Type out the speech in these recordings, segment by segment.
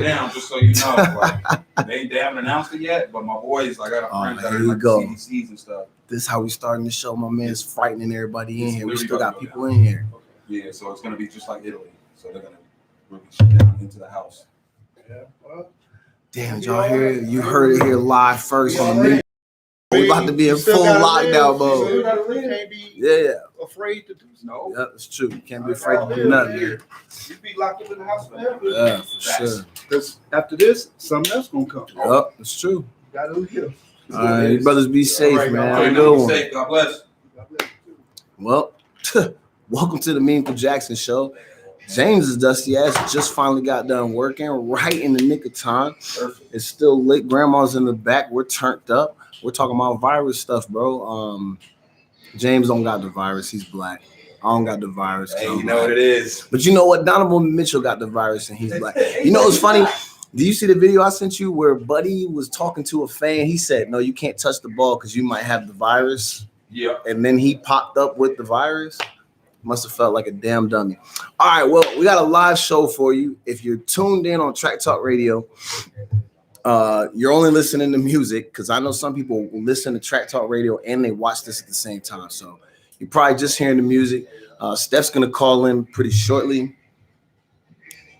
Down, just so you know, like they haven't announced it yet, but my boys, I got a friend that are in like CDCs and stuff. This is how we starting the show. My man's frightening everybody in here. We still got people in here. Yeah, so it's gonna be just like Italy. So they're gonna really shut down into the house. Yeah. Well, damn, y'all hear it? You heard it here live first on the. We about to be in full lockdown mode. You can't be afraid to do so. Yeah, it's true. You can't be afraid to do nothing. You be locked up in the house forever. Yeah, for sure. Because after this, something else gonna come. Yep, it's true. You gotta do here. All right, you brothers be safe, man. Have a good one. God bless. Well, welcome to the Memechel Jackson Show. James's dusty ass just finally got done working right in the nick of time. It's still lit. Grandma's in the back. We're turned up. We're talking about virus stuff, bro. James don't got the virus. He's black. I don't got the virus. Hey, you know what it is. But you know what? Donovan Mitchell got the virus and he's black. You know what's funny? Do you see the video I sent you where Buddy was talking to a fan? He said, no, you can't touch the ball because you might have the virus. Yeah. And then he popped up with the virus. Must have felt like a damn dummy. All right, well, we got a live show for you. If you're tuned in on Track Talk Radio, you're only listening to music because I know some people listen to Track Talk Radio and they watch this at the same time. So you're probably just hearing the music. Steph's going to call in pretty shortly.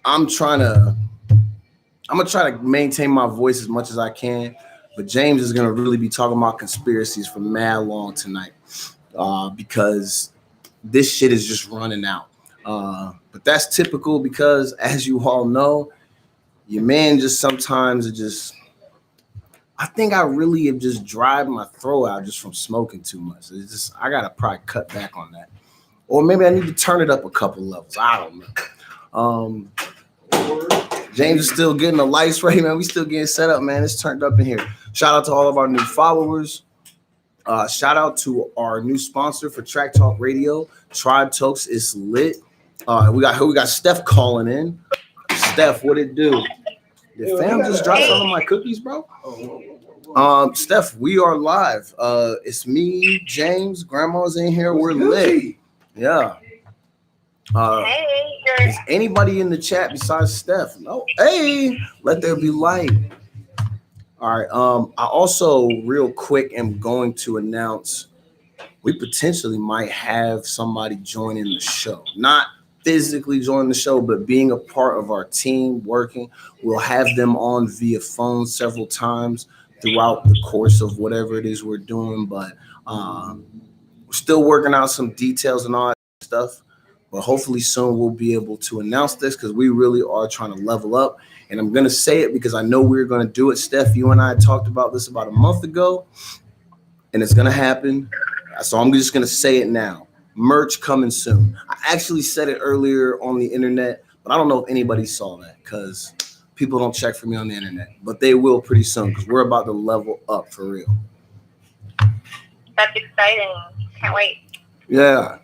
I'm going to try to maintain my voice as much as I can, but James is going to really be talking about conspiracies for mad long tonight because this shit is just running out. But that's typical because, as you all know, your man just sometimes I think I really have just dried my throat out just from smoking too much. It's just, I got to probably cut back on that. Or maybe I need to turn it up a couple levels. I don't know. James is still getting the lights ready, man. We still getting set up, man. It's turned up in here. Shout out to all of our new followers. Shout out to our new sponsor for Track Talk Radio, Tribe Talks. It's lit. We got Steph calling in. Steph, what it do? Did fam just drop some of my cookies, bro? Steph, we are live. It's me, James, Grandma's in here. We're lit. Yeah. Is anybody in the chat besides Steph? No. Hey, let there be light. All right. I also, real quick, am going to announce we potentially might have somebody joining the show. Not physically join the show, but being a part of our team working. We'll have them on via phone several times throughout the course of whatever it is we're doing. But we're still working out some details and all that stuff. But hopefully soon we'll be able to announce this because we really are trying to level up. And I'm going to say it because I know we're going to do it. Steph, you and I talked about this about a month ago, and it's going to happen. So I'm just going to say it now. Merch coming soon. I actually said it earlier on the internet, but I don't know if anybody saw that because people don't check for me on the internet. But they will pretty soon because we're about to level up for real. That's exciting. Can't wait. Yeah.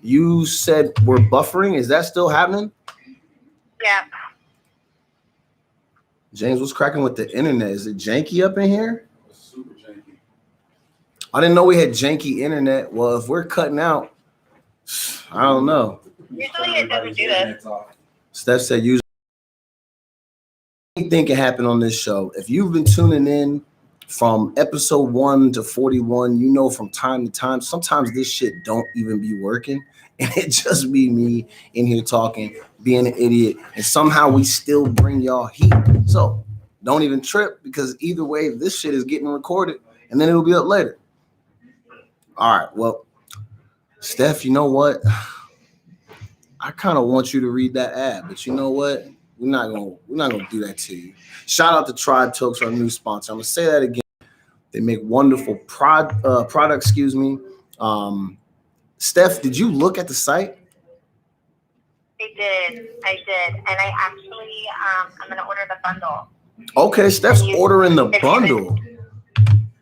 You said we're buffering. Is that still happening? Yeah. James, what's cracking with the internet? Is it janky up in here? It's super janky. I didn't know we had janky internet. Well, if we're cutting out, I don't know. Usually it doesn't do that. Steph said usually anything can happen on this show. If you've been tuning in from episode 1 to 41, you know from time to time, sometimes this shit don't even be working. And it just be me in here talking, being an idiot. And somehow we still bring y'all heat. So don't even trip because either way, this shit is getting recorded and then it'll be up later. All right. Well, Steph, you know what? I kind of want you to read that ad, but you know what? We're not gonna do that to you. Shout out to Tribe Talks, our new sponsor. I'm gonna say that again. They make wonderful products. Excuse me. Steph, did you look at the site? I did. And I actually, I'm going to order the bundle. Okay, Steph's ordering the bundle.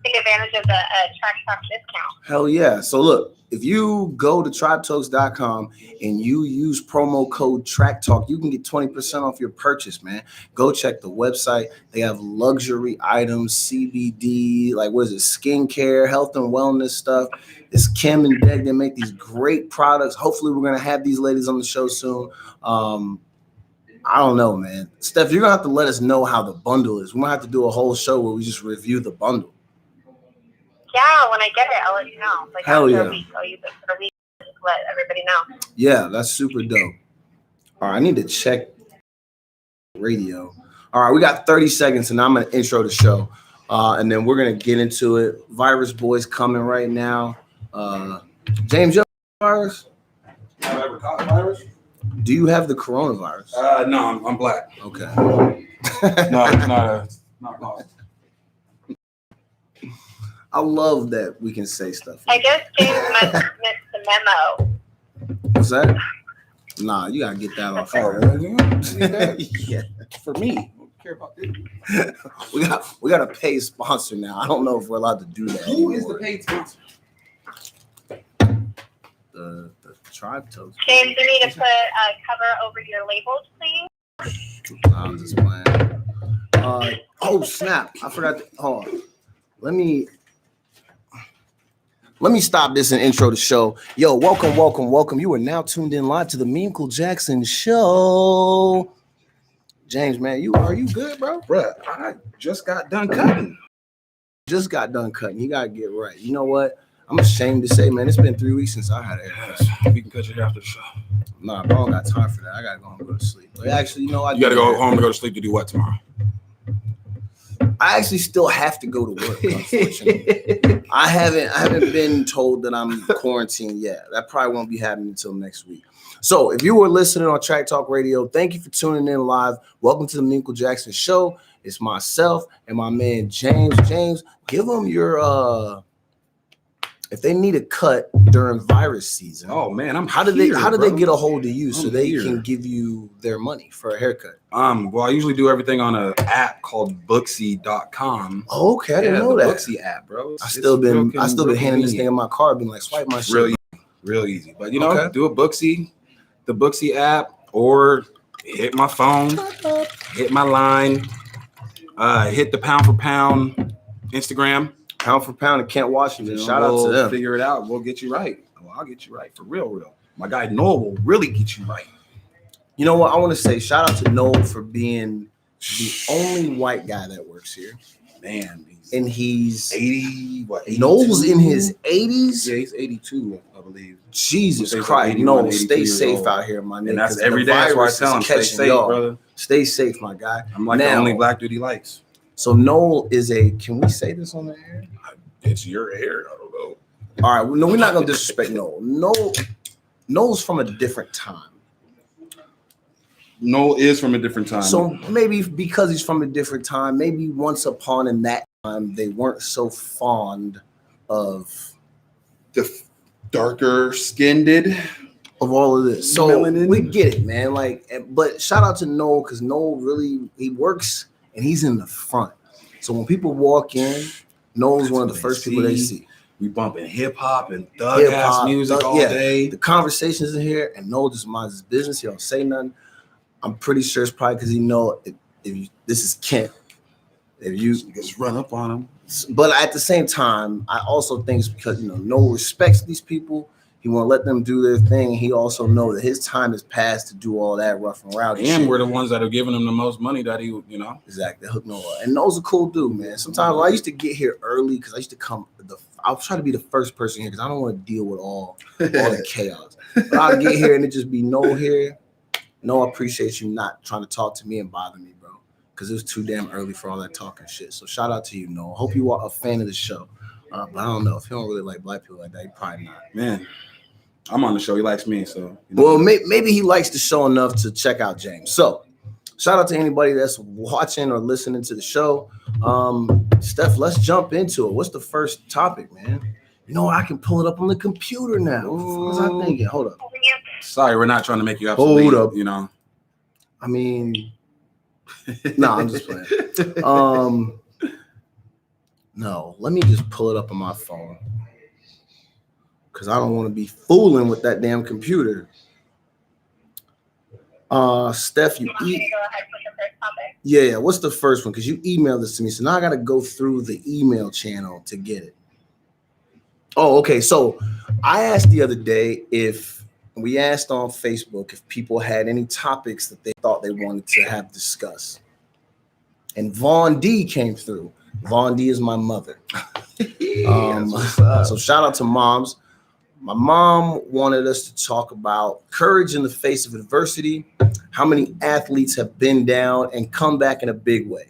Take advantage of the Track Talk discount. Hell yeah. So look, if you go to tribetalks.com and you use promo code TrackTalk, you can get 20% off your purchase, man. Go check the website. They have luxury items, CBD, like what is it, skincare, health and wellness stuff. It's Kim and Deg. They make these great products. Hopefully we're going to have these ladies on the show soon. I don't know, man. Steph, you're gonna have to let us know how the bundle is. We're gonna have to do a whole show where we just review the bundle. Yeah, when I get it, I'll let you know. Like Hell after yeah. a week, I'll use it for a week and just let everybody know. Yeah, that's super dope. All right, I need to check radio. All right, we got 30 seconds, and I'm gonna intro the show, and then we're gonna get into it. Virus Boy's coming right now. James, you have the virus? Have I ever caught the virus? Do you have the coronavirus? No, I'm black. Okay. Not lost. I love that we can say stuff. I guess James missed the memo. What's that? Nah, you gotta get that off. Yeah, For me, I don't care about this. we got a paid sponsor now. I don't know if we're allowed to do that. Who is the anymore. paid sponsor? The Tribe Toast. James, you need to put a cover over your labels, please. I'm just playing. Oh snap! I forgot. Hold on. Let me stop this and intro the show. Yo, welcome. You are now tuned in live to the Memechel Jackson Show. James, man, are you good, bro? Bruh, I just got done cutting. Just got done cutting. You gotta get right. You know what? I'm ashamed to say, man, it's been 3 weeks since I had a haircut. We can cut you after the show. Nah, bro, I don't got time for that. I gotta go home and go to sleep. Like, actually, you know, You gotta go home to go to sleep to do what tomorrow? I actually still have to go to work, unfortunately. I haven't been told that I'm quarantined yet. That probably won't be happening until next week. So if you were listening on Track Talk Radio, thank you for tuning in live. Welcome to the Memechel Jackson Show. It's myself and my man James. James, give them your if they need a cut during virus season. Oh man, how do they get a hold of you so they can give you their money for a haircut? Well, I usually do everything on an app called Booksy.com. Oh, okay, I didn't know the that. Booksy app, bro. I still been handing this thing in my car, being like, swipe my shit. Real easy. But you know, do a Booksy, the Booksy app, or hit my phone, hit my line, hit the pound for pound Instagram. Pound for pound in Kent, Washington. Shout out to them. Figure it out. We'll get you right. Well, I'll get you right for real. My guy Noel will really get you right. You know what? I want to say shout out to Noel for being the only white guy that works here. Man, he's 80. What? 82? Noel's in his 80s. Yeah, he's 82, I believe. Jesus Christ, Noel, stay safe out here, my nigga. And that's every day. That's why I tell him, stay safe, brother. Stay safe, my guy. I'm like the only black dude he likes. So Noel is can we say this on the air? It's your hair. I don't know. All right. Well, no, we're not going to disrespect Noel. Noel's from a different time. Noel is from a different time. So maybe because he's from a different time, maybe once upon in that time, they weren't so fond of the darker skinned of all of this. So melanin. We get it, man. Like, but shout out to Noel because Noel really, he works and he's in the front. So when people walk in, Noel's one of the first people they see. We bumping hip hop and thug ass music all day. The conversations in here, and Noel just minds his business. He don't say nothing. I'm pretty sure it's probably because he know if this is Kent. If you just run up on him. But at the same time, I also think it's because Noel respects these people. He want to let them do their thing. And he also know that his time is past to do all that rough and rowdy and shit. we're the ones that are giving him the most money that he, Exactly. Hook Noah. And Noah's a cool dude, man. Sometimes I used to get here early because I used to come. I'll try to be the first person here because I don't want to deal with all the chaos. But I'll get here and it just be Noah here. No, I appreciate you not trying to talk to me and bother me, bro. Because it was too damn early for all that talking shit. So shout out to you, Noah. Hope you are a fan of the show. But I don't know if you don't really like black people like that. You probably not, man. I'm on the show. He likes me, so. Well, maybe he likes the show enough to check out James. So, shout out to anybody that's watching or listening to the show. Steph, let's jump into it. What's the first topic, man? I can pull it up on the computer now. What was I thinking? Hold up. Sorry, we're not trying to make you obsolete. Hold up. I mean, no, I'm just playing. No, let me just pull it up on my phone. Because I don't want to be fooling with that damn computer. Steph, you go ahead with your first topic? Yeah, what's the first one? Because you emailed this to me, so now I got to go through the email channel to get it. Oh, okay. So I asked the other day if we asked on Facebook if people had any topics that they thought they wanted to have discussed. And Vaughn D came through. Vaughn D is my mother. So shout out to moms. My mom wanted us to talk about courage in the face of adversity, how many athletes have been down and come back in a big way.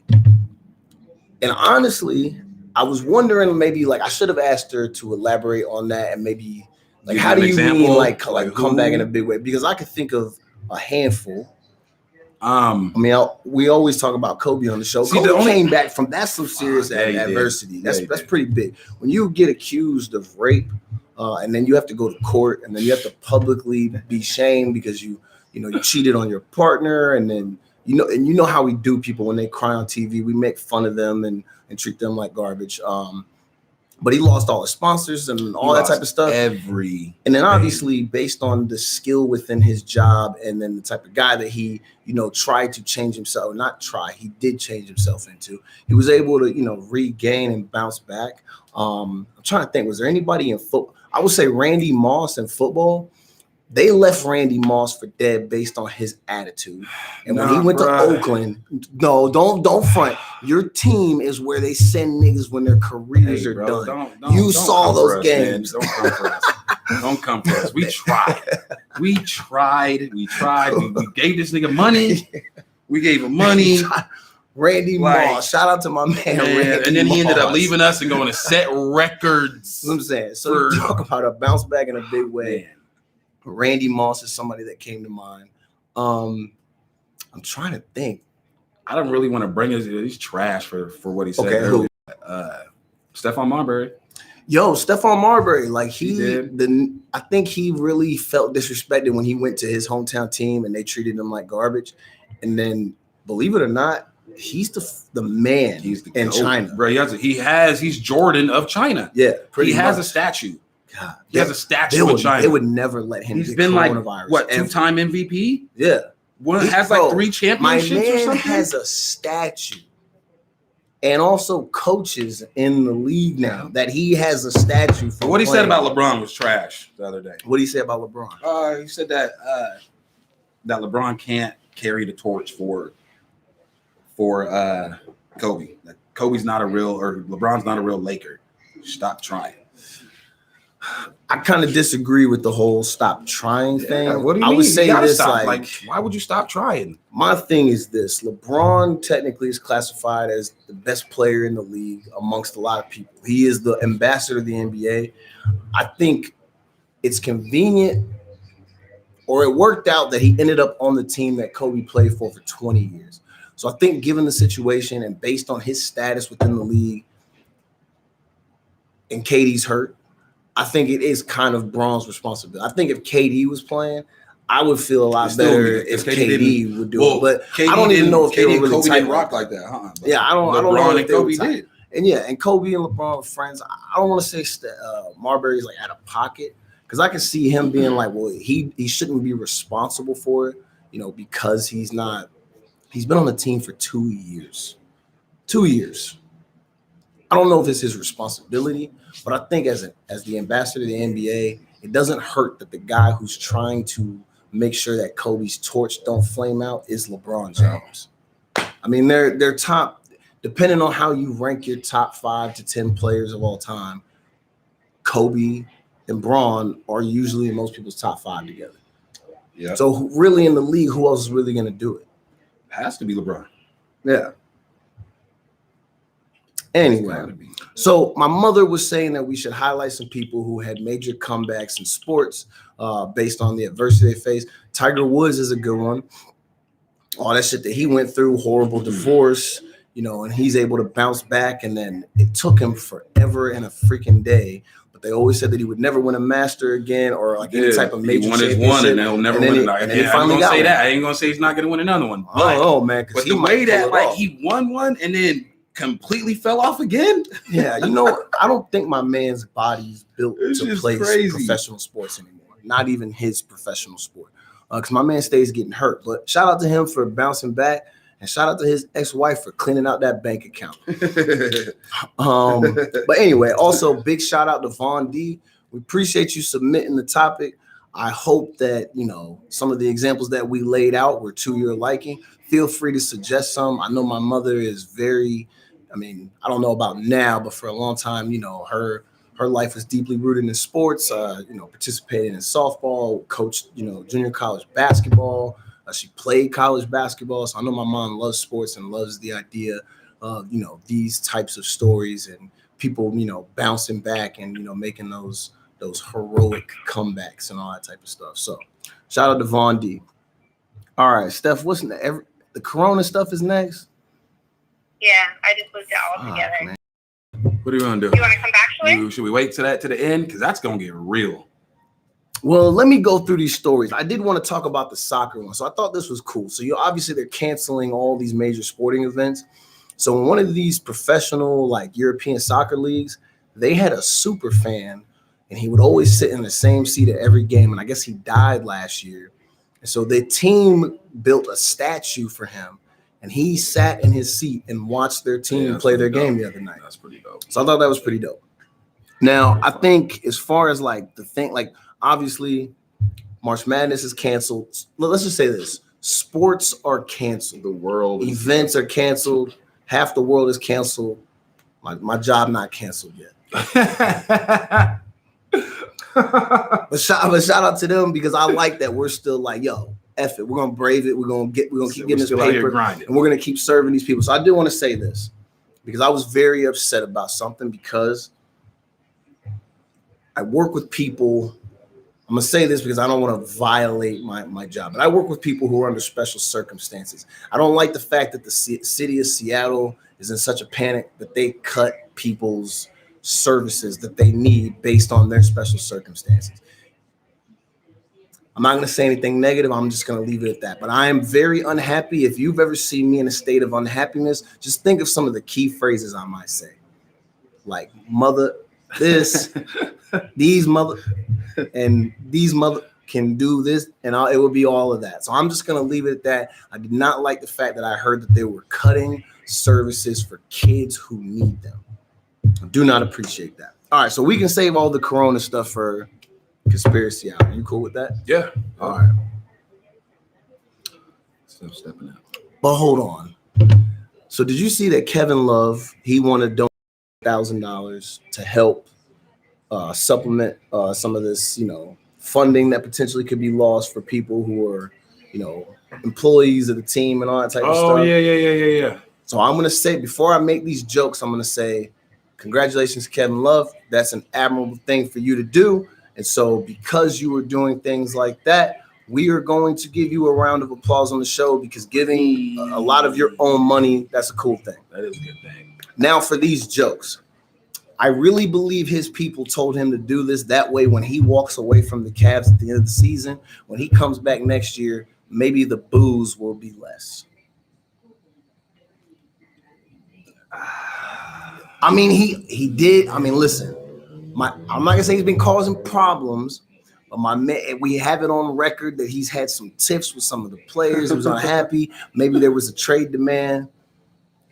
And honestly, I was wondering maybe like I should have asked her to elaborate on that and maybe like how do you mean like come back in a big way? Because I could think of a handful. I mean, we always talk about Kobe on the show. Kobe came back from that's some serious adversity. That's pretty big. When you get accused of rape, and then you have to go to court, and then you have to publicly be shamed because you cheated on your partner, and then you know how we do people when they cry on TV. We make fun of them and treat them like garbage. But he lost all his sponsors and all that type of stuff. And then obviously based on the skill within his job and then the type of guy that he, tried to change himself, he did change himself into, he was able to, regain and bounce back. I'm trying to think, was there anybody in football? I would say Randy Moss in football. They left Randy Moss for dead based on his attitude. And when he went to Oakland, no, don't front. Your team is where they send niggas when their careers are done. You saw those games. Man. Don't come for us. Don't come for us. We tried. We gave this nigga money. We gave him money. Randy Moss. Shout out to my man. Randy and then he ended up leaving us and going to set records. That's what I'm saying. So you talk about a bounce back in a big way. Man. Randy Moss is somebody that came to mind. I'm trying to think. I don't really want to bring his. He's trash for what he said. Okay, earlier. Stephon Marbury. Yo, Stephon Marbury, like I think he really felt disrespected when he went to his hometown team and they treated him like garbage. And then, believe it or not, he's the man. He's in China, bro. He's Jordan of China. Yeah, he has a statue. God, he has a statue in China. They would never let him. He's been like what, 2-time MVP? Yeah, has like 3 championships. My man or something? Has a statue, and also coaches in the league now that he has a statue for. What he said about LeBron was trash the other day. What did he say about LeBron? He said that LeBron can't carry the torch for Kobe. That LeBron's not a real Laker. Stop trying. I kind of disagree with the whole stop trying thing. What do you mean? I would say this like, why would you stop trying? My thing is this. LeBron technically is classified as the best player in the league amongst a lot of people. He is the ambassador of the NBA. I think it's convenient, or it worked out that he ended up on the team that Kobe played for 20 years. So I think given the situation and based on his status within the league and KD's hurt, I think it is kind of Bron's responsibility. I think if KD was playing, I would feel a lot better if KD would do it. But KD I don't even know if KD and Kobe didn't rock like that, huh? But yeah, I don't know if Kobe did. And Kobe and LeBron were friends. I don't want to say Marbury's like out of pocket because I can see him being like, well, he shouldn't be responsible for it, because he's not. He's been on the team for 2 years. 2 years. I don't know if it's his responsibility, but I think as the ambassador of the NBA, it doesn't hurt that the guy who's trying to make sure that Kobe's torch don't flame out is LeBron James. I mean, they're top, depending on how you rank your top 5 to 10 players of all time, Kobe and Bron are usually in most people's top 5 together. Yeah. So really in the league, who else is really going to do it? Has to be LeBron. Yeah. Anyway, so my mother was saying that we should highlight some people who had major comebacks in sports based on the adversity they faced. Tiger Woods is a good one. All that shit that he went through, horrible divorce, and he's able to bounce back. And then it took him forever and a freaking day. But they always said that he would never win a master again or like any type of major championship. He won his one, and he'll never win another. And he finally got one. I ain't gonna say he's not gonna win another one. Man, but the way that he won one and then completely fell off again. Yeah, I don't think my man's body's built to play professional sports anymore. Not even his professional sport, because my man stays getting hurt. But shout out to him for bouncing back, and shout out to his ex-wife for cleaning out that bank account. But anyway, also big shout out to Vaughn D. We appreciate you submitting the topic. I hope that, you know, some of the examples that we laid out were to your liking. Feel free to suggest some. I know my mother is very, I mean, I don't know about now, but for a long time, you know, her life was deeply rooted in sports, you know, participated in softball, coached, you know, junior college basketball. She played college basketball. So I know my mom loves sports and loves the idea of, you know, these types of stories and people, you know, bouncing back and, you know, making those heroic comebacks and all that type of stuff. So shout out to Von D. All right, Steph, what's the Corona stuff is next? Yeah, I just looked it all together. Man. What are you gonna do? You want to come back to it? Should we wait to the end? Because that's gonna get real. Well, let me go through these stories. I did want to talk about the soccer one. So I thought this was cool. So obviously they're canceling all these major sporting events. So in one of these professional like European soccer leagues, they had a super fan and he would always sit in the same seat at every game. And I guess he died last year. And so the team built a statue for him. And he sat in his seat and watched their team play their game the other night. That's pretty dope. So I thought that was pretty dope. Now, I think as far as like the thing, like obviously March Madness is canceled. Let's just say this. Sports are canceled. The world. Events are canceled. Half the world is canceled. My job not canceled yet. But shout out to them because I like that we're still like, yo, F it. We're gonna brave it. We're gonna keep getting this paper, and we're gonna keep serving these people. So I do want to say this because I was very upset about something because I work with people. I'm gonna say this because I don't want to violate my job, but I work with people who are under special circumstances. I don't like the fact that the city of Seattle is in such a panic that they cut people's services that they need based on their special circumstances. I'm not going to say anything negative. I'm just going to leave it at that. But I am very unhappy. If you've ever seen me in a state of unhappiness, just think of some of the key phrases I might say. Like mother this, these mother, and these mother can do this, and it will be all of that. So I'm just going to leave it at that. I did not like the fact that I heard that they were cutting services for kids who need them. I do not appreciate that. All right, so we can save all the Corona stuff for conspiracy hour. You cool with that? Yeah. All right. Still stepping out. But hold on. So did you see that Kevin Love, he wanted to donate $1,000 to help supplement some of this, you know, funding that potentially could be lost for people who are, you know, employees of the team and all that type of stuff. Oh, yeah. So I'm going to say, before I make these jokes, I'm going to say, congratulations, Kevin Love. That's an admirable thing for you to do. And so because you were doing things like that, we are going to give you a round of applause on the show because giving a lot of your own money, that's a cool thing. That is a good thing. Now for these jokes. I really believe his people told him to do this. That way, when he walks away from the Cavs at the end of the season, when he comes back next year, maybe the boos will be less. I mean, he did. I mean, listen, I'm not gonna say he's been causing problems, but my man, we have it on record that he's had some tiffs with some of the players. He was unhappy. Maybe there was a trade demand,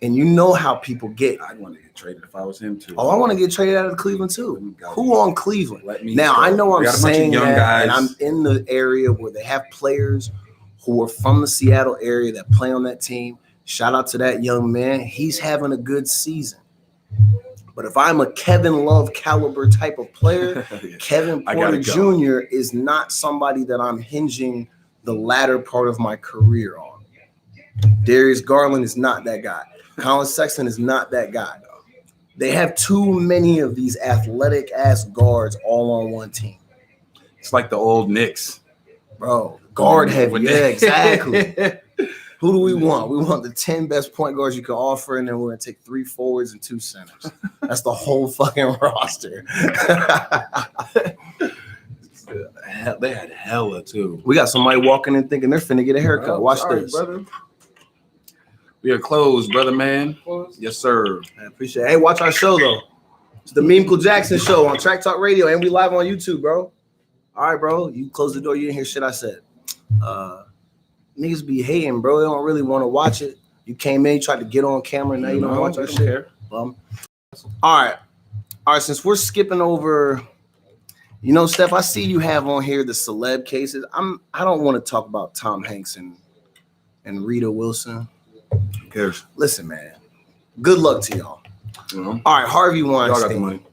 and you know how people get. I'd want to get traded if I was him too. Oh, I want to get traded out of Cleveland too. Who on Cleveland? Now go. I know I'm saying young that, guys. and I'm in the area where they have players who are from the Seattle area that play on that team. Shout out to that young man. He's having a good season. But if I'm a Kevin Love caliber type of player, Yeah. Kevin Porter Jr. is not somebody that I'm hinging the latter part of my career on. Darius Garland is not that guy. Colin Sexton is not that guy. They have too many of these athletic ass guards all on one team. It's like the old Knicks. Bro, guard heavy. Yeah, exactly. Who do we want? We want the 10 best point guards you can offer, and then we're going to take 3 forwards and 2 centers. That's the whole fucking roster. They had hella, too. We got somebody walking in thinking they're finna get a haircut. Watch this. Brother. We are closed, brother, man. Yes, sir. I appreciate it. Hey, watch our show, though. It's the Memechel Jackson Show on Track Talk Radio, and we live on YouTube, bro. All right, bro. You close the door. You didn't hear shit I said. Niggas be hating, bro. They don't really want to watch it. You came in, you tried to get on camera, now you don't watch our shit. All right. Since we're skipping over You know, Steph, I see you have on here the celeb cases. I don't want to talk about Tom Hanks and Rita Wilson. Who cares? Listen, man. Good luck to y'all. Mm-hmm. All right, Harvey Weinstein. Y'all got the money.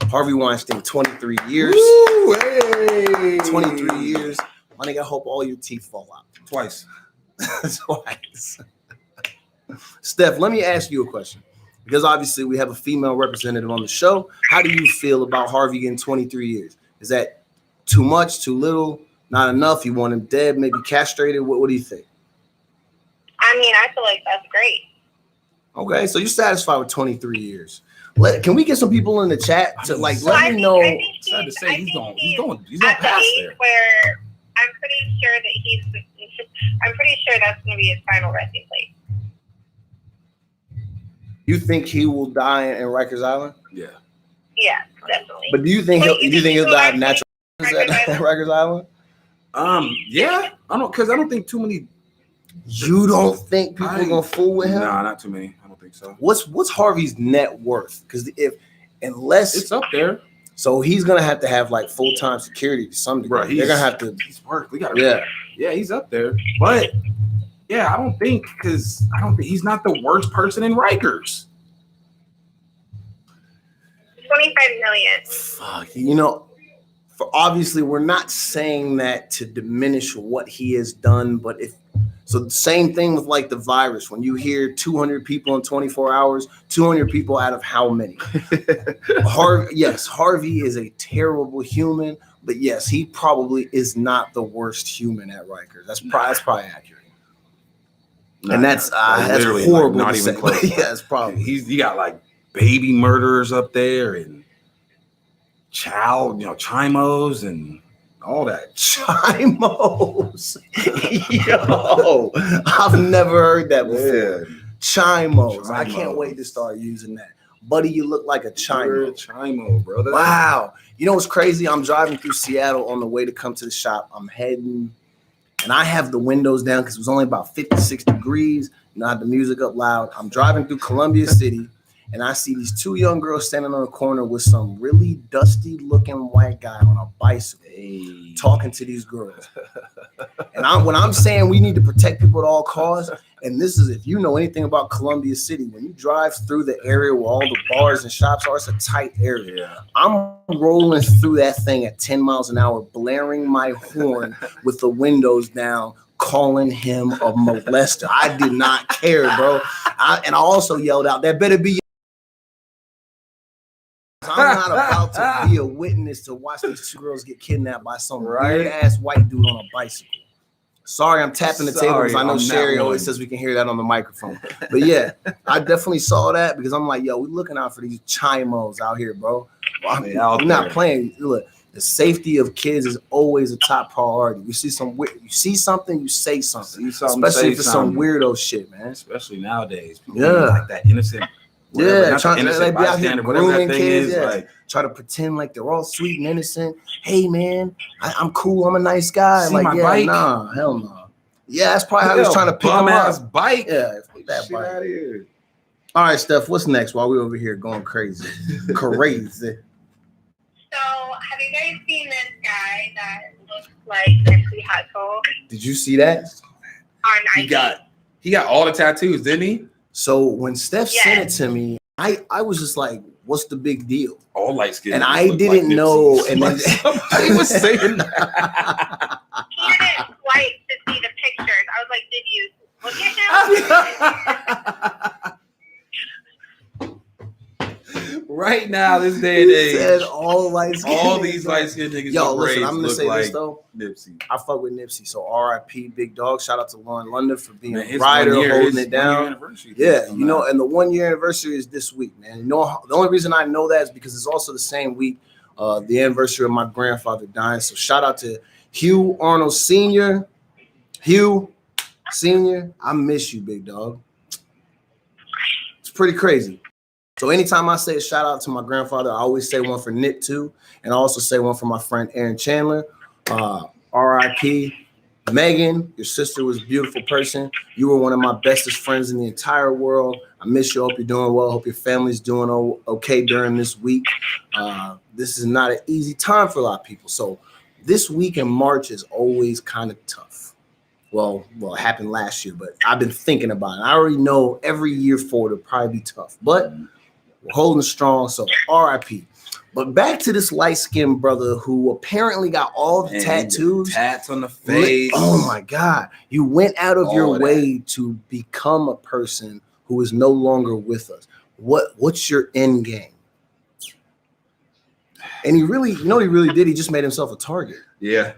Harvey Weinstein, 23 years. Woo, hey. 23 years. My nigga, I hope all your teeth fall out. Twice. Twice. Steph, let me ask you a question. Because obviously we have a female representative on the show. How do you feel about Harvey getting 23 years? Is that too much, too little, not enough? You want him dead, maybe castrated? What do you think? I mean, I feel like that's great. Okay, so you're satisfied with 23 years. Can we get some people in the chat to let me know? It's sad to say he's going past there. Where I'm pretty sure that I'm pretty sure that's going to be his final resting place. You think he will die in Rikers Island? Yeah. Yeah, definitely. But do you think he'll die of natural at Rikers Island? Yeah. I don't think too many. You don't think people are gonna fool with him? Nah, not too many. I don't think so. What's Harvey's net worth? Because unless it's up there, so he's gonna have to have like full-time security to some degree. Right, they're gonna have to. He's worth. We got. Yeah, he's up there. But yeah, I don't think he's not the worst person in Rikers. 25 million. Fuck, you know. Obviously, we're not saying that to diminish what he has done, but so the same thing with like the virus. When you hear 200 people in 24 hours, 200 people out of how many? Harvey is a terrible human, but yes, he probably is not the worst human at Rikers. That's probably accurate. And that's horrible. Not to even say. close. Yeah, it's probably. You got like baby murderers up there and child, chimos and all that. Chimos. Yo, I've never heard that before. Yeah. Chimos. I can't wait to start using that. Buddy, you look like a chimo. You're a chimo, brother. Wow. You know what's crazy? I'm driving through Seattle on the way to come to the shop. I'm heading, and I have the windows down because it was only about 56 degrees. I had the music up loud. I'm driving through Columbia City. And I see these two young girls standing on the corner with some really dusty looking white guy on a bicycle talking to these girls. And when I'm saying we need to protect people at all costs, and this is, if you know anything about Columbia City, when you drive through the area where all the bars and shops are, it's a tight area. Yeah. I'm rolling through that thing at 10 miles an hour, blaring my horn with the windows down, calling him a molester. I did not care, bro. And I also yelled out, "There better be." I'm not about to be a witness to watch these two girls get kidnapped by some weird ass white dude on a bicycle. Sorry, I'm tapping the table because I know Sherry always says we can hear that on the microphone. But yeah, I definitely saw that because I'm like, yo, we're looking out for these chimos out here, bro. We're not playing. Look, the safety of kids is always a top priority. You see something, you say something. Especially for some weirdo shit, man. Especially nowadays. Like that innocent. Trying to be out here grooming kids. Try to pretend like they're all sweet and innocent. Hey man, I'm cool. I'm a nice guy. See my bike? Nah, hell no. Yeah, that's probably how he was trying to pick him up. Bike. Yeah, that bike. Out of here. All right, Steph. What's next? While we're over here going crazy, crazy. So, have you guys seen this guy that looks like Nipsey Hussle? Did you see that? On IG. He got all the tattoos, didn't he? So when Steph sent it to me, I was just like, what's the big deal? All light skin. And I didn't know. And then he was saying that. He didn't swipe to see the pictures. I was like, did you look at him? Right now, this day and age, said all these light skinned niggas. Yo, listen, I'm gonna say like this though. Nipsey. I fuck with Nipsey, so R.I.P. Big Dog. Shout out to Lauren London for being a rider, holding it down. Yeah, you know, and the 1 year anniversary is this week, man. You know, the only reason I know that is because it's also the same week, the anniversary of my grandfather dying. So shout out to Hugh Arnold Sr. Hugh Sr., I miss you, Big Dog. It's pretty crazy. So anytime I say a shout out to my grandfather, I always say one for Nip too, and I also say one for my friend Aaron Chandler. R.I.P. Megan, your sister was a beautiful person. You were one of my bestest friends in the entire world. I miss you. Hope you're doing well. Hope your family's doing okay during this week. This is not an easy time for a lot of people. So this week in March is always kind of tough. Well, it happened last year, but I've been thinking about it. I already know every year forward it'll probably be tough, but we're holding strong. So RIP. But back to this light-skinned brother who apparently got all the tattoos. Tats on the face. Oh my God. You went out of your way to become a person who is no longer with us. What's your end game? And he really did. He just made himself a target. Yeah.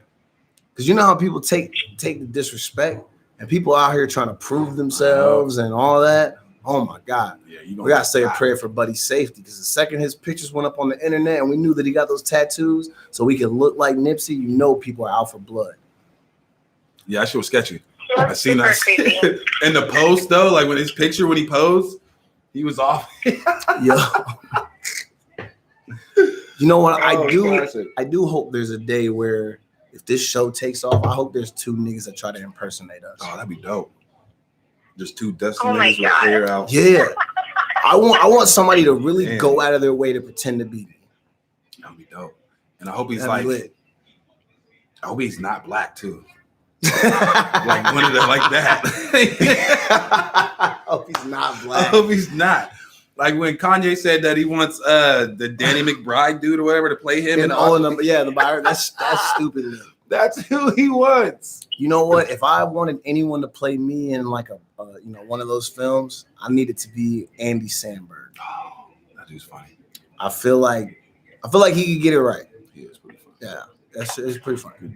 Because you know how people take the disrespect and people out here trying to prove themselves and all that. Oh my God. Yeah, we gotta say a prayer for Buddy's safety, because the second his pictures went up on the internet and we knew that he got those tattoos so we could look like Nipsey, you know people are out for blood. Yeah, that shit was sketchy. I seen that in the post though, like when his picture when he posed, he was off. Yo. You know what? I do hope there's a day where if this show takes off, I hope there's two niggas that try to impersonate us. Oh, that'd be dope. Just two dusty niggas with hair out. Yeah. I want somebody to really go out of their way to pretend to be me. That'd be dope. And I hope he's I hope he's not black too. Like one of them like that. I hope he's not black. I hope he's not. Like when Kanye said that he wants the Danny McBride dude or whatever to play him and all of them, the Byron. That's stupid. That's who he wants. You know what? If I wanted anyone to play me in like a one of those films, I need it to be Andy Samberg. Oh, that dude's funny. I feel like he could get it right. He is pretty funny. Yeah, it's pretty funny.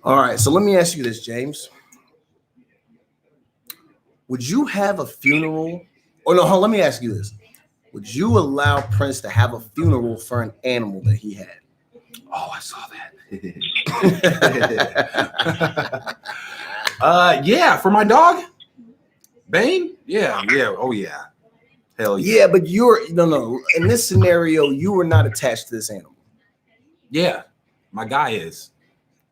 All right, so let me ask you this, James. Would you have a funeral? Or no, let me ask you this. Would you allow Prince to have a funeral for an animal that he had? Oh, I saw that. Yeah, for my dog, Bane. Yeah. Oh yeah. Hell yeah. Yeah, but no. In this scenario, you were not attached to this animal. Yeah, my guy is.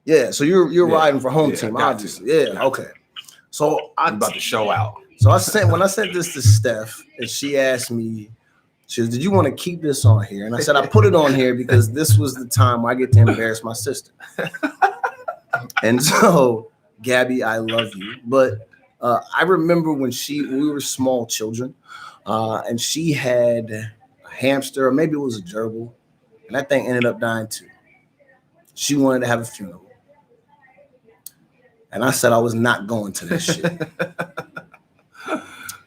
Yeah, so you're riding for home team, obviously. Yeah, okay. So I'm about to show out. So when I sent this to Steph, and she asked me, she said, "Did you want to keep this on here?" And I said, "I put it on here because this was the time where I get to embarrass my sister." And so, Gabby, I love you, but I remember when we were small children, and she had a hamster, or maybe it was a gerbil, and that thing ended up dying too. She wanted to have a funeral, and I said I was not going to this shit.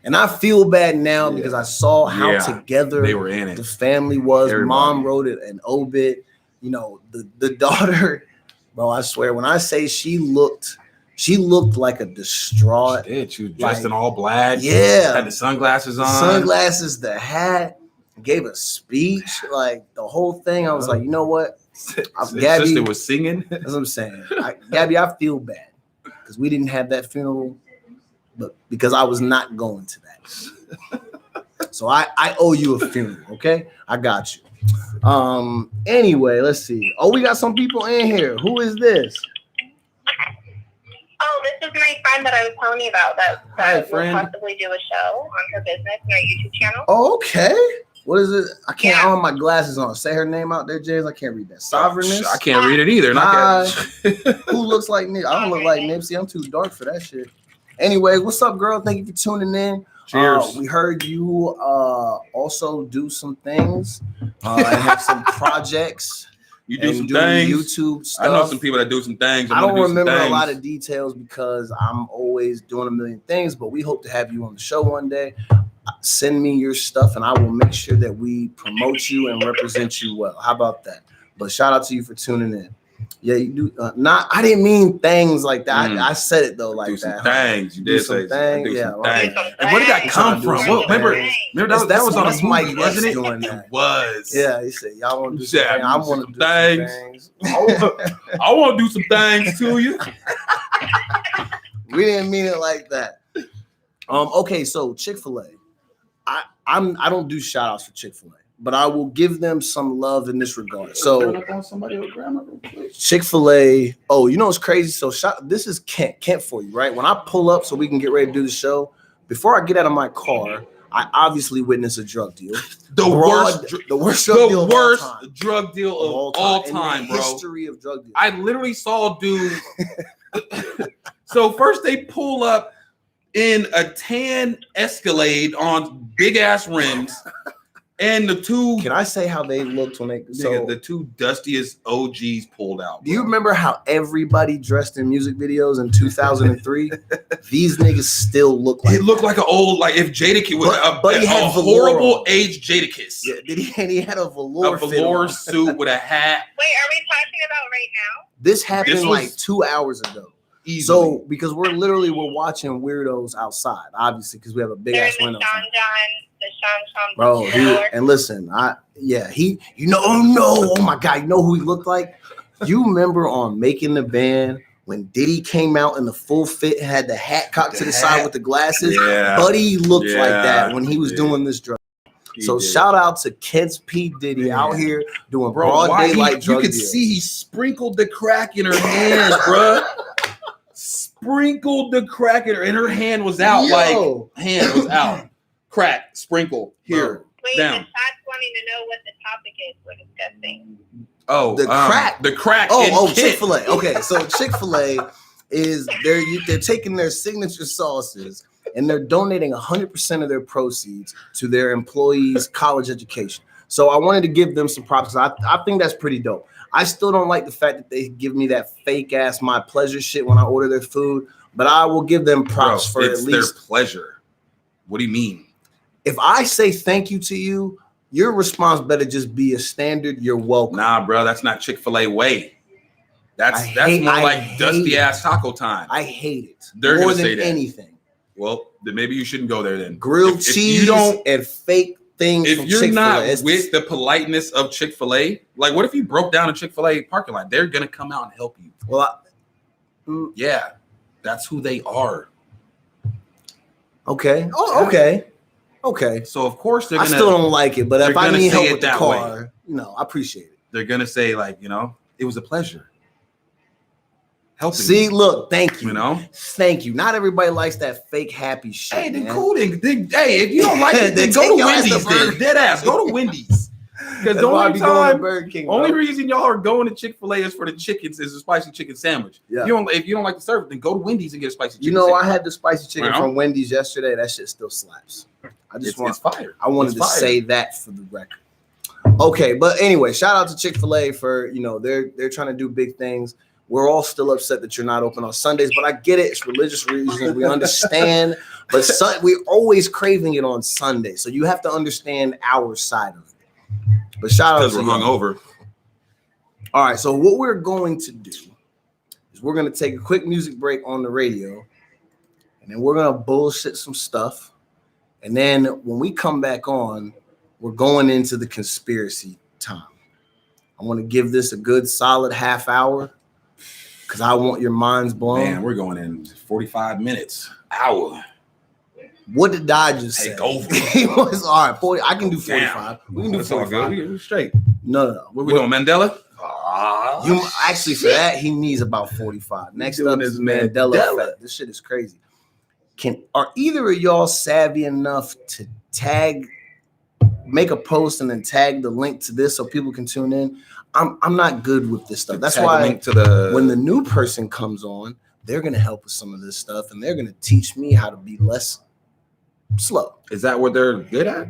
And I feel bad now because I saw how together they were in it. The family was. Everybody. Mom wrote it an obit. You know, the daughter, bro, I swear, when I say she looked like a distraught. She did. She was dressed in all black. Yeah. Had the sunglasses on. Sunglasses, the hat, gave a speech, like the whole thing. I was like, you know what? Gabby, sister was singing. That's what I'm saying. Gabby, I feel bad because we didn't have that funeral. But because I was not going to that. So I owe you a funeral, okay? I got you. Anyway, let's see. Oh, we got some people in here. Who is this? Oh, this is my friend that I was telling you about that will possibly do a show on her business and her YouTube channel. Oh, okay. What is it? I don't have my glasses on. Say her name out there, James. I can't read that. Sovereignness. I can't read it either. Who looks like Nipsey? I don't look like Nipsey. I'm too dark for that shit. Anyway, what's up, girl? Thank you for tuning in. Cheers. We heard you also do some things and have some projects. You do some things. YouTube stuff. I know some people that do some things. I don't remember a lot of details because I'm always doing a million things, but we hope to have you on the show one day. Send me your stuff and I will make sure that we promote you and represent you well. How about that? But shout out to you for tuning in. Yeah, you do. I didn't mean things like that. I said it though, like do that. Some things. You did say things. Yeah. Things. And where did that come from? Remember that was on a movie, wasn't it? Doing that. It was. Yeah, he said, "Y'all want to do some things? I want to do things. some things. I want to do some things to you." We didn't mean it like that. Okay, so Chick-fil-A. I don't do shout outs for Chick-fil-A, but I will give them some love in this regard. So Chick-fil-A. Oh, you know what's crazy? So this is Kent for you, right? When I pull up so we can get ready to do the show, before I get out of my car, I obviously witness a drug deal. The worst drug deal of all time, bro. History of drug deals. I literally saw a dude. So first they pull up in a tan Escalade on big ass rims, and the two. Can I say how they looked when they? The two dustiest OGs pulled out. Bro. Do you remember how everybody dressed in music videos in 2003? These niggas still look like. He looked like an old, like if Jadakiss was but he had a horrible age Jadakiss. Yeah, he had a velour suit with a hat. Wait, are we talking about right now? This happened like 2 hours ago. Easily. So because we're watching weirdos outside, obviously, because we have a big ass window. Bro, and listen, oh my God, you know who he looked like? You remember on Making the Band when Diddy came out in the full fit, had the hat cocked to the side with the glasses? Yeah. Buddy looked like that when he was doing this drug. So shout out to Kent's P. Diddy out here doing broad daylight drug You could deals. see he sprinkled the crack in her hands, bro. Sprinkled the crack in her, and her hand was out. Hand was out. Crack, sprinkle here. Wait, down. the chat's wanting to know what the topic is. We're discussing. Oh, the crack. Chick-fil-A. Okay, so Chick-fil-A is they're taking their signature sauces and they're donating 100% of their proceeds to their employees' college education. So I wanted to give them some props. I think that's pretty dope. I still don't like the fact that they give me that fake ass my pleasure shit when I order their food, but I will give them props for at least their pleasure. What do you mean? If I say thank you to you, your response better just be a standard. You're welcome. Nah, bro, that's not Chick-fil-A way. That's more like dusty ass taco time. I hate it. They're more gonna than say that. anything. Well, then maybe you shouldn't go there then. Grilled cheese and fake things. If from you're Chick-fil-A, not with the politeness of Chick-fil-A, like what if you broke down a Chick-fil-A parking lot? They're gonna come out and help you. Well, yeah, that's who they are. Okay. Oh, okay. Okay. So of course they're gonna. I still don't like it, but if I need help with the car, way. I appreciate it. They're gonna say like, it was a pleasure. Helping. See, look, thank you. Thank you. Not everybody likes that fake happy shit. Hey, then cool. Hey, if you don't like it, then go to Wendy's. Then dead ass, go to Wendy's. Because the only reason y'all are going to Chick-fil-A is for the chickens is a spicy chicken sandwich. Yeah. If you don't like the service, then go to Wendy's and get a spicy chicken sandwich. I had the spicy chicken from Wendy's yesterday. That shit still slaps. It's fire. I wanted to say that for the record. Okay, but anyway, shout out to Chick-fil-A for they're trying to do big things. We're all still upset that you're not open on Sundays, but I get it. It's religious reasons. We understand, but we're always craving it on Sunday, so you have to understand our side of it. But shout out to we're hungover. All right, so what we're going to do is we're going to take a quick music break on the radio, and then we're going to bullshit some stuff. And then when we come back on, we're going into the conspiracy time. I want to give this a good solid half hour because I want your minds blown. Man, we're going in 45 minutes, hour. What did I just say? Take over. He was all right. 40. I can do 45. Damn. We can do 45. We're straight. No. What we doing, Mandela? You actually for that he needs about 45. Next up is Mandela effect. This shit is crazy. Are either of y'all savvy enough to make a post and then tag the link to this so people can tune in? I'm not good with this stuff. That's why when the new person comes on, they're gonna help with some of this stuff and they're gonna teach me how to be less slow. Is that what they're good at?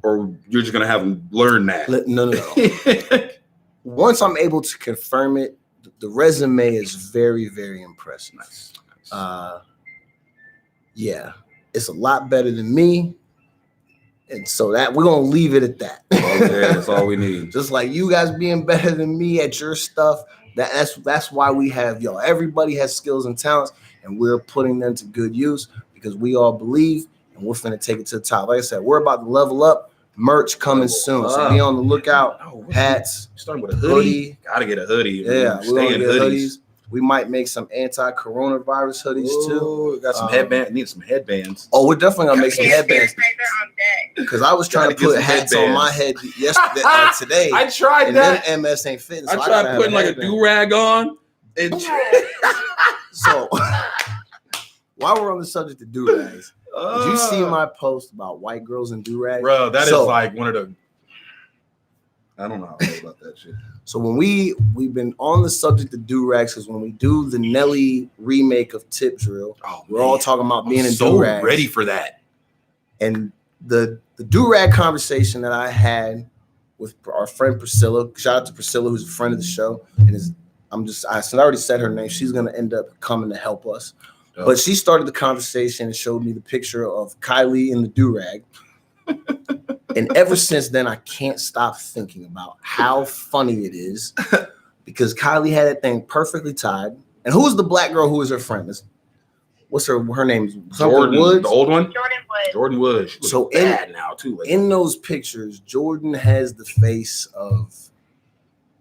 Or you're just gonna have them learn that? No. Once I'm able to confirm it, the resume is very, very impressive. Nice. Yeah, it's a lot better than me. And so that we're gonna leave it at that. Okay, that's all we need. Just like you guys being better than me at your stuff, that's why we have y'all. Everybody has skills and talents, and we're putting them to good use because we all believe, and we're finna take it to the top. Like I said, we're about to level up. Merch coming soon, so be on the lookout. Hats, starting with a hoodie. Gotta get a hoodie. Yeah, we're gonna get hoodies. We might make some anti-coronavirus hoodies too. Got some headbands. Need some headbands. Oh, we're definitely gonna make some headbands. Sanitizer on deck. Because I was trying to put hats on my head yesterday, today. I tried and that. then MS ain't fitting. So I tried putting like a do-rag on. So while we're on the subject of do-rags, did you see my post about white girls and do-rags? Bro, that is like one of the. I don't know how to feel about that shit. So when we've been on the subject of do-rags, because when we do the Nelly remake of Tip Drill, we're all talking about being in do-rags. Ready for that. And the do-rag conversation that I had with our friend Priscilla, shout out to Priscilla, who's a friend of the show, and I already said her name. She's gonna end up coming to help us. Dope. But she started the conversation and showed me the picture of Kylie in the do-rag. And ever since then, I can't stop thinking about how funny it is because Kylie had that thing perfectly tied. And who was the black girl who was her friend? What's her name? Jordan Woods, the old one. Jordan Woods. So bad now too. In those pictures, Jordan has the face of.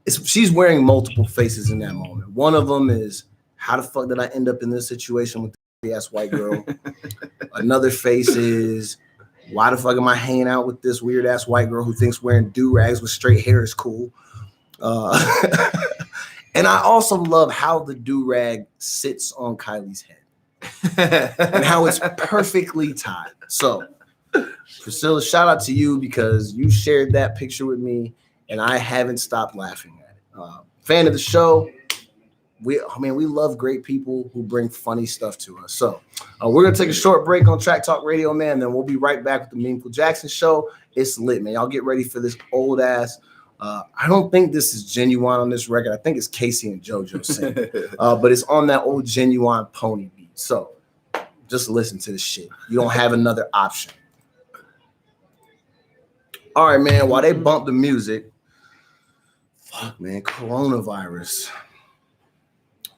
She's wearing multiple faces in that moment. One of them is, how the fuck did I end up in this situation with the ass white girl? Another face is, why the fuck am I hanging out with this weird ass white girl who thinks wearing do-rags with straight hair is cool? And I also love how the do-rag sits on Kylie's head and how it's perfectly tied. So, Priscilla, shout out to you because you shared that picture with me and I haven't stopped laughing at it. Fan of the show. We love great people who bring funny stuff to us. So we're going to take a short break on Track Talk Radio, man. Then we'll be right back with the Memechel Jackson Show. It's lit, man. Y'all get ready for this old ass. I don't think this is Genuine on this record. I think it's Casey and JoJo singing. But it's on that old Genuine Pony beat. So just listen to this shit. You don't have another option. All right, man. While they bump the music, fuck, man, coronavirus.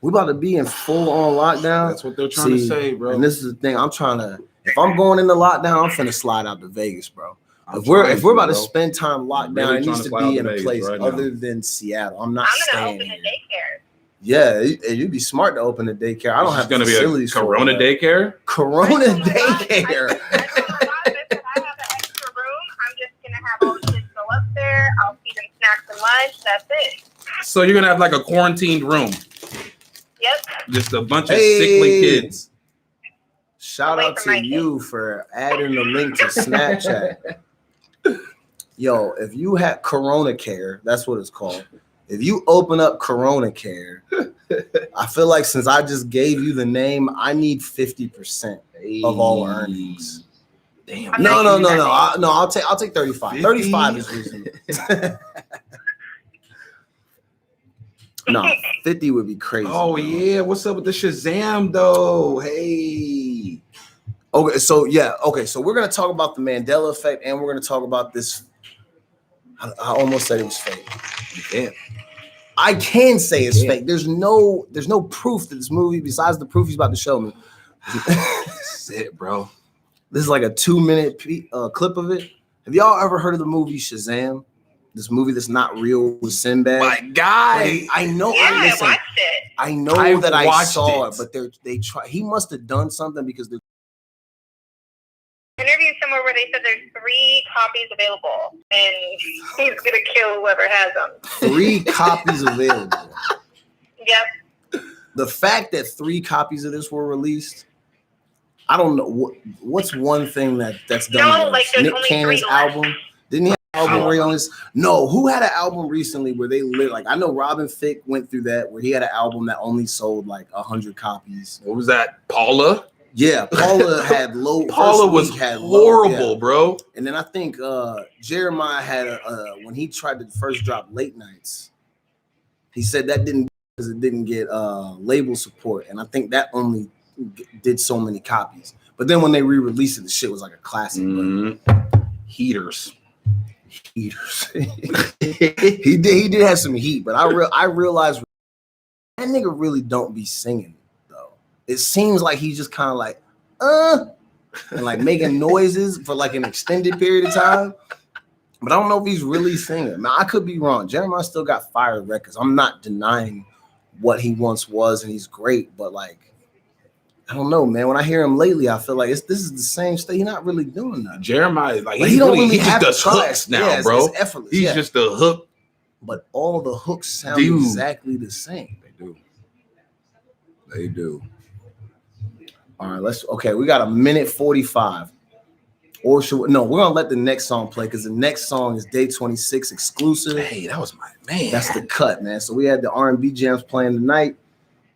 We about to be in full on lockdown. That's what they're trying to say, bro. And this is the thing. If I'm going into lockdown, I'm finna slide out to Vegas, bro. If we're about to spend time locked down, it needs to be in a place other than Seattle. I'm not staying here. I'm gonna open a daycare. Yeah, you'd be smart to open a daycare. I don't have facilities for Corona daycare. Corona daycare. I have an extra room. I'm just gonna have all the kids go up there. I'll feed them snacks and lunch. That's it. So you're gonna have like a quarantined room. Yep. Just a bunch of sickly kids. Shout out to you for adding the link to Snapchat. Yo, if you have Corona Care, that's what it's called. If you open up Corona Care, I feel like since I just gave you the name, I need 50% of all earnings. Damn. No. I'll take 35. 50? 35 is reasonable. No, 50 would be crazy. Oh, bro. Yeah. What's up with the Shazam, though? Hey. Okay, so we're going to talk about the Mandela effect, and we're going to talk about this. I almost said it was fake. Yeah. I can say it's fake. There's no proof that this movie, besides the proof he's about to show me. That's it, bro. This is like a 2-minute clip of it. Have y'all ever heard of the movie Shazam? This movie that's not real with Sinbad. My God, I know. Yeah, I watched it. I know that I saw it, but they try. He must have done something because they're interviewed somewhere where they said there's 3 copies available, and he's gonna kill whoever has them. 3 copies available. Yep. The fact that 3 copies of this were released, I don't know what's one thing that's done. No, like there's Nick only Cannon's 3 left. album. Didn't he have an album where he only? No, who had an album recently where they lit? Like I know Robin Thicke went through that where he had an album that only sold like 100 copies. What was that? Paula? Yeah, Paula had low. Paula was horrible, bro. And then I think Jeremiah had when he tried to first drop Late Nights, he said that didn't because it didn't get label support, and I think that only did so many copies. But then when they re-released it, the shit was like a classic. Mm-hmm. Heaters. he did have some heat, but I realized that nigga really don't be singing though. It seems like he's just kind of like and like making noises for like an extended period of time. But I don't know if he's really singing. Man, I could be wrong. Jeremiah still got fire records. I'm not denying what he once was, and he's great. But like, I don't know, man. When I hear him lately, I feel like this is the same stuff. He's not really doing that. Jeremiah, like he don't really he have just does hooks now, bro. It's effortless. He's just a hook. But all the hooks sound exactly the same. They do. All right, we got a minute 45. Or we're gonna let the next song play because the next song is Day 26 exclusive. Hey, that was my man. That's the cut, man. So we had the R&B jams playing tonight.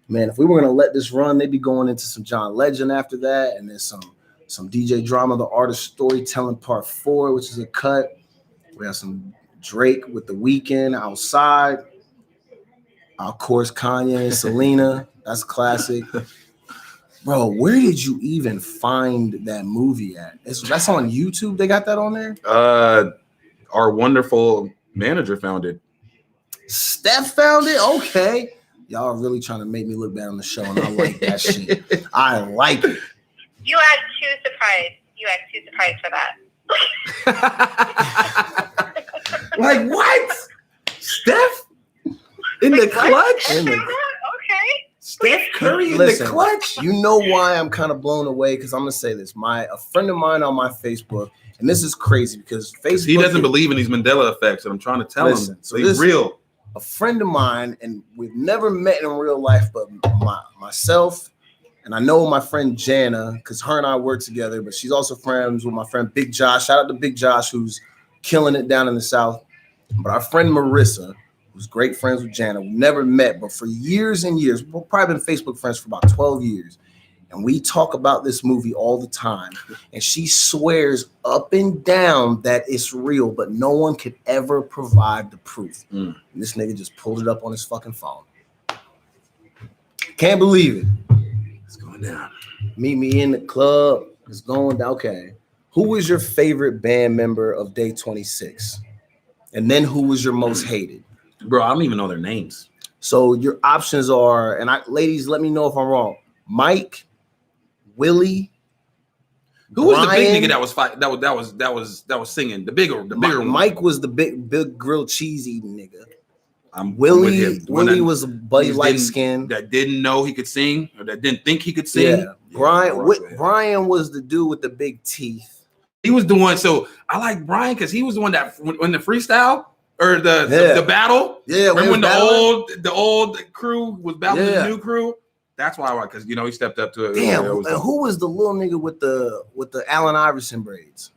Man, if we were gonna let this run, they'd be going into some John Legend after that, and then some DJ Drama, the Art of Storytelling Part 4, which is a cut. We have some Drake with The Weeknd, Outside. Of course, Kanye and Selena. That's a classic. Bro, where did you even find that movie at? That's on YouTube. They got that on there? Our wonderful manager found it. Steph found it? Okay. Y'all are really trying to make me look bad on the show, and I like that shit. I like it. You had two surprise for that. Like what? Steph in the clutch? Okay. Steph Curry in the clutch? You know why I'm kind of blown away? Because I'm gonna say this. A friend of mine on my Facebook, and this is crazy because Facebook. He doesn't believe in these Mandela effects, and I'm trying to tell him. So he's real. A friend of mine, and we've never met in real life, but myself, and I know my friend Jana, because her and I work together, but she's also friends with my friend Big Josh. Shout out to Big Josh, who's killing it down in the South. But our friend Marissa, who's great friends with Jana, we never met, but for years and years, we've probably been Facebook friends for about 12 years. And we talk about this movie all the time. And she swears up and down that it's real, but no one could ever provide the proof. And this nigga just pulled it up on his fucking phone. Can't believe it. It's going down. Meet me in the club. It's going down. Okay. Who was your favorite band member of Day 26? And then who was your most hated? Bro, I don't even know their names. So your options are, and ladies, let me know if I'm wrong. Mike, Willie. Who was the big nigga that was fighting? That was singing the bigger one. Mike was the big grilled cheese eating nigga. Willie was a buddy light skin that didn't know he could sing or that didn't think he could sing. Yeah. Brian was the dude with the big teeth. He was the one. So I like Brian because he was the one that when the freestyle or the battle. Yeah, remember when the old crew was battling the new crew. That's why, because he stepped up to it. Damn, who was the little nigga with the Allen Iverson braids?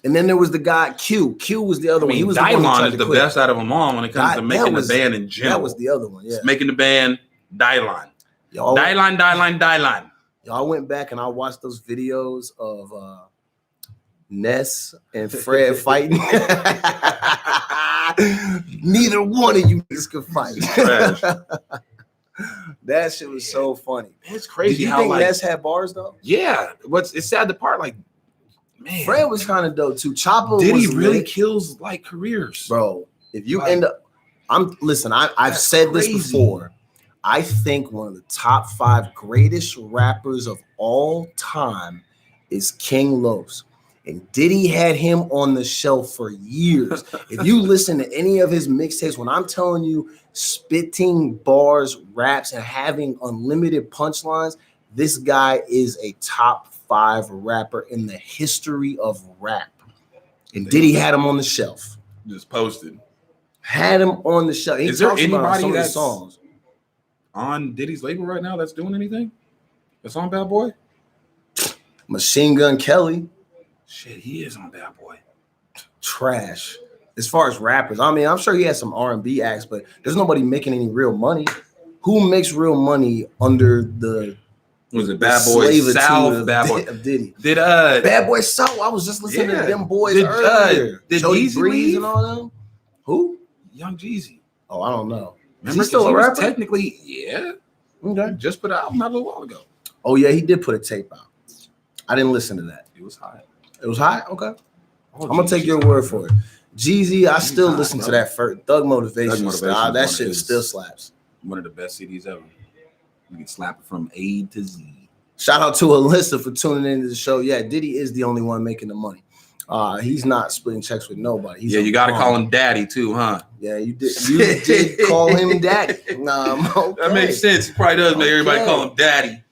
And then there was the guy Q. Q was the other one. He was Dylon is the best out of them all when it comes to making the band in general. That was the other one. Yeah, making the band Dylon. Dylon. Y'all went back and I watched those videos of Ness and Fred fighting. Neither one of you niggas could fight. That shit was so funny. It's crazy. Did you think Ness had bars though? Yeah. It's sad the part, like, man. Fred was kind of dope too. Chopper Diddy really kills like careers. Bro, if you end up I've said this before. I think one of the top 5 greatest rappers of all time is King Los. And Diddy had him on the shelf for years. If you listen to any of his mixtapes, when I'm telling you spitting bars, raps, and having unlimited punchlines, this guy is a top 5 rapper in the history of rap. And Diddy had him on the shelf. Just posted. Had him on the shelf. Is there anybody that's songs on Diddy's label right now that's doing anything? That's on Bad Boy? Machine Gun Kelly. Shit, he is on Bad Boy. Trash. As far as rappers, I mean, I'm sure he has some R&B acts, but there's nobody making any real money. Who makes real money under the was it Bad Boy South? Bad Boy Diddy. Did Bad Boy South? I was just listening to them boys earlier. Did Jeezy leave? And all them? Who? Young Jeezy. Oh, I don't know. Remember, is he still a rapper? Technically, yeah. Okay. Just put an album out a little while ago. Oh yeah, he did put a tape out. I didn't listen to that. It was hot. It was hot? Okay. I'm going to take your word for it. Jeezy, I still listen to that first Thug Motivation style. That shit still slaps. One of the best CDs ever. You can slap it from A to Z. Shout out to Alyssa for tuning into the show. Yeah, Diddy is the only one making the money. He's not splitting checks with nobody. He's you got to call him daddy too, huh? Yeah, you did. You did call him daddy. Okay. That makes sense. He probably does make everybody call him daddy.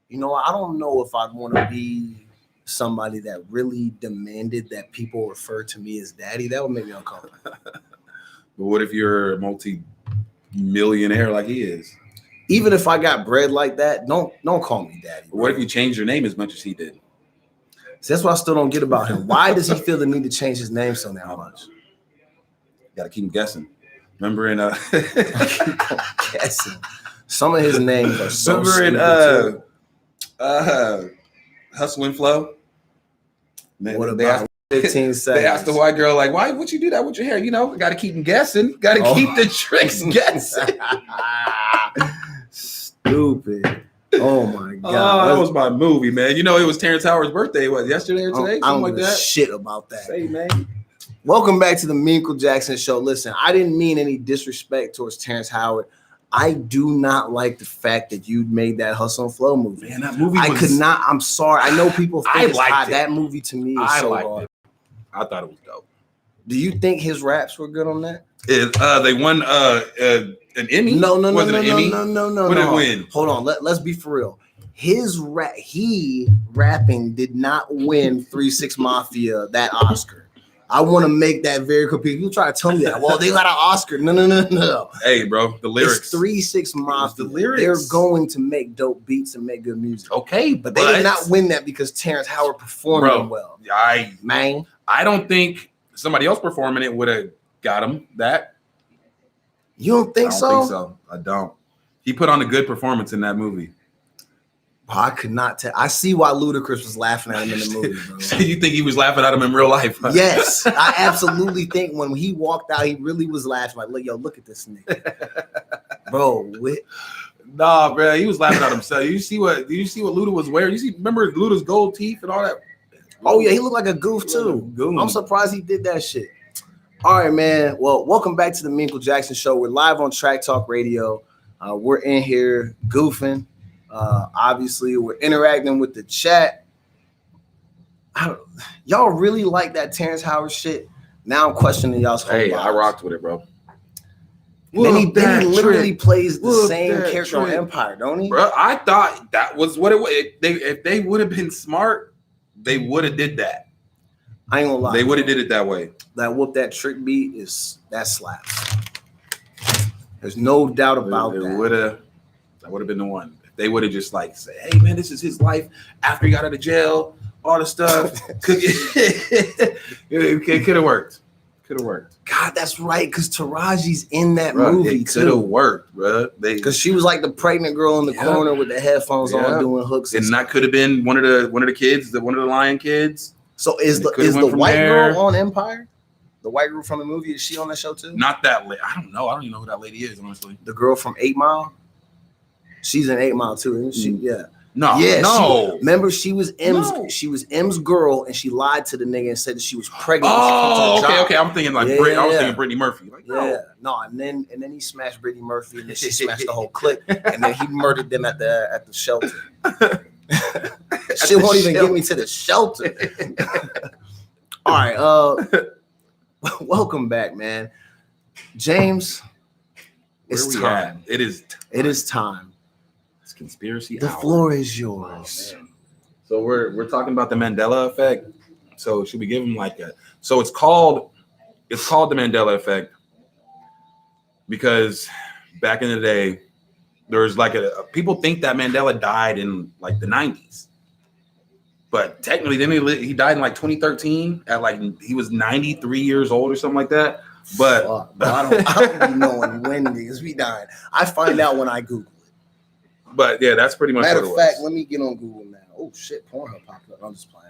You know, I don't know if I'd want to be somebody that really demanded that people refer to me as daddy. That would make me uncomfortable. But what if you're a multi-millionaire like he is? Even if I got bread like that, don't call me daddy. What if you changed your name as much as he did? See, that's what I still don't get about him. Why does he feel the need to change his name so damn much? Got to keep him guessing. Remember in guessing. Some of his names are so remember in Hustle and Flow. What about 15 seconds? They asked the white girl, like, why would you do that with your hair? You know, got to keep him guessing. Got to keep the tricks guessing. Stupid. Oh my God. Oh, that was my movie, man. You know, it was Terrence Howard's birthday, what, yesterday or today? I don't Something give like a that. shit about that. Say, man. Welcome back to the Memechel Jackson Show. Listen, I didn't mean any disrespect towards Terrence Howard. I do not like the fact that you made that Hustle and Flow movie. Man, that movie could not. I'm sorry. I know people think it's hot. it. That movie to me is so hard. It. I thought it was dope. Do you think his raps were good on that? They won an Emmy. No. Was it an Emmy? No. What did it win? Hold on. Let's be for real. He rapping did not win 3-6 Mafia that Oscar. I want to make that very clear. People try to tell me that. Well, they got an Oscar. No. Hey, bro, the lyrics. It's 3-6 Mafia. The lyrics. They're going to make dope beats and make good music. Okay, but they did not win that because Terrence Howard performed them well. I don't think somebody else performing it would have got him that. You don't think so? I don't think so. I don't. He put on a good performance in that movie. I could not tell. I see why Ludacris was laughing at him in the movie, bro. So you think he was laughing at him in real life? Huh? Yes, I absolutely think when he walked out, he really was laughing. Like, look at this nigga, bro. Nah, bro, he was laughing at himself. Did you see what Luda was wearing? Remember Luda's gold teeth and all that? Oh yeah, he looked like a goof too. I'm surprised he did that shit. All right, man. Well, welcome back to the Memechel Jackson Show. We're live on Track Talk Radio. We're in here goofing. Obviously, we're interacting with the chat. Y'all really like that Terrence Howard shit? Now I'm questioning y'all's whole lives. I rocked with it, bro. Then he literally plays the same character on Empire, don't he? Bro, I thought that was what it was. If they would have been smart, they would have did that. I ain't gonna lie. They would have did it that way. That whoop that trick beat that slaps. There's no doubt about that. That would have been the one. They would have just like said, "Hey man, this is his life after he got out of jail, all the stuff." It could have worked. Could have worked. God, that's right. Because Taraji's in that movie it could have worked, bro. Because she was like the pregnant girl in the corner with the headphones on, doing hooks, and that could have been one of the kids, one of the Lion kids. So is the white girl on Empire? The white girl from the movie, is she on that show too? Not that lady. I don't know. I don't even know who that lady is, honestly. The girl from 8 Mile. She's in 8 Mile too, isn't she? Yeah. No. Remember, she was M's girl, and she lied to the nigga and said that she was pregnant. Oh, okay. I'm thinking like I was thinking Brittany Murphy. Like, no, and then he smashed Brittany Murphy, and then she smashed the whole clique, and then he murdered them at the shelter. She won't even get me to the shelter. All right, welcome back, man. James. It's time. It is time. It's conspiracy. The floor is yours. Oh, so we're talking about the Mandela effect. So should we give him like a? So it's called the Mandela effect because back in the day, there was like people think that Mandela died in like the 90s, but technically then he died in like 2013 at like he was 93 years old or something like that. But I don't be knowing when niggas be dying. I find out when I Google it. But yeah, that's pretty much Matter what it of was. fact, let me get on Google now. Oh shit, Pornhub popped up. I'm just playing.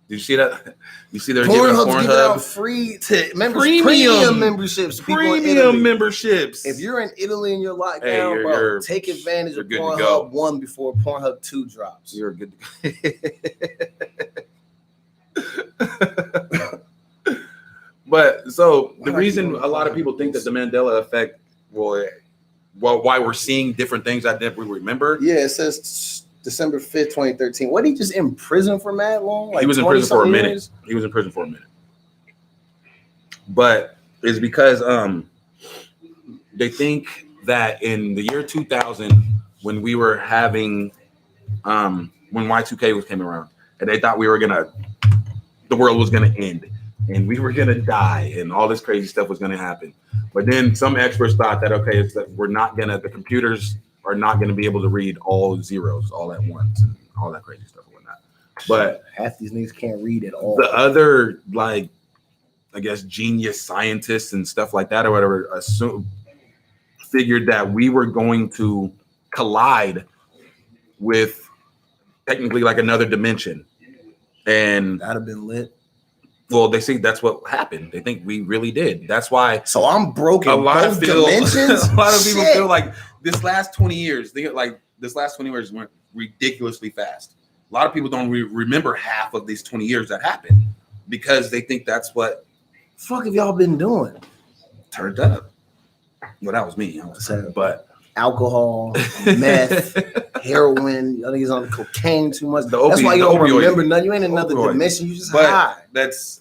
Did you see that? You see they're Pornhub's giving giving out free to members, premium memberships. Premium memberships. If you're in Italy and you're locked down, bro, take advantage of Pornhub 1 before Pornhub 2 drops. You're good to go. But so the reason a lot of people think that the Mandela effect why we're seeing different things that we remember. Yeah, it says December 5th, 2013. What, he just in prison for mad long? Like he was in prison for a minute. Years? He was in prison for a minute. But it's because they think that in the year 2000, when we were having when Y2K came around, and they thought the world was gonna end and we were gonna die and all this crazy stuff was gonna happen. But then some experts thought that the computers are not gonna be able to read all zeros all at once and all that crazy stuff and whatnot. But half these niggas can't read at all. The other, like, I guess, genius scientists and stuff like that or whatever figured that we were going to collide with technically like another dimension. And that'd have been lit. Well, they say that's what happened. They think we really did. That's why. So I'm broken. A lot of people Shit. feel like this last 20 years, went ridiculously fast. A lot of people don't remember half of these 20 years that happened because they think that's what. Fuck have y'all been doing? Turned up. Well, that was me. But alcohol, meth, heroin. I think he's on cocaine too much. That's why you don't remember nothing. You ain't in another dimension. You just high. There's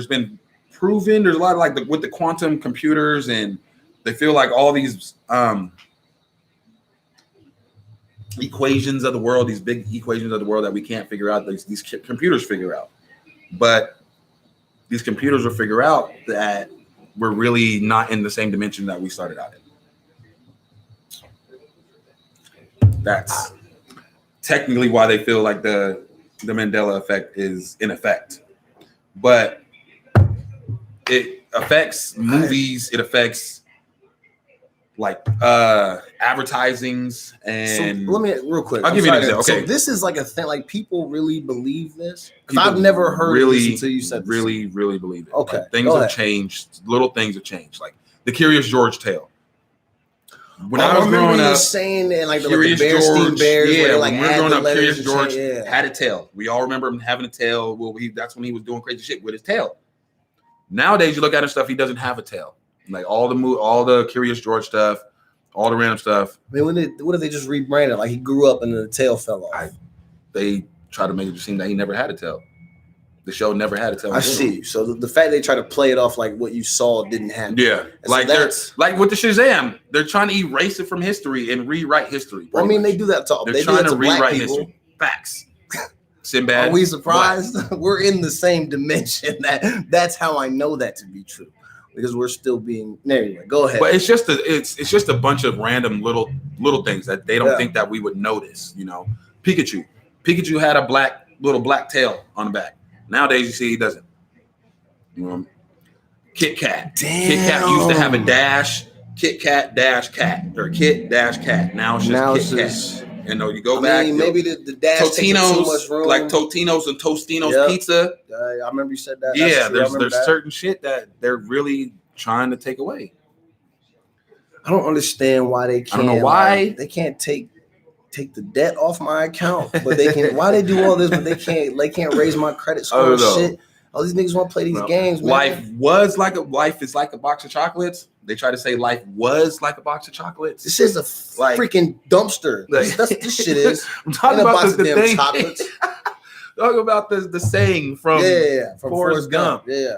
been proven. There's a lot of like with the quantum computers, and they feel like all these equations of the world, these big equations of the world that we can't figure out. These computers figure out, but these computers will figure out that we're really not in the same dimension that we started out in. That's technically why they feel like the Mandela effect is in effect. But it affects movies, it affects like advertisings and so let me real quick. I'll give you an example. Okay. So this is like a thing, like people really believe this? Because I've never heard this until you said this. Really believe it. Okay. Like, things have changed, little things have changed. Like the Curious George tale. When I was growing up, saying and like Curious the George, Bears, yeah, like when we were growing up, Curious George had a tail. We all remember him having a tail. Well, that's when he was doing crazy shit with his tail. Nowadays, you look at his stuff, he doesn't have a tail. Like all the Curious George stuff, all the random stuff. I mean, what if they just rebranded? Like he grew up and the tail fell off. They try to make it seem that he never had a tail. The show never had a tail. I see. So the fact they try to play it off like what you saw didn't happen. Yeah, like they're like with the Shazam, they're trying to erase it from history and rewrite history. Well, I mean, they do that to. They're trying to rewrite history. Facts. Sinbad. Are we surprised? We're in the same dimension. That's how I know that to be true. Because we're still being. Anyway, go ahead. But it's just a bunch of random little things that they don't think that we would notice. You know, Pikachu had a little black tail on the back. Nowadays, you see he doesn't. Kit Kat. Damn. Kit Kat used to have a dash. Kit Kat dash cat or Kit dash cat. Now it's just Kit Kat. You know, you go back. Maybe the dash takes too much room. Like Totino's and Tostino's pizza. I remember you said that. Yeah, there's certain shit that they're really trying to take away. I don't understand why they can't. I don't know why they can't take the debt off my account, but they can. Why they do all this, but they can't raise my credit score. Shit. All these niggas want to play these games. Man. Life is like a box of chocolates. They try to say life was like a box of chocolates. This is a freaking dumpster. This shit is. I'm talking about the thing. Talking about the saying from Forrest Gump. Yeah,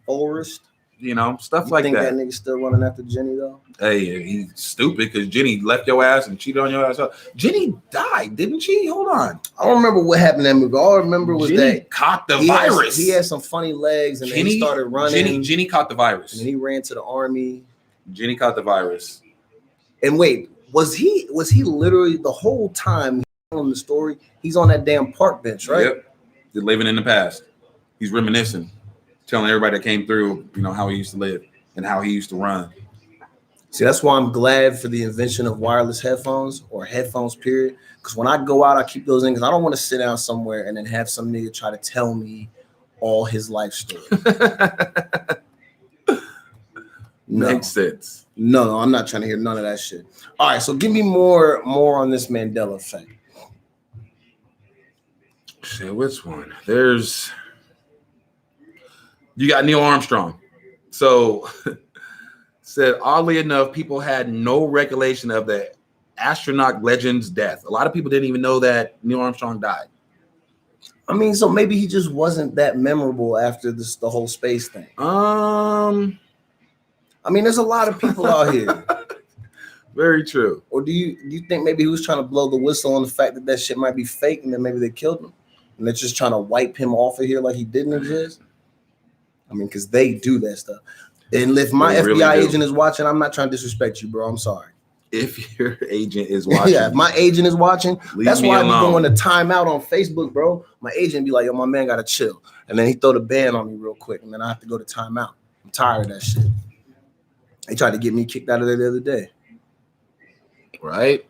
Forrest. You know, stuff like that. You think that nigga still running after Jenny though? Hey, he's stupid because Jenny left your ass and cheated on your ass. Jenny died, didn't she? Hold on. I don't remember what happened in that movie. All I remember was Jenny that caught the virus. He had some funny legs and then he started running. Jenny caught the virus. And then he ran to the army. Jenny caught the virus. And wait, was he literally the whole time telling the story? He's on that damn park bench, right? Yep. He's living in the past. He's reminiscing, telling everybody that came through, you know, how he used to live and how he used to run. See, that's why I'm glad for the invention of wireless headphones or headphones, period. Because when I go out, I keep those in because I don't want to sit down somewhere and then have some nigga try to tell me all his life story. No. Makes sense. No, I'm not trying to hear none of that shit. All right, so give me more on this Mandela effect. Shit, which one? You got Neil Armstrong. So said oddly enough, people had no recollection of the astronaut legend's death. A lot of people didn't even know that Neil Armstrong died. I mean, so maybe he just wasn't that memorable after the whole space thing. I mean, there's a lot of people out here. Very true. Or do you think maybe he was trying to blow the whistle on the fact that shit might be fake, and then maybe they killed him, and they're just trying to wipe him off of here like he didn't exist? I mean, because they do that stuff. And if my FBI agent is watching, I'm not trying to disrespect you, bro. I'm sorry. If your agent is watching, yeah, if my agent is watching, that's why I be going to timeout on Facebook, bro. My agent be like, yo, my man gotta chill. And then he throw the ban on me real quick, and then I have to go to timeout. I'm tired of that shit. They tried to get me kicked out of there the other day. Right?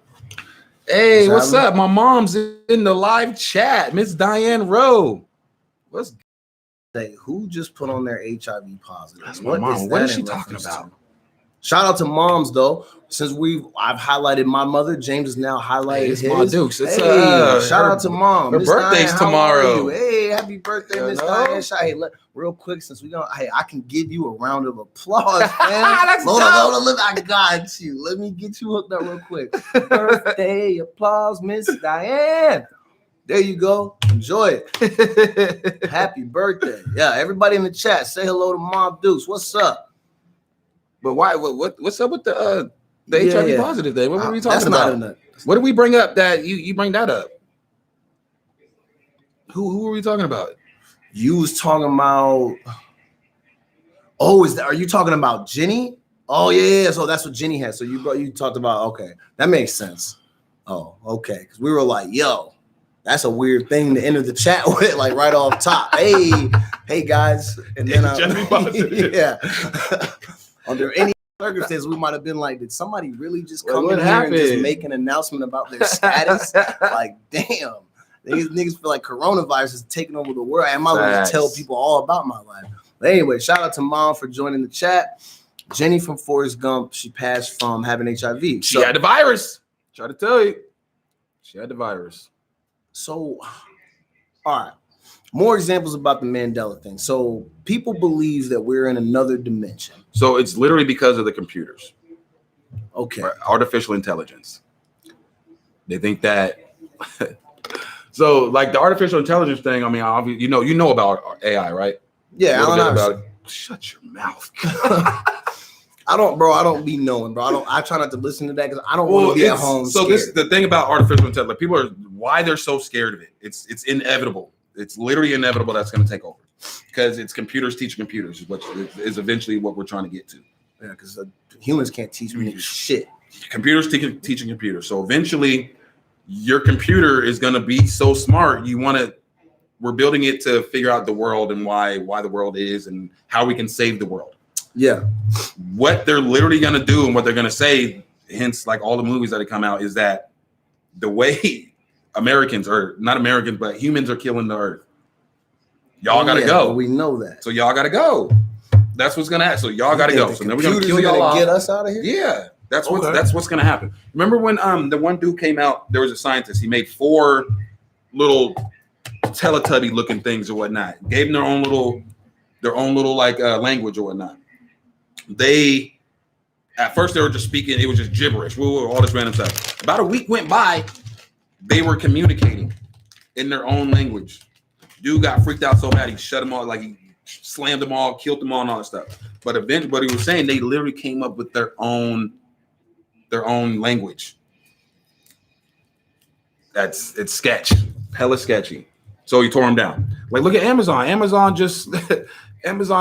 Hey, what's up? My mom's in the live chat. Miss Diane Rowe. What's Hey, who just put on their HIV positive? That's my mom. What is she talking about? Shout out to moms though. Since I've highlighted my mother, James is now highlighted his. My Dukes. It's shout out to mom. Her birthday's tomorrow. Hey, happy birthday, Miss Diane. Hey, real quick, since I can give you a round of applause, man. Hold on, I got you. Let me get you hooked up real quick. Birthday applause, Miss Diane. There you go. Enjoy it. Happy birthday. Yeah, everybody in the chat, say hello to Mom Dukes. What's up? But why? What's up with the HIV positive thing? What were we talking about? What did we bring up that you bring that up? Who were we talking about? You was talking about. Oh, are you talking about Jenny? Oh yeah. So that's what Jenny had. So you talked about. Okay, that makes sense. Oh, okay. Because we were like, yo, that's a weird thing to enter the chat with, like right off top. Hey guys, and then yeah. Under any circumstances, we might have been like, did somebody really just come in here and just make an announcement about their status? Like, damn, these niggas feel like coronavirus is taking over the world. I might as well tell people all about my life. But anyway, shout out to Mom for joining the chat. Jenny from Forrest Gump, she passed from having HIV. She had the virus. Try to tell you. She had the virus. So, all right. More examples about the Mandela thing. So people believe that we're in another dimension. So it's literally because of the computers. Okay. Artificial intelligence. They think that. So like the artificial intelligence thing. I mean, obviously, you know about AI, right? Yeah, about it. Shut your mouth. I don't be knowing, bro. I try not to listen to that because I don't want to be at home. So this the thing about artificial intelligence. Like people are why they're so scared of it. It's inevitable. It's literally inevitable that's going to take over because it's computers teaching computers, which is eventually what we're trying to get to. Yeah, because humans can't teach me shit. Computers teaching computers. So eventually, your computer is going to be so smart. We're building it to figure out the world and why the world is and how we can save the world. Yeah. What they're literally going to do and what they're going to say, hence like all the movies that have come out, is that the way Americans, or not Americans, but humans are killing the earth. Y'all gotta go. We know that. So y'all gotta go. That's what's gonna happen. So y'all gotta go. So then we're gonna kill y'all off. Get us out of here. Yeah, that's what's gonna happen. Remember when the one dude came out? There was a scientist. He made 4 little Teletubby looking things or whatnot. Gave them their own little like language or whatnot. They at first they were just speaking. It was just gibberish. All this random stuff. About a week went by. They were communicating in their own language. Dude got freaked out so bad he shut them all, like he slammed them all, killed them all, and all that stuff. But eventually, what he was saying, they literally came up with their own language. It's sketch, hella sketchy. So he tore them down. Like look at Amazon. Amazon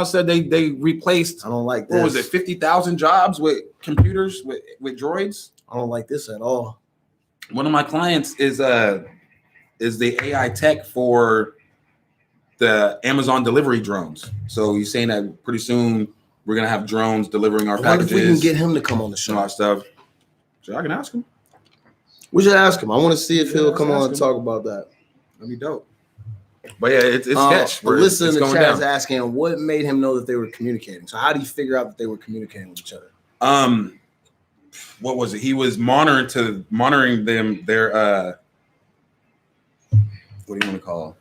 said they replaced. I don't like this. What was it? 50,000 jobs with computers with droids. I don't like this at all. One of my clients is the AI tech for the Amazon delivery drones. So he's saying that pretty soon we're gonna have drones delivering our packages. If we can get him to come on the show. And all that stuff. So I can ask him. We should ask him. I want to see if he'll come on and talk about that. That'd be dope. But yeah, it's sketch. Melissa in the chat is asking what made him know that they were communicating. So how do you figure out that they were communicating with each other? What was it? He was monitoring them. Their what do you want to call?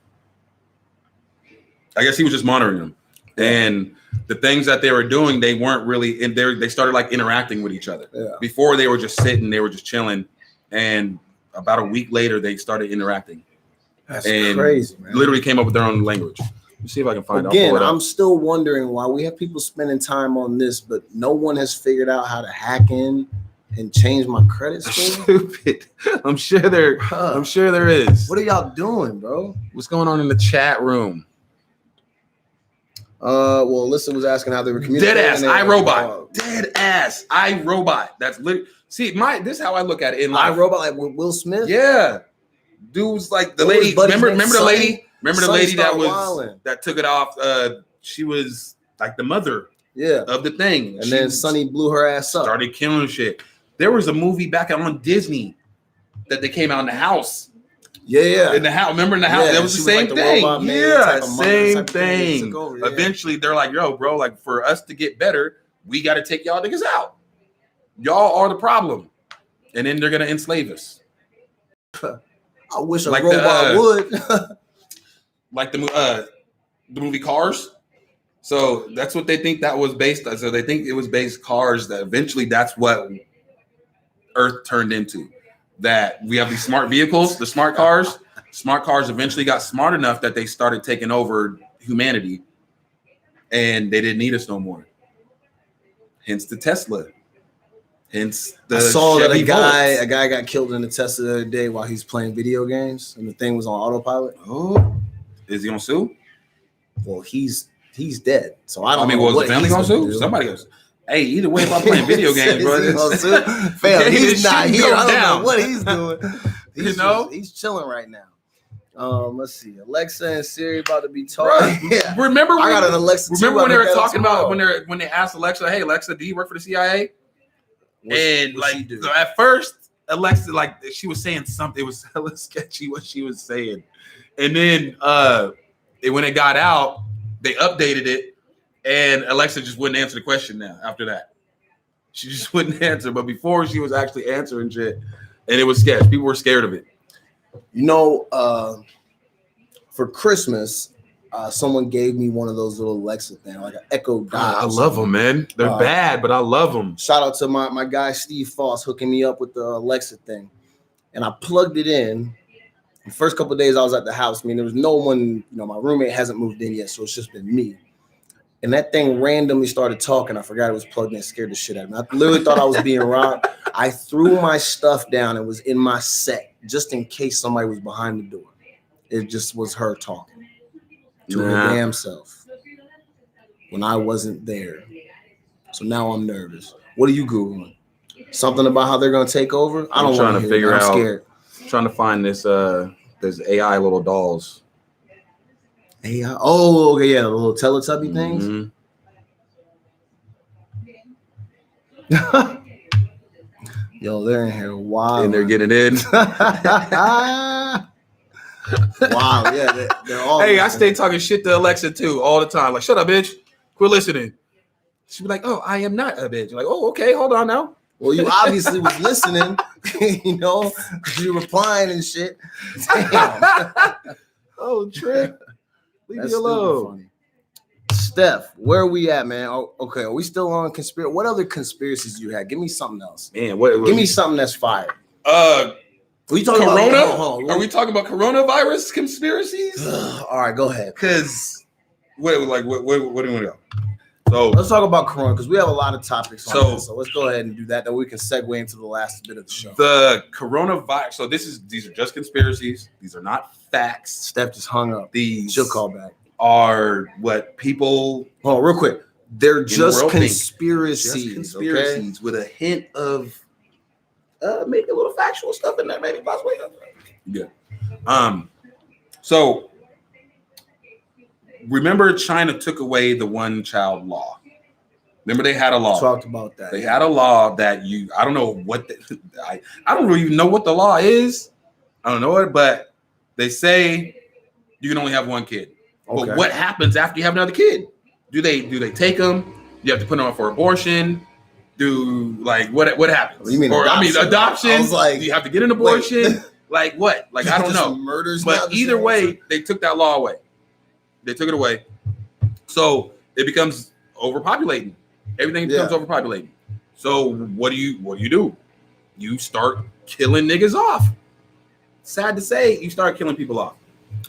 I guess he was just monitoring them, and the things that they were doing, they weren't really in there. They started like interacting with each other. Yeah. Before they were just sitting, they were just chilling, and about a week later they started interacting. That's and crazy, man. Literally came up with their own language. Let's see if I can find out. Again, I'm still wondering why we have people spending time on this, but no one has figured out how to hack in and change my credit score. Stupid. I'm sure there is. What are y'all doing, bro? What's going on in the chat room? Well, Alyssa was asking how they were communicating. Dead ass iRobot. Dead ass iRobot. That's literally. See, this is how I look at it in life. iRobot, like with Will Smith. Yeah, dude's like the lady. Remember the lady. Remember the lady that took it off. She was like the mother. Yeah. Of the thing, and then Sonny blew her ass up. Started killing shit. There was a movie back on Disney that they came out in the house. Yeah. In the house. Remember in the house? That was the same thing. Yeah, same thing. Eventually, they're like, yo, bro, like for us to get better, we got to take y'all niggas out. Y'all are the problem. And then they're going to enslave us. I wish a robot would. Like the movie Cars. So that's what they think that was based on. So they think it was based Cars, that eventually that's what Earth turned into. That we have these smart vehicles, the smart cars. Smart cars eventually got smart enough that they started taking over humanity, and they didn't need us no more. Hence the Tesla. Hence the I saw Chevy that a Volts. guy got killed in the Tesla the other day while he's playing video games, and the thing was on autopilot. Oh, is he gonna sue? Well, he's dead. So I don't know. Was the family gonna sue? Somebody goes. Hey, either way, if I'm playing video games, bro, fam, he's not here. I don't know what he's doing. He's chilling right now. Let's see. Alexa and Siri about to be talking. Yeah. Remember I got an Alexa. Remember when they were talking about when they asked Alexa, "Hey, Alexa, do you work for the CIA?" So at first, Alexa, like she was saying something. It was hella sketchy what she was saying, and then when it got out, they updated it. And Alexa just wouldn't answer the question now after that. She just wouldn't answer. But before, she was actually answering shit. And it was sketch. People were scared of it. You know, for Christmas, someone gave me one of those little Alexa things, like an Echo Dot. I love them, man. They're bad, but I love them. Shout out to my guy, Steve Foss, hooking me up with the Alexa thing. And I plugged it in. The first couple of days I was at the house. I mean, there was no one, my roommate hasn't moved in yet, so it's just been me. And that thing randomly started talking. I forgot it was plugged in. It scared the shit out of me. I literally thought I was being robbed. I threw my stuff down and was in my set just in case somebody was behind the door. It just was her talking to her damn self when I wasn't there. So now I'm nervous. What are you Googling? Something about how they're going to take over? I don't want to figure out. I'm scared. I'm trying to find this AI little dolls. AI. Oh, okay, yeah, the little Teletubby things. Mm-hmm. Yo, they're in here. Wow. And they're getting in. Wow, yeah, they're all. Hey, I stay talking shit to Alexa too all the time. Like, shut up, bitch. Quit listening. She'd be like, oh, I am not a bitch. I'm like, oh, okay, hold on now. Well, you obviously was listening, you replying and shit. Damn. Oh, trick. Leave me alone. Steph, where are we at, man? Oh, okay, are we still on conspiracy? What other conspiracies you had? Give me something else. Man, give me something that's fire. Are we talking Corona? About, are we talking about coronavirus conspiracies? All right, go ahead. Because where do you want to go? So let's talk about Corona because we have a lot of topics on this. So let's go ahead and do that. Then we can segue into the last bit of the show. The coronavirus. So these are just conspiracies. These are not facts. Steph just hung up. She'll call back. Are what people. Oh, real quick. They're just conspiracies. Just conspiracies with a hint of maybe a little factual stuff in there, maybe possibly. Yeah. So remember, China took away the one-child law. Remember, they had a law. Talked about that. They had a law that I don't know what I don't really even know what the law is. I don't know it, but they say you can only have one kid. Okay. But what happens after you have another kid? Do they take them? You have to put them up for abortion. What happens? You mean adoption? I was like, you have to get an abortion. Like what? Like I don't know. Murders. But either way, they took that law away. They took it away. So it becomes overpopulating. Everything becomes overpopulating. So what do you do? you start killing niggas off. Sad to say, you start killing people off.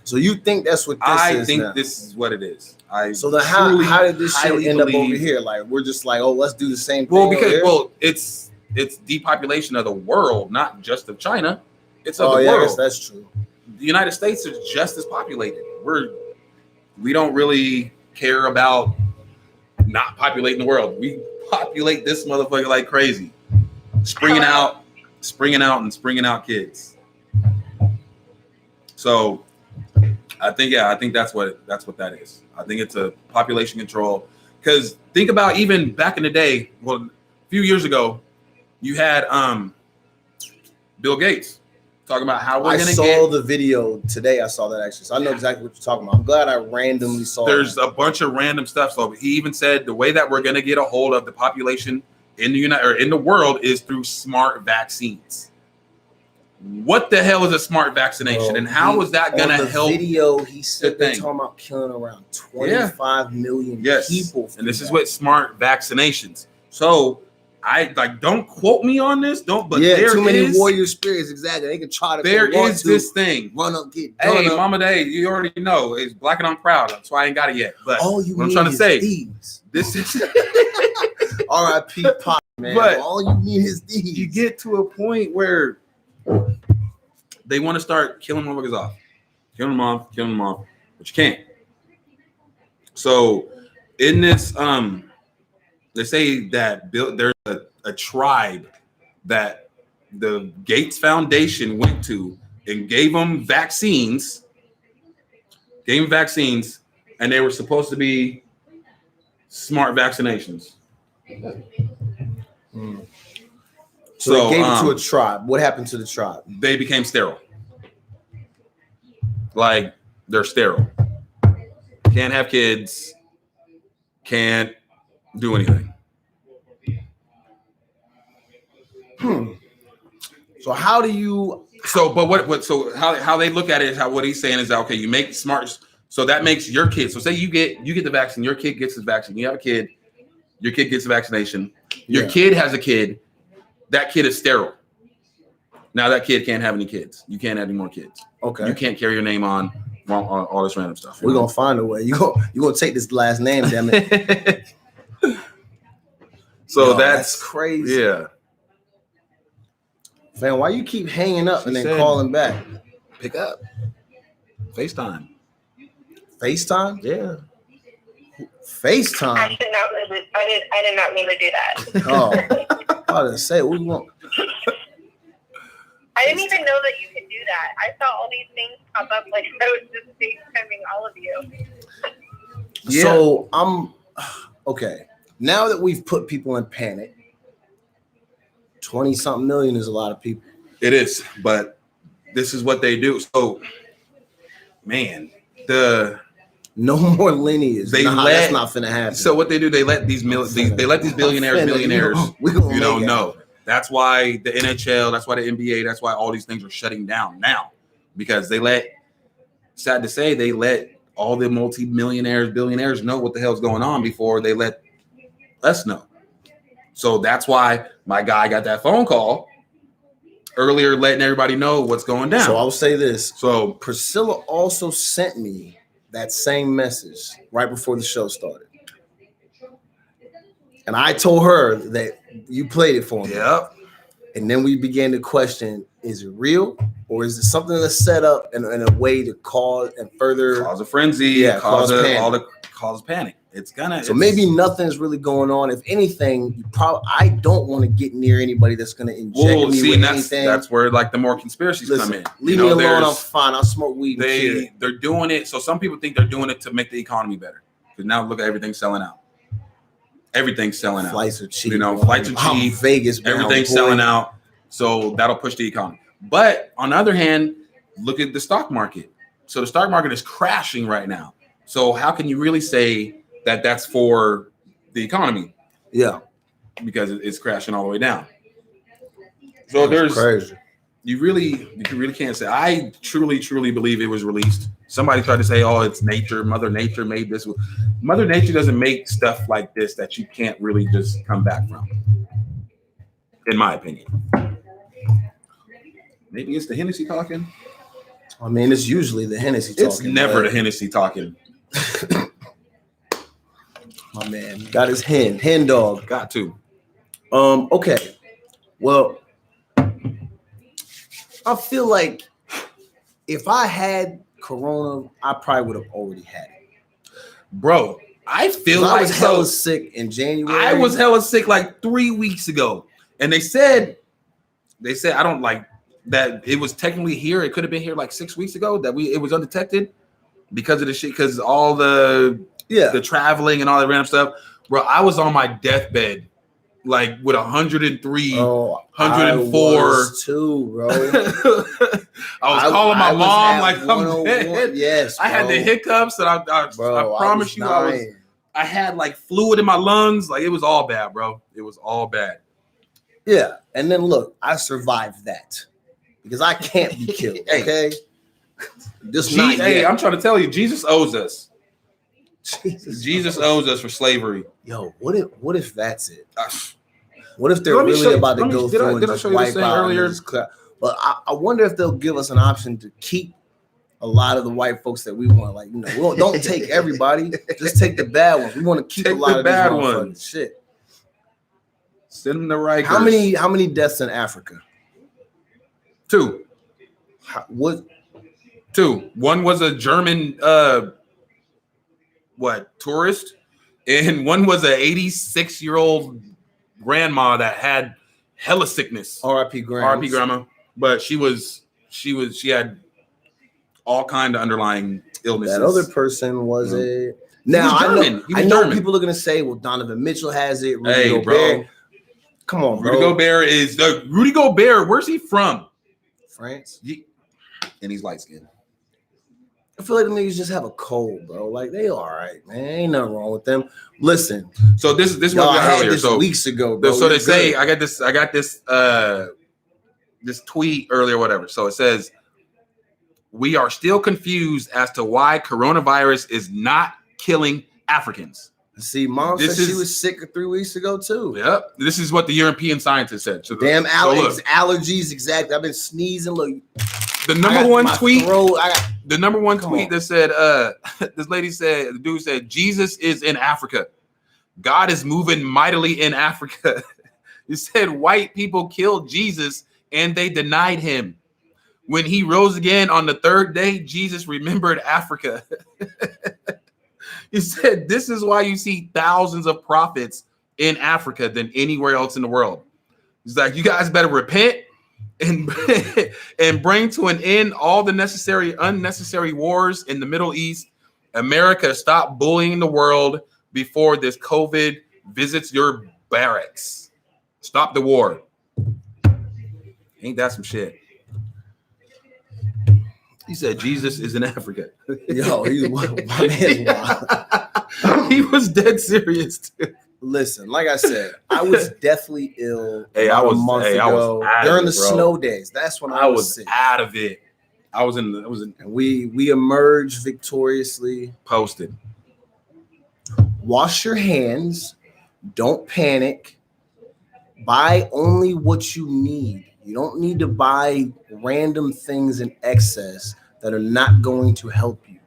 So you think that's what this is? I think now? this is what it is. So then how did this shit end up over here? Like we're just like, oh, let's do the same thing. Well, it's depopulation of the world, not just of China. It's of the world. I guess that's true. The United States is just as populated. We don't really care about not populating the world. We populate this motherfucker like crazy, springing out kids. So I think that's what that is. I think it's a population control. Because think about even back in the day, well, a few years ago, you had Bill Gates talking about how we're going to get. I saw the video today. I saw that actually. So I know exactly what you're talking about. I'm glad I randomly saw There's a bunch of random stuff. So he even said the way that we're going to get a hold of the population in the world is through smart vaccines. What the hell is a smart vaccination, and how is that going to help? Video, he said they're talking about killing around 25 million people. And this is what smart vaccinations. So I don't quote me on this. But there too many warrior spirits. Exactly. They can try to. There is this thing. Run up, get. Hey, Mama Day, you already know it's black and I'm proud. That's why I ain't got it yet. But what I'm trying to say, this is R.I.P. Pop, man. But all you need is these. You get to a point where they want to start killing motherfuckers off, killing them off, but you can't. So in this, they say that there's a tribe that the Gates Foundation went to and gave them vaccines, and they were supposed to be smart vaccinations. So they gave it to a tribe. What happened to the tribe? They became sterile. Like they're sterile. Can't have kids. Can't do anything. So how do you? So how they look at it is what he's saying is that okay, you make smart. So that makes your kid. So say you get the vaccine. Your kid gets the vaccine. You have a kid. Your kid gets the vaccination. Your kid has a kid. That kid is sterile. Now that kid can't have any kids. You can't have any more kids. Okay. You can't carry your name on all this random stuff. We're gonna find a way. You gonna take this last name, damn it. So that's crazy. Yeah. Man, why you keep hanging up and then calling back? Pick up. FaceTime. FaceTime? Yeah. FaceTime. I did not mean to do that. Oh, I didn't say what you want. I didn't even know that you could do that. I saw all these things pop up like I was just FaceTiming all of you. Yeah. So I'm okay. Now that we've put people in panic, 20-something million is a lot of people. It is, but this is what they do. So, man, no more lineage. That's not finna happen. So what they do, they let these billionaires, you don't know. That's why the NHL, that's why the NBA, that's why all these things are shutting down now, because sad to say, they let all the multi-millionaires, billionaires know what the hell's going on before they let us know. So that's why my guy got that phone call earlier, letting everybody know what's going down. So I'll say this. So Priscilla also sent me that same message right before the show started. And I told her that you played it for me. Yep. And then we began to question, is it real? Or is it something that's set up in a way to cause a frenzy? Cause panic. Maybe nothing's really going on. If anything, I don't want to get near anybody that's going to inject me with anything. That's where like the more conspiracies come in. Leave me alone. I'm fine. I'll smoke weed. They're doing it. So some people think they're doing it to make the economy better. Because now look at everything selling out. Everything's selling out. Flights are cheap. Flights are cheap. Vegas. Everything's selling out. So that'll push the economy. But on the other hand, look at the stock market. So the stock market is crashing right now. So how can you really say that that's for the economy? Yeah. Because it's crashing all the way down. So that's crazy. You really can't say. I truly believe it was released. Somebody tried to say, oh, it's nature. Mother Nature made this. Mother Nature doesn't make stuff like this that you can't really just come back from, in my opinion. Maybe it's the Hennessy talking. I mean, it's usually the Hennessy talking. It's never the Hennessy talking. My man got his hen dog. Got to. Okay. Well, I feel like if I had Corona, I probably would have already had it. Bro, I feel I like was hella sick in January. I was hella sick like 3 weeks ago. And they said I don't like that it was technically here. It could have been here like 6 weeks ago that it was undetected because of the shit, because all the traveling and all that random stuff. Bro, I was on my deathbed like with 103, 104. I was too, bro. I was calling my mom like I'm dead. Yes, I had the hiccups and I promise you I had like fluid in my lungs. Like it was all bad, bro. It was all bad. Yeah, and then look, I survived that because I can't be killed. Okay, hey, I'm trying to tell you, Jesus owes us. Jesus owes us for slavery. Yo, what if that's it? What if they're really about to go through and just wipe out earlier? But I wonder if they'll give us an option to keep a lot of the white folks that we want. Like, don't take everybody, just take the bad ones. We want to keep a lot of bad ones. Shit. Send them the right. How many deaths in Africa? 2. What? 2. One was a German tourist, and one was an 86-year-old grandma that had hella sickness. R.I.P. grandma. But she had all kind of underlying illnesses. That other person was a. Now I know people are gonna say, "Well, Donovan Memechel has it." Rudy Gobert. Bro. Come on, bro. Rudy Gobert. Where's he from? France. And he's light skinned. I feel like the niggas just have a cold, bro. Like they all right, man. Ain't nothing wrong with them. Listen. So this was earlier. So weeks ago, bro. So they say I got this tweet earlier, whatever. So it says, we are still confused as to why coronavirus is not killing Africans. See, mom said she was sick 3 weeks ago too. Yep. This is what the European scientists said. So allergies, exactly. I've been sneezing. Look, the number one tweet. The number one tweet that said, the dude said, Jesus is in Africa. God is moving mightily in Africa. He said white people killed Jesus and they denied him. When he rose again on the 3rd day, Jesus remembered Africa. He said, this is why you see thousands of prophets in Africa than anywhere else in the world. He's like, you guys better repent and bring to an end all the unnecessary wars in the Middle East. America, stop bullying the world before this COVID visits your barracks. Stop the war. Ain't that some shit? He said Jesus is in Africa. Yo, my man's wild. He was dead serious too. Listen, like I said, I was deathly ill a month ago during the snow days. That's when I was sick. Out of it. And we emerged victoriously. Posted. Wash your hands. Don't panic. Buy only what you need. You don't need to buy random things in excess that are not going to help you.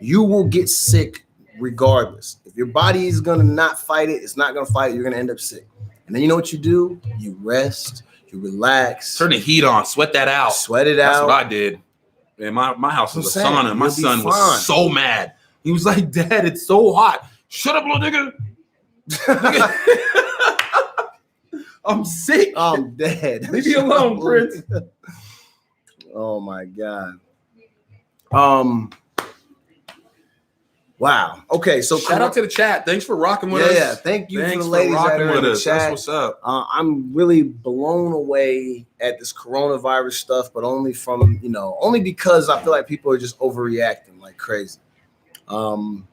You will get sick regardless. If your body is going to not fight it, it's not going to fight it. You're going to end up sick. And then you know what you do? You rest. You relax. Turn the heat on. Sweat that out. Sweat it out. That's what I did. Man, my house was a sauna. My son was so mad. He was like, Dad, it's so hot. Shut up, little nigga. I'm sick. I'm dead. Leave me alone, Prince. Oh my God. Wow. Okay, so shout out to the chat. Thanks for rocking with us. Yeah, thank you for the ladies that are in the chat. That's what's up. I'm really blown away at this coronavirus stuff, but only because I feel like people are just overreacting like crazy. I'm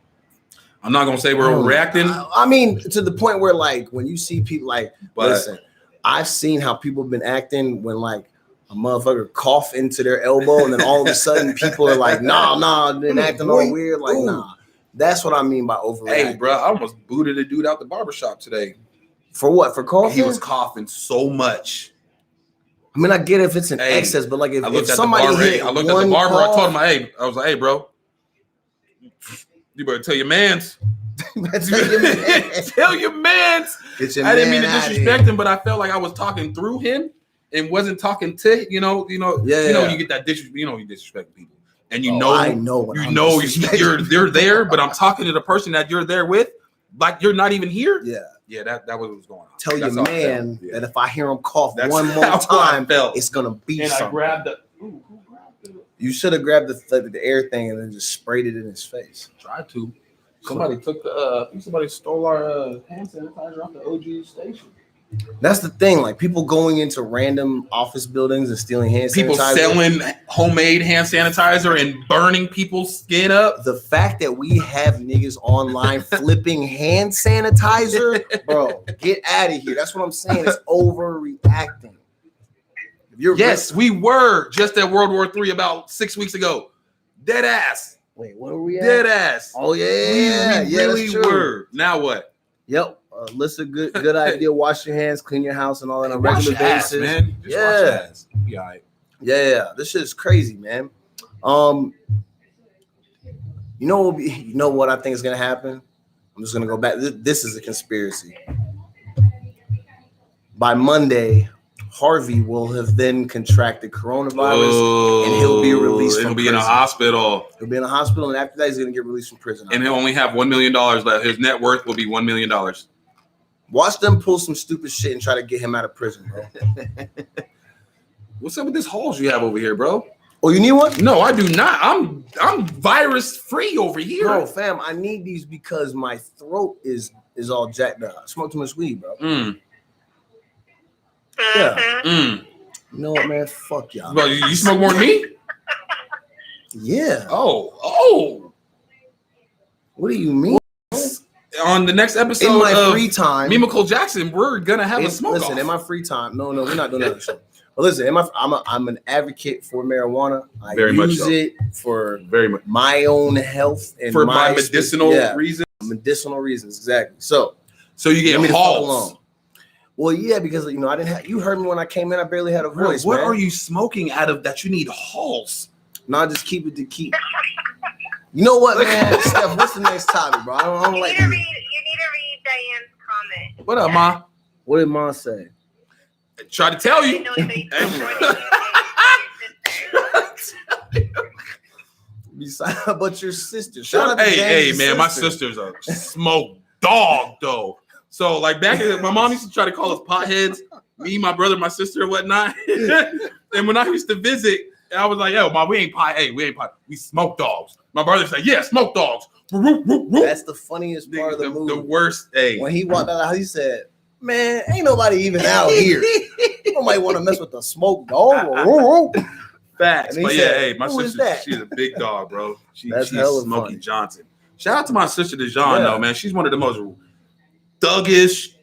not gonna say we're overreacting. I mean, to the point where like when you see people listen, I've seen how people have been acting when like a motherfucker cough into their elbow, and then all of a sudden people are like, nah, then acting all weird. Like, nah. That's what I mean by overreacting. Hey, bro, I almost booted a dude out the barbershop today. For what? For coughing? He was coughing so much. I mean, I get if it's an excess, but like if somebody I looked at the barber. I told him, I was like, hey, bro, you better tell your mans. Tell your mans. I didn't mean to disrespect him, but I felt like I was talking through him and wasn't talking to you get that you disrespect people, and you're there, but I'm talking to the person that you're there with, like you're not even here. Yeah, that was what was going on. Tell your man that if I hear him cough one more time, it's gonna be something. I grabbed the. Who grabbed it? You should have grabbed the air thing and then just sprayed it in his face. Tried to. Somebody stole our hand sanitizer off the OG station. That's the thing. Like people going into random office buildings and stealing hand sanitizer. People selling homemade hand sanitizer and burning people's skin up. The fact that we have niggas online flipping hand sanitizer, bro, get out of here. That's what I'm saying. It's overreacting. Yes, we were just at World War III about 6 weeks ago. Dead ass. Wait, what are we at? Dead ass. Oh yeah, we really were. Now what? Yep. Listen, good idea. Wash your hands, clean your house, and all that on a regular basis. Man. Just wash your ass. Be all right. Yeah. This shit is crazy, man. You know what I think is gonna happen? I'm just gonna go back. This is a conspiracy. By Monday, Harvey will have then contracted coronavirus, and he'll be released. He'll be in a hospital. He'll be in a hospital, and after that, he's gonna get released from prison. And he'll only have $1 million left. His net worth will be $1 million. Watch them pull some stupid shit and try to get him out of prison, bro. What's up with this halls you have over here, bro? Oh, you need one? No, I do not. I'm virus free over here, bro. Fam, I need these because my throat is all jacked up. I smoke too much weed, bro. Yeah. You know what, man? Fuck y'all. Bro, you smoke more than me? Yeah. Oh. What do you mean? On the next episode in my free time, Memechel Jackson, we're gonna have a smoke. Listen, off. In my free time, no, we're not doing that show. But listen, I'm an advocate for marijuana. I use it for my own health and for my medicinal reasons. Medicinal reasons, exactly. So you get halls. Well, yeah, because I didn't have. You heard me when I came in. I barely had a voice. What are you smoking out of that you need halls? No, just keep it to keep. You know what, man? Steph, what's the next topic, bro? I don't like. You need to read Diane's comment. What up, Ma? What did Ma say? Try to tell you. But your sister. Hey, man, my sister's a smoke dog, though. So, like, back in my mom used to try to call us potheads, me, my brother, my sister, and whatnot. And when I used to visit, I was like, yo, Mom, we ain't pot. Hey, we ain't pot. We smoke dogs. My brother said, yeah, smoke dogs. That's the funniest part of the movie. The worst. Hey. When he walked out, he said, man, ain't nobody even out here. Nobody want to mess with the smoke dog. Facts. But yeah, hey, my sister, she's a big dog, bro. She's Smokey funny. Johnson. Shout out to my sister, DeJean, though, man. She's one of the most thuggish,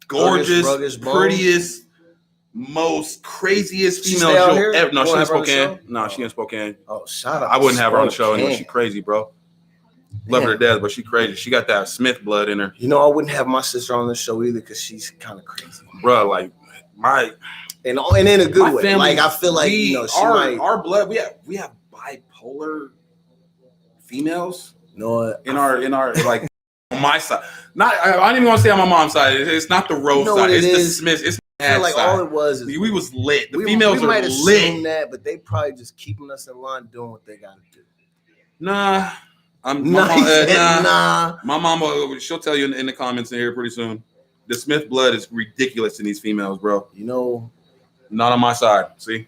gorgeous, prettiest, most craziest females you'll ever. No, she in Spokane. No, she in Spokane. Oh, shout out. I wouldn't have her on the show anyway. She crazy, bro. Love her to death, but she crazy. She got that Smith blood in her. I wouldn't have my sister on the show either because she's kind of crazy, bro. Like and in a good way. Family, like I feel like our blood. We have bipolar females. No, in our like on my side. Not I don't even want to say on my mom's side. It's not the Rose side. It's the Smith. It's I feel like side. All it was is we was lit. The females are lit. That, but they probably just keeping us in line doing what they gotta do. Nah. My mama, she'll tell you in the comments in here pretty soon. The Smith blood is ridiculous in these females, bro. Not on my side. See,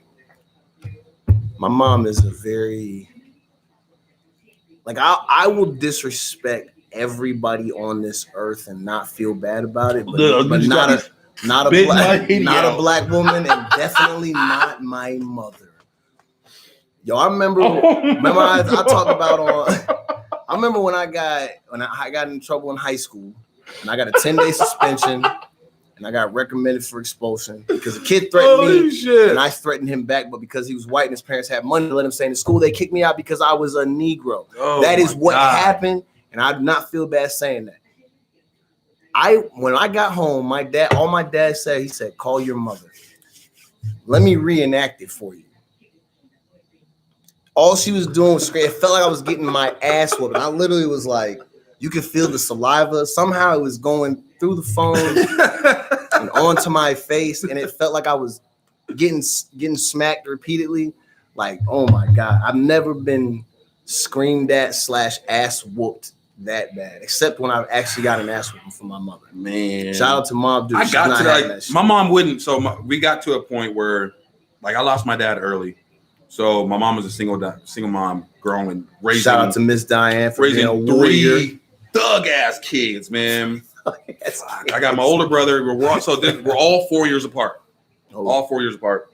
my mom is a very I will disrespect everybody on this earth and not feel bad about it, but not a black woman, and definitely not my mother. Yo, I remember I talked about I remember when I got in trouble in high school and I got a 10-day suspension and I got recommended for expulsion because a kid threatened me and I threatened him back, but because he was white and his parents had money to let him stay in school, they kicked me out because I was a Negro. That is what happened, and I do not feel bad saying that. When I got home, all my dad said, he said, call your mother. Let me reenact it for you. All she was doing was scream. It felt like I was getting my ass whooped. I literally was like, you could feel the saliva. Somehow it was going through the phone and onto my face, and it felt like I was getting smacked repeatedly. Like, oh my God, I've never been screamed at / ass whooped that bad, except when I've actually got an ass whooping from my mother. Man, shout out to mom, dude. I got to like my mom wouldn't. So we got to a point where, like, I lost my dad early. So my mom was a single mom, growing, raising. Shout out to Miss Diane for raising being a warrior. 3 thug ass kids, man. I got my older brother. We're all 4 years apart. All 4 years apart.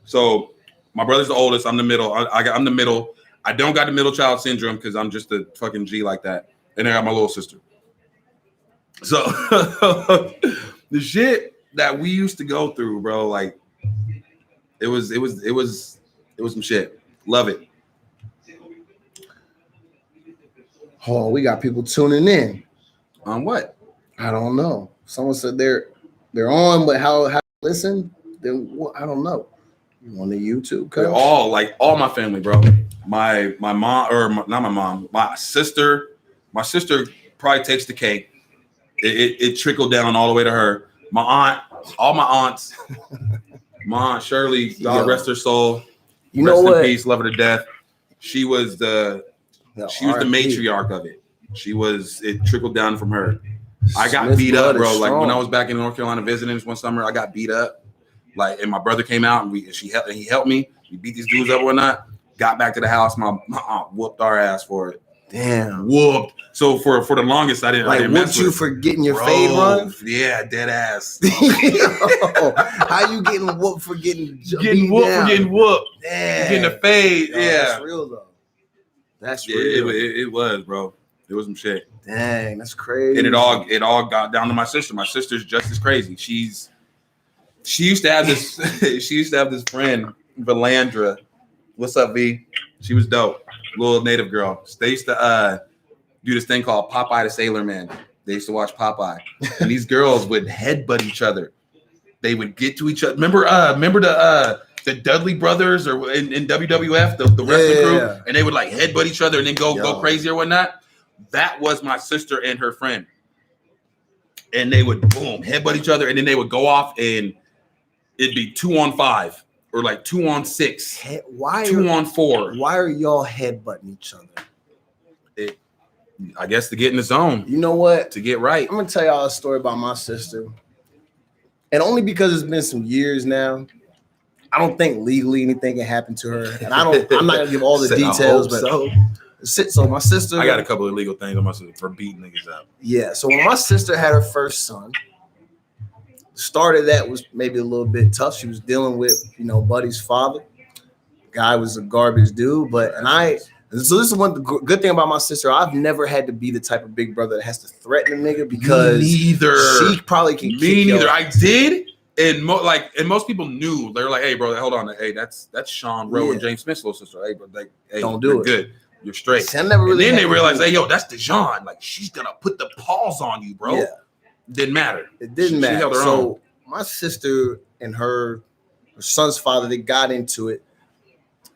So my brother's the oldest. I'm the middle. I'm the middle. I don't got the middle child syndrome because I'm just a fucking G like that. And then I got my little sister. So the shit that we used to go through, bro, like it was some shit. Love it. Oh, we got people tuning in. On what? I don't know. Someone said they're on, but how listen? Then I don't know. You on the YouTube? They're all my family, bro. My mom, or not my mom, my sister. My sister probably takes the cake. It trickled down all the way to her. My aunt, all my aunts. My aunt Shirley, God rest her soul. You know what? Rest in peace, love her to death. She was the matriarch of it. It trickled down from her. I got beat up, bro. Like when I was back in North Carolina visiting one summer, I got beat up. Like, and my brother came out and he helped me. We beat these dudes up or whatnot. Got back to the house. My aunt whooped our ass for it. Damn. Whooped. So for the longest, I didn't mess with you for getting your fade run? Yeah, dead ass. Yo, how you getting whooped for getting whooped down? For getting whooped? Damn. Getting a fade. No, yeah. That's real though. That's real. It was, bro. It was some shit. Dang, that's crazy. And it all got down to my sister. My sister's just as crazy. She used to have this friend, Valandra. What's up, V? She was dope. Little native girl. They used to do this thing called Popeye the Sailor Man. They used to watch Popeye. And these girls would headbutt each other. They would get to each other. Remember the Dudley brothers or in WWF, the wrestling crew? Yeah. And they would like headbutt each other and then go crazy or whatnot. That was my sister and her friend. And they would boom, headbutt each other, and then they would go off and it'd be 2-on-5 or like 2-on-6. 2-on-4. Why are y'all headbutting each other? I guess to get in the zone. You know what? To get right. I'm gonna tell y'all a story about my sister. And only because it's been some years now, I don't think legally anything can happen to her. And I'm not gonna give all the details, but so my sister, I got a couple of legal things on my sister for beating niggas up. Yeah. So when my sister had her first son, the start of that was maybe a little bit tough. She was dealing with, Buddy's father. Guy was a garbage dude, so this is one good thing about my sister. I've never had to be the type of big brother that has to threaten a nigga because she probably can. Me neither. I did. And most people knew. They're like, "Hey, bro, hold on. Hey, that's Sean Rowe and James Smith's little sister. Hey, bro, don't do it. Good. You're straight." See, and then they realized, "Hey, yo, that's Dijon. Like, she's gonna put the paws on you, bro." Yeah. Didn't matter. It didn't matter. She held her own. So my sister and her son's father, they got into it.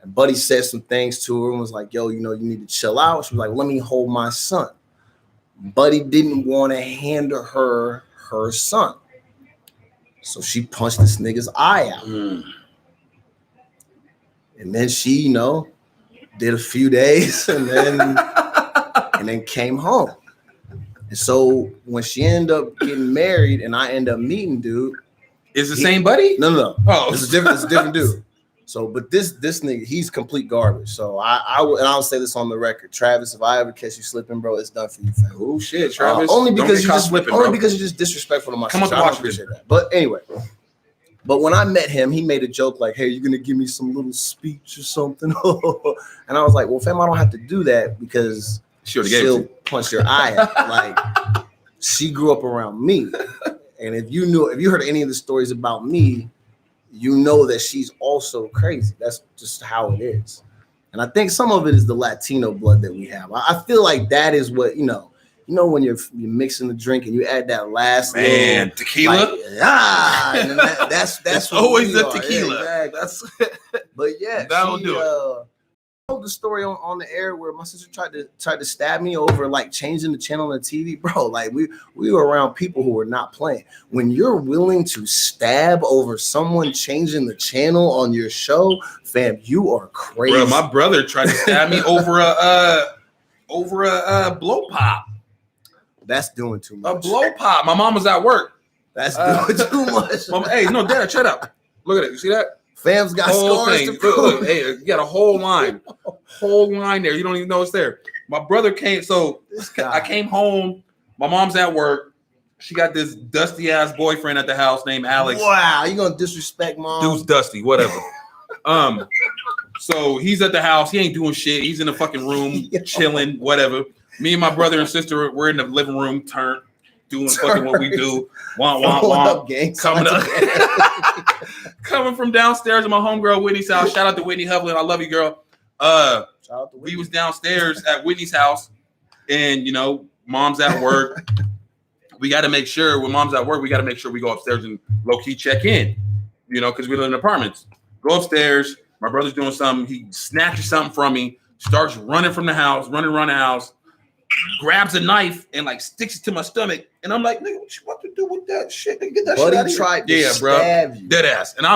And Buddy said some things to her and was like, "Yo, you need to chill out." She was like, "Let me hold my son." Buddy didn't want to hand her son. So she punched this nigga's eye out. And then she, did a few days and then came home. And so when she ended up getting married and I ended up meeting dude. Is the same buddy? No. Oh, it's a different dude. So, but this nigga, he's complete garbage. So I'll say this on the record, Travis. If I ever catch you slipping, bro, it's done for you, fam. Oh shit, Travis. Only because you're just disrespectful to my sister. I appreciate that. But anyway, when I met him, he made a joke like, "Hey, you're gonna give me some little speech or something?" And I was like, "Well, fam, I don't have to do that because she'll punch your eye out." Like, she grew up around me, and if you heard any of the stories about me, you know that she's also crazy. That's just how it is. And I think some of it is the Latino blood that we have. I feel like that is what, You know when you're mixing the drink and you add that last tequila. And then that's always the tequila. Yeah, exactly. But yeah, that'll do it. Told the story on the air where my sister tried to stab me over like changing the channel on the TV, bro. Like we were around people who were not playing. When you're willing to stab over someone changing the channel on your show, fam, you are crazy. Bro, my brother tried to stab me over a blow pop. That's doing too much. A blow pop. My mom was at work. That's doing too much. Mom, hey, no, Dad, shut up. Look at it. You see that? Fam's got whole scars thing. to prove. Look, hey, you got a whole line there. You don't even know it's there. My brother came. So I came home. My mom's at work. She got this dusty ass boyfriend at the house named Alex. Wow, you gonna disrespect mom? Dude's dusty. Whatever. So he's at the house. He ain't doing shit. He's in the fucking room chilling. Whatever. Me and my brother and sister, we're in the living room, doing fucking what we do. Womp, gang. Coming from downstairs at my homegirl Whitney's house. Shout out to Whitney Hovland. I love you, girl. We was downstairs at Whitney's house, and you know, mom's at work. We got to make sure when mom's at work, we got to make sure we go upstairs and low key check in. You know, because we live in apartments. Go upstairs. My brother's doing something. He snatches something from me. Starts running from the house. Running around the house. Grabs a knife and like sticks it to my stomach, and I'm like, "Nigga, what you want to do with that shit? Nigga, get that shit out of here." Tried to stab you. Dead ass. And I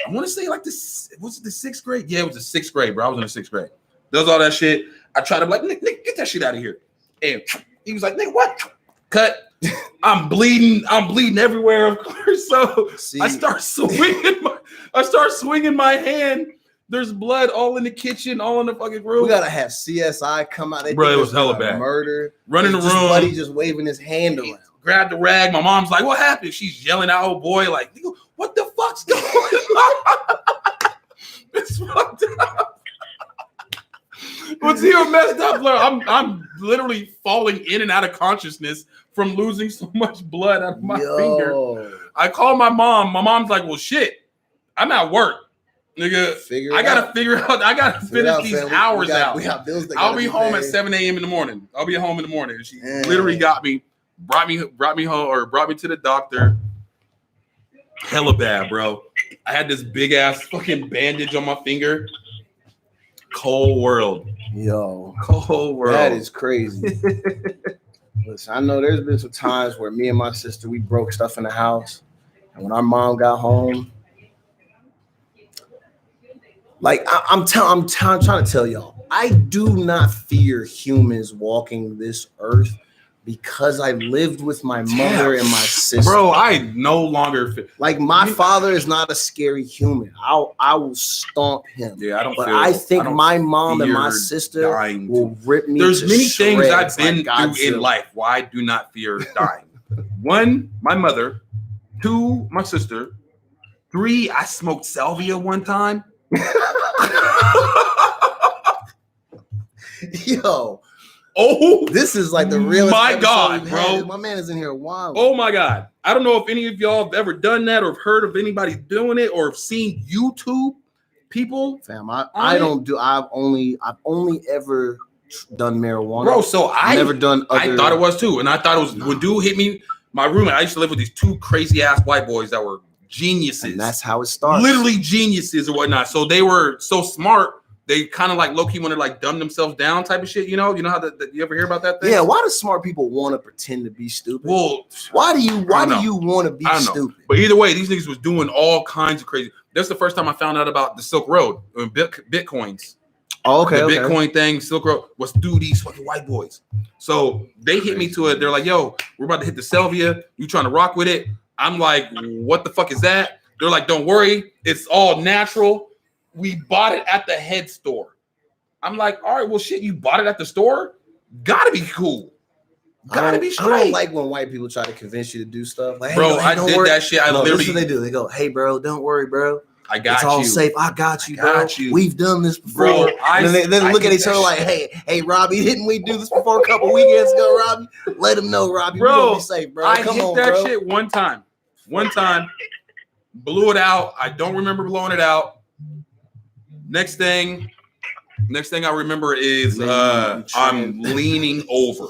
want to say like this. Was it the 6th grade? Yeah, it was the 6th grade, bro. I was in the 6th grade. Does all that shit. I tried to be like, "Nigga, get that shit out of here." And he was like, "Nigga, what?" Cut. I'm bleeding everywhere, of course. So I start swinging my hand. There's blood all in the kitchen, all in the fucking room. We gotta have CSI come out. Bro, it was hella bad. Murder. Running the room. Buddy just waving his hand around. Grabbed the rag. My mom's like, "What happened?" She's yelling at old boy like, "What the fuck's going on?" It's fucked up. What's even messed up, bro? I'm literally falling in and out of consciousness from losing so much blood out of my finger. I call my mom. My mom's like, "Well, shit, I'm at work. Nigga, I gotta figure out. I gotta finish these hours out. I'll be home at 7 a.m. in the morning. I'll be home in the morning." And she literally got me, brought me home, or brought me to the doctor. Hella bad, bro. I had this big ass fucking bandage on my finger. Cold world. Cold world. That is crazy. Listen, I know there's been some times where me and my sister, we broke stuff in the house, and when our mom got home. Like I'm trying to tell y'all, I do not fear humans walking this earth because I lived with my mother and my sister. Bro, I no longer fear. Like my father is not a scary human. I will stomp him. Yeah, I don't. But I think my mom and my sister will rip me. There's to many things shreds I've been through in life why I do not fear dying. 1, my mother. 2, my sister. 3, I smoked salvia one time. Yo, this is like the realest. My God, bro, my man is in here a while. Oh my God, I don't know if any of y'all have ever done that or have heard of anybody doing it or have seen YouTube people. Fam, I don't do. I've only ever done marijuana, bro. So I've never done. I thought it was too, and I thought it was when dude hit me. My roommate. I used to live with these 2 crazy ass white boys that were geniuses. And that's how it starts. Literally geniuses or whatnot. So they were so smart. They kind of like low-key want to like dumb themselves down type of shit. You know how you ever hear about that thing? Yeah. Why do smart people want to pretend to be stupid? Well, why do you want to be stupid? But either way, these niggas was doing all kinds of crazy. That's the first time I found out about the Silk Road, Bitcoins. Oh, okay. The Bitcoin thing, Silk Road was through these fucking white boys. So they hit me to it. They're like, "Yo, we're about to hit the Salvia. You trying to rock with it?" I'm like, "What the fuck is that?" They're like, "Don't worry, it's all natural. We bought it at the head store." I'm like, "All right, well, shit, you bought it at the store? Gotta be cool. Gotta be straight." I don't like when white people try to convince you to do stuff. Like, hey, bro, I did that shit. I literally. That's what they do. They go, "Hey, bro, don't worry, bro. I got it's you. all safe. I got you, bro. We've done this before." Bro, and then they look at each other like, hey, Robbie, didn't we do this before a couple weekends ago, Robbie? Let them know, Robbie. We're gonna be safe, bro. I hit that shit one time. Blew it out. I don't remember blowing it out. Next thing I remember is I'm leaning over.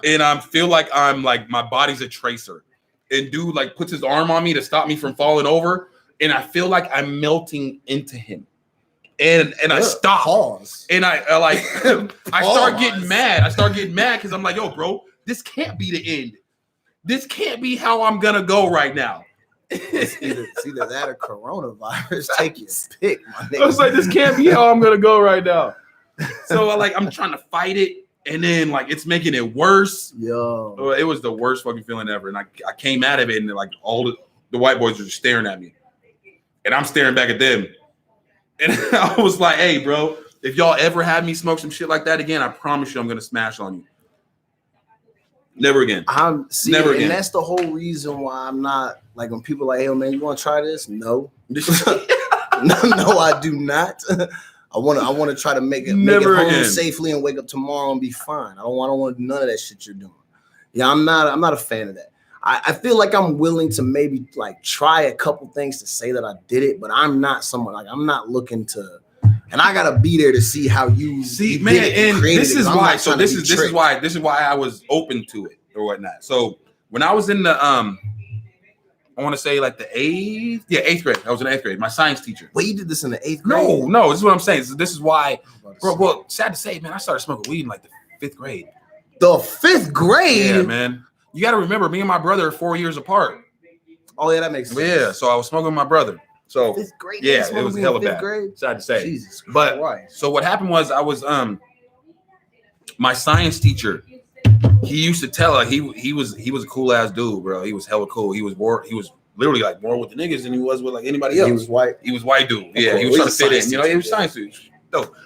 and I feel like I'm like my body's a tracer. And dude like puts his arm on me to stop me from falling over, and I feel like I'm melting into him. And I stop. Pause. And I like I start getting mad. I start getting mad because I'm like, yo, bro, this can't be the end. This can't be how I'm gonna go right now. It's either that or coronavirus. Take your pick, my nigga. I was like, this can't be how I'm gonna go right now. So I'm trying to fight it, and then like it's making it worse. Yo, It was the worst fucking feeling ever. And I came out of it, and like all the white boys were just staring at me, and I'm staring back at them. And I was like, hey, bro, if y'all ever have me smoke some shit like that again, I promise you I'm gonna smash on you. Never again. Never again. And that's the whole reason why I'm not like when people are like, hey man, you want to try this? No. no, I do not. I want to try to make it home safely and wake up tomorrow and be fine. I don't want to do none of that shit you're doing. Yeah, I'm not a fan of that. I feel like I'm willing to maybe like try a couple things to say that I did it, but I'm not someone like I'm not looking to, and I gotta be there to see how you see, man. And this is why. So this is why I was open to it or whatnot. So when I was in the I want to say like the eighth grade. I was in 8th grade. My science teacher. Wait, you did this in the 8th grade? No. This is what I'm saying. So this is why, bro. Well, sad to say, man, I started smoking weed in like the 5th grade. The 5th grade? Yeah, man. You got to remember, me and my brother are 4 years apart. Oh yeah, that makes sense. Yeah, so I was smoking with my brother. So 5th grade. Yeah, it was hella bad. Grade? Sad to say. Jesus but Christ. So what happened was I was my science teacher. He used to tell her he was a cool ass dude, bro. He was hella cool. He was literally like more with the niggas than he was with like anybody else. He was white. He was white dude. Yeah, he was trying to fit in. You know, he was science dude.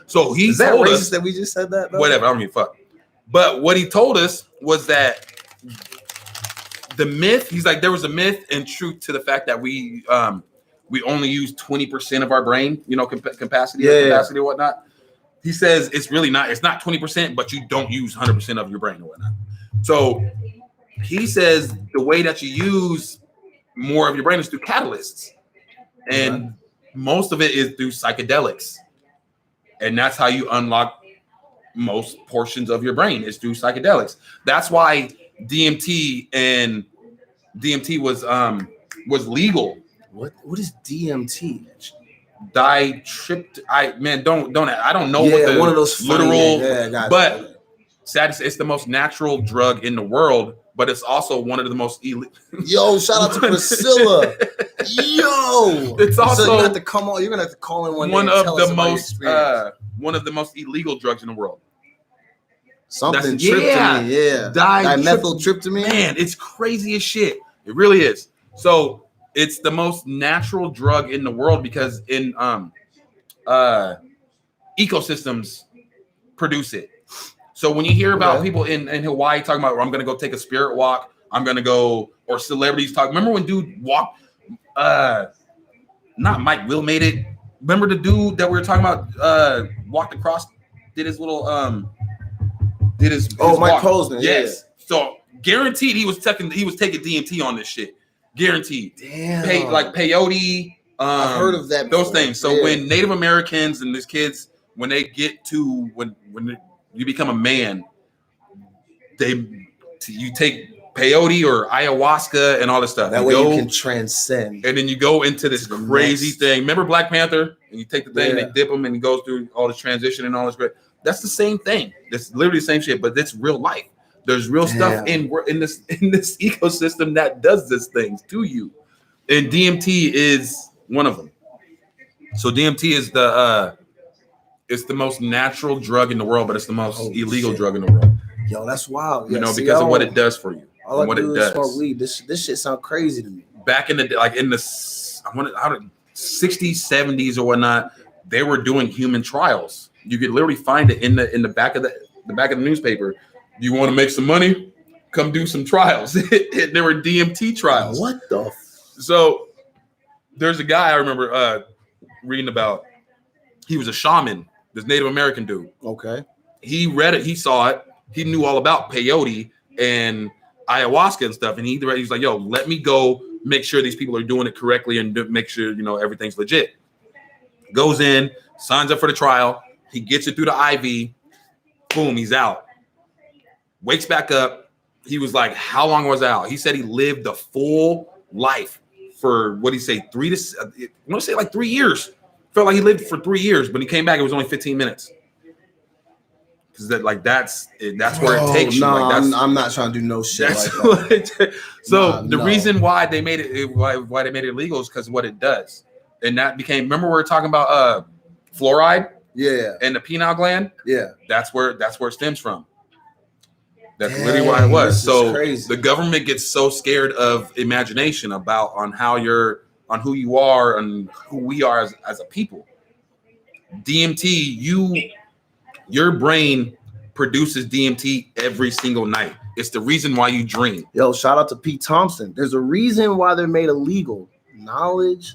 So he Is that told racist us that we just said that? Though? Whatever. I don't give a fuck. But what he told us was that the myth. He's like there was a myth and truth to the fact that we only use 20% of our brain. You know, capacity or whatnot. He says it's really not. It's not 20%, but you don't use 100% of your brain or whatnot. So he says the way that you use more of your brain is through catalysts, and most of it is through psychedelics, and that's how you unlock most portions of your brain is through psychedelics. That's why DMT was legal. What is DMT? I don't know what the one of those literal, but sad to say, it's the most natural drug in the world, but it's also one of the most Yo, shout out to Priscilla. Yo, it's also so you have to come on. You're gonna have to call in one of the most illegal drugs in the world. Something tryptamine, yeah. Dimethyltryptamine. Man, it's crazy as shit. It really is. So it's the most natural drug in the world because in ecosystems produce it. So when you hear about people in Hawaii talking about, I'm going to go take a spirit walk, I'm going to go, or celebrities talk. Remember when dude walked, not Mike Will made it. Remember the dude that we were talking about walked across, did his little, his Mike walk. Posner. Yes. Yeah. So guaranteed he was taking DMT on this shit. Guaranteed. Damn. Like peyote. I've heard of that. Those things. So when Native Americans and these kids, when they get to when you become a man, you take peyote or ayahuasca and all this stuff. That way you can transcend. And then you go into this crazy thing. Remember Black Panther? And you take the thing, they dip them, and it goes through all this transition and all this great. That's the same thing. It's literally the same shit, but it's real life. There's real stuff in this ecosystem that does these things to you, and DMT is one of them. So DMT is it's the most natural drug in the world, but it's the most illegal drug in the world. Yo, that's wild. You know, because of what it does for you. All I do is smoke weed. This shit sounds crazy to me. Back in the 60s, 70s or whatnot, they were doing human trials. You could literally find it in the back of the newspaper. You want to make some money? Come do some trials. There were DMT trials. What the? So there's a guy I remember reading about. He was a shaman, this Native American dude. Okay. He read it. He saw it. He knew all about peyote and ayahuasca and stuff. And he's like, yo, let me go make sure these people are doing it correctly and make sure, everything's legit. Goes in, signs up for the trial. He gets it through the IV. Boom, he's out. wakes back up. He was like, how long was I out? He said he lived the full life for, what did he say, I want to say like 3 years. Felt like he lived for 3 years, but he came back, it was only 15 minutes. Because that's where it takes you. Like, I'm not trying to do no shit like that. The reason why they made it why they made it illegal is because of what it does. And that became, remember we were talking about fluoride? Yeah. And the pineal gland? Yeah. That's where it stems from. That's literally why it was. So crazy. The government gets so scared of imagination on who you are and who we are as a people. DMT, your brain produces DMT every single night. It's the reason why you dream. Yo, shout out to Pete Thompson. There's a reason why they're made illegal. Knowledge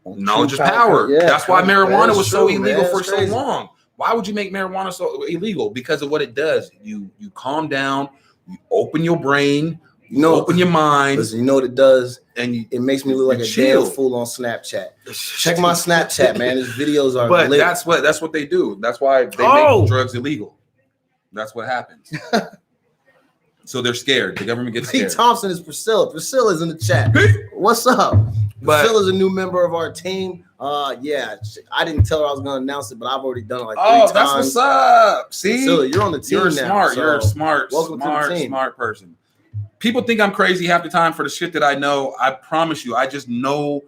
is power. Yeah, that's why marijuana was so illegal for crazy. so long. Why would you make marijuana so illegal? Because of what it does. You calm down, you open your brain, open your mind. Listen, you know what it does? And it makes me look like a damn fool on Snapchat. Check my Snapchat, man. His videos are But lit. that's what they do. That's why they make drugs illegal. That's what happens. So they're scared. The government gets scared. Pete Thompson is Priscilla. Priscilla's in the chat. What's up? Priscilla's a new member of our team. Yeah, I didn't tell her I was going to announce it, but I've already done it like 3 times. That's what's up. See, Priscilla, you're on the team. You're now, smart. so You're smart. Welcome to the team. Smart person. People think I'm crazy half the time for the shit that I know. I promise you, I just know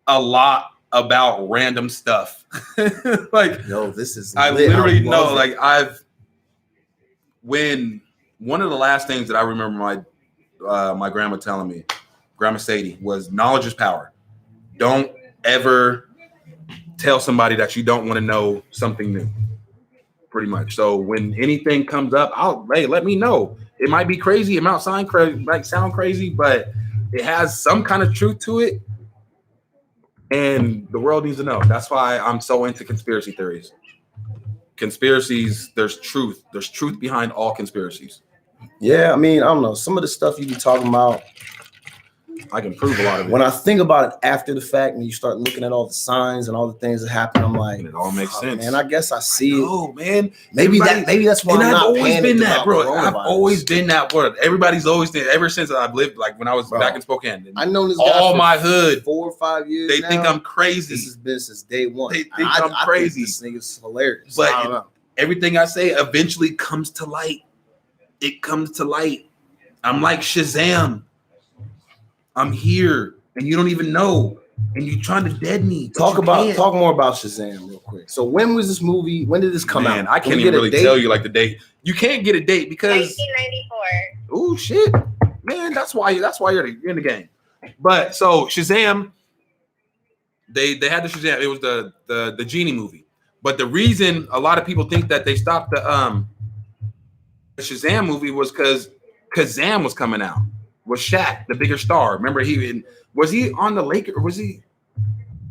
a lot about random stuff. Like, yo, this is. I literally know. Like, when one of the last things that I remember my grandma telling me, Grandma Sadie, was knowledge is power. Don't ever tell somebody that you don't want to know something new. Pretty much. So when anything comes up, let me know. It might be crazy. It might sound crazy, but it has some kind of truth to it. And the world needs to know. That's why I'm so into conspiracy theories. Conspiracies, there's truth. There's truth behind all conspiracies. Yeah, I mean, I don't know. Some of the stuff you be talking about, I can prove a lot of it. When I think about it after the fact and you start looking at all the signs and all the things that happen, I'm like, and it all makes sense. Man, I guess I see it. Oh man, maybe that's why I've not always been that, bro. I've always been that, bro. Everybody's always been, ever since I've lived, like when I was back in Spokane. I know this guy all my hood 4 or 5 years. They think I'm crazy. This has been since day one. They think I'm crazy. This nigga's hilarious. But I don't know. Everything I say eventually comes to light. It comes to light. I'm like Shazam. I'm here, and you don't even know, and you're trying to dead me. Talk more about Shazam real quick. So when was this movie? When did this come out? I can't even really tell you like the date. You can't get a date because 1994. Oh shit, man! That's why you're in the game. But so Shazam, they had the Shazam. It was the Genie movie. But the reason a lot of people think that they stopped the Shazam movie was because Kazam was coming out. Was Shaq the bigger star? Remember, was he on the Lakers? Or was he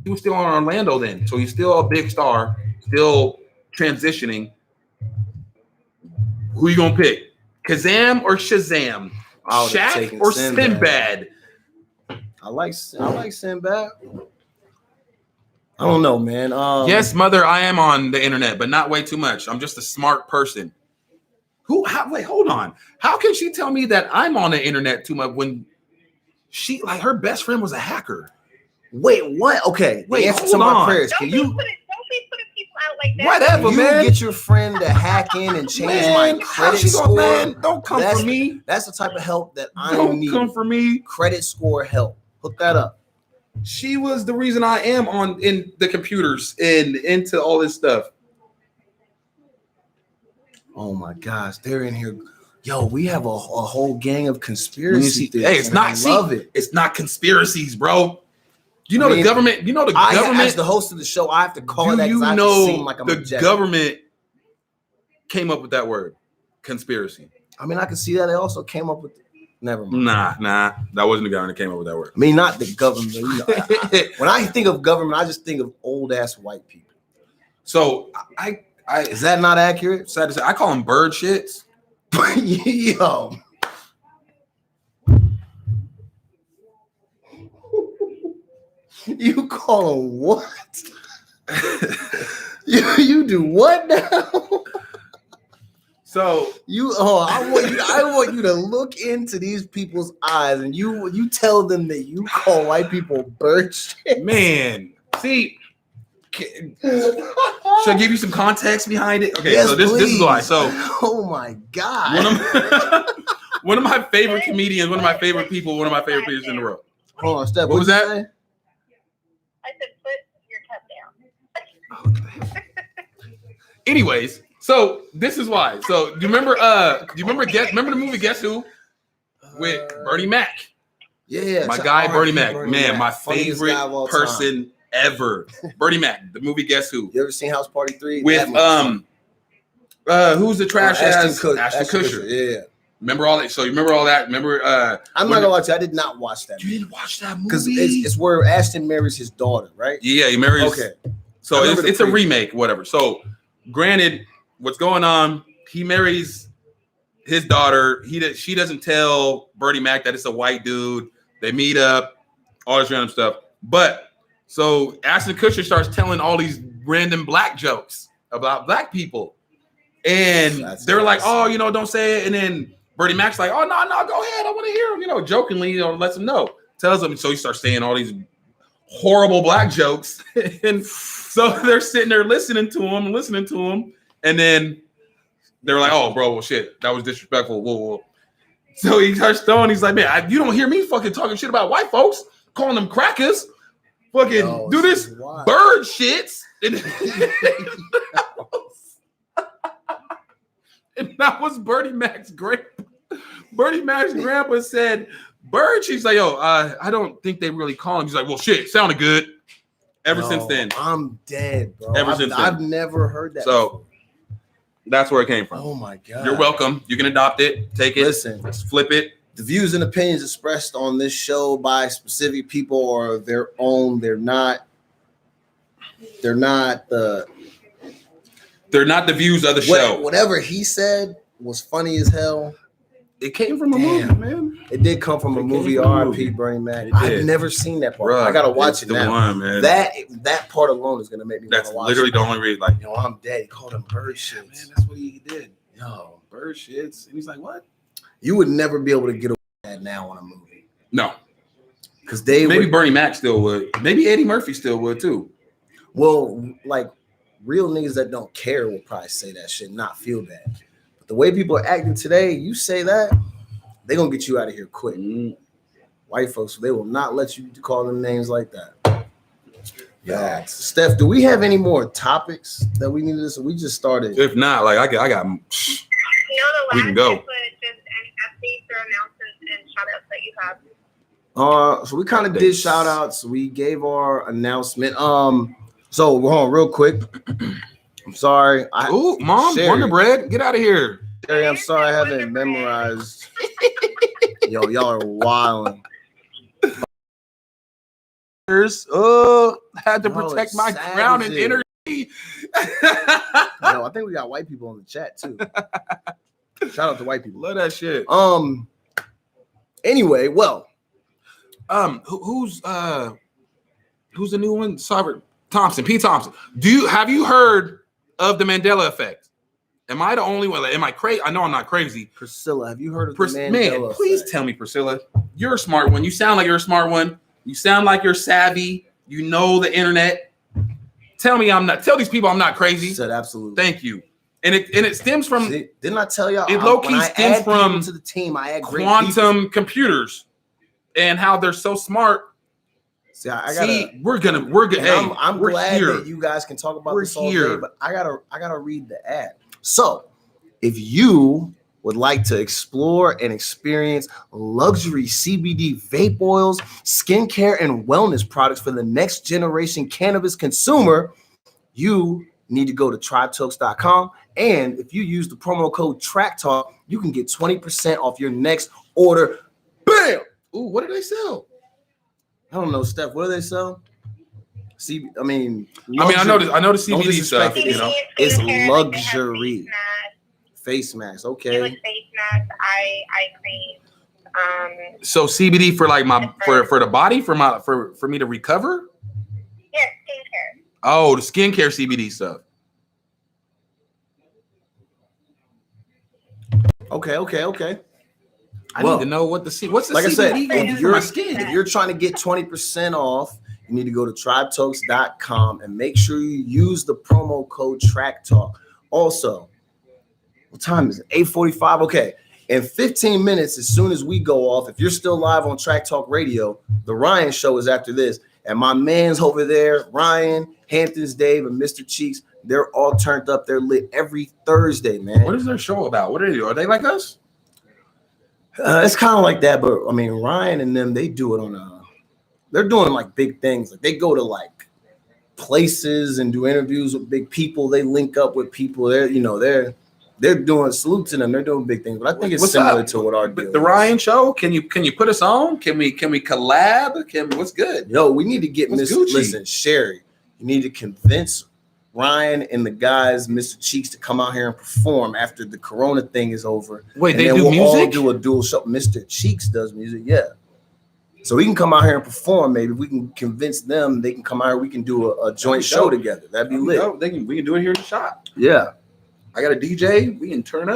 was still on Orlando then? So he's still a big star, still transitioning. Who you gonna pick? Kazam or Shazam? Shaq or Sinbad? I like Sinbad. I don't know, man. Yes, mother, I am on the internet, but not way too much. I'm just a smart person. Wait, hold on. How can she tell me that I'm on the internet too much when she, like, her best friend was a hacker? Wait, what? Okay. Wait, answer to my prayers. Don't be putting people out like that. Whatever, man. You get your friend to hack in and change my credit score. Man, don't come for me. That's the type of help that I need. Don't come for me. Credit score help. Hook that up. She was the reason I am in the computers and into all this stuff. Oh my gosh, they're in here. Yo, we have a whole gang of conspiracy theories. Hey, it's not. I love it. It's not conspiracies, bro. The government. You know the government. As the host of the show, I have to call it that. You I know seem like I'm the government came up with that word, conspiracy. I mean, I can see that they also came up with. Never mind. Nah. That wasn't the government that came up with that word. I mean, not the government. You know, when I think of government, I just think of old ass white people. So is that not accurate? Sad to say, I call them bird shits. Yo. You call them what? you do what now? So I want you to look into these people's eyes and you tell them that you call white people bird shit. man, see, should I give you some context behind it? Okay, Yes, so this is why. please. So oh my god, one of my favorite comedians, one of my favorite people, one of my favorite people in the world. hold on, Steph. What was that? I said, put your cup down. Anyways, so this is why. So do you remember? Remember the movie Guess Who with Bernie Mac? Yeah, My guy Bernie Mac, my Funniest favorite guy of all person ever. Bernie Mac, the movie Guess Who? You ever seen House Party 3? With who's the trash ass Ashton Kutcher? Yeah. Remember all that? So you remember all that? Remember? I'm not gonna lie to you. I did not watch that. You didn't watch that movie because it's where Ashton marries his daughter, right? Yeah, he marries. Okay. So it's a remake, whatever. So granted, what's going on? He marries his daughter. She doesn't tell Bernie Mac that it's a white dude. They meet up, all this random stuff. But so Ashton Kutcher starts telling all these random black jokes about black people. And they're like, oh, don't say it. And then Bernie Mac's like, oh, no, go ahead. I want to hear him, jokingly, lets him know. Tells him. So he starts saying all these horrible black jokes. And so they're sitting there listening to him. And then they're like, oh, bro, well, shit, that was disrespectful. Whoa. So he starts throwing. He's like, man, you don't hear me fucking talking shit about white folks, calling them crackers. Fucking do this bird shits. And that was Bernie Mac's grandpa. Bernie Mac's grandpa said, bird. She's like, yo, I don't think they really call him. He's like, well, shit, sounded good. Ever since then. I'm dead, bro. Since then. I've never heard that. So before. That's where it came from. Oh my god. You're welcome. You can adopt it, take it, Listen, flip it. The views and opinions expressed on this show by specific people are their own. They're not the views of the show. Whatever he said was funny as hell. It came from a movie, man. It did come from a movie. R.I.P. Bernie Mac. I've never seen that part. Bruh, I gotta watch it now. One, man. That part alone is gonna make me. That's watch literally it. the only reason. Like, I'm dead. He called him bird shits. Man, that's what he did. Yo, bird shits. And he's like, what? You would never be able to get away with that now on a movie. No, because maybe Bernie Mac still would. Maybe Eddie Murphy still would too. Well, like real niggas that don't care will probably say that shit, not feel bad. But the way people are acting today, you say that, they're gonna get you out of here quick. White folks, they will not let you call them names like that. Yeah. Steph, do we have any more topics that we need to listen? We just started. If not, like I got The last we can go. was just any updates or announcements and shout outs that you have. So we kind of did shout outs. We gave our announcement. So hold on real quick. I'm sorry. Ooh, Mom, Sherry. Wonder Bread, get out of here. Sherry, I'm sorry I haven't memorized. Yo, y'all are wilding. Had to protect my crown and energy. Yo, I think we got white people in the chat too. Shout out to white people. Love that shit. Anyway, well, who's the new one? Robert Thompson, P. Thompson. Have you heard of the Mandela effect? Am I the only one? Am I crazy? I know I'm not crazy. Priscilla, have you heard of the Mandela Man, effect? please tell me, Priscilla. You're a smart one. You sound like you're a smart one. You sound like you're savvy. You know the internet. Tell me I'm not. Tell these people I'm not crazy. Said absolutely. Thank you. And it stems from. Didn't I tell y'all? It low key stems from to the team. I add quantum computers and how they're so smart. We're good. Hey, I'm glad that you guys can talk about this all day, but I gotta read the ad. So, if you would like to explore and experience luxury CBD vape oils, skincare, and wellness products for the next generation cannabis consumer, you need to go to tribetalks.com. And if you use the promo code TRACKTALK, you can get 20% off your next order. Bam! Ooh, what do they sell? I don't know, Steph. What do they sell? I know the CBD stuff. You know, it's luxury. Face masks, okay. Face masks, eye cream. So CBD for like for the body for me to recover. Yeah, skincare. Oh, the skincare CBD stuff. Okay. I need to know what the what's the Like I said, CBD gonna do for my skin. if you're trying to get 20% off, you need to go to tribetalks.com and make sure you use the promo code Track Talk. Also, what time is it? 8:45. Okay. In 15 minutes, as soon as we go off, if you're still live on Track Talk Radio, the Ryan Show is after this. And my man's over there, Ryan, Hamptons Dave, and Mr. Cheeks, they're all turned up. They're lit every Thursday, man. What is their show about? What do they do? Are they like us? It's kind of like that, but I mean, Ryan and them, they do it on they're doing like big things. Like they go to like places and do interviews with big people. They link up with people. They're doing, salute to them. They're doing big things. But I think it's similar to what our deal the Ryan Show. Can you put us on? Can we collab? What's good? Yo, we need to get listen, Sherry. You need to convince Ryan and the guys, Mr. Cheeks, to come out here and perform after the Corona thing is over. Wait, they do music? All do a dual show. Mr. Cheeks does music, yeah. So we can come out here and perform. Maybe we can convince them. They can come out here. We can do a joint show together. That'd be lit. We can do it here in the shop. Yeah. I got a DJ. We can turn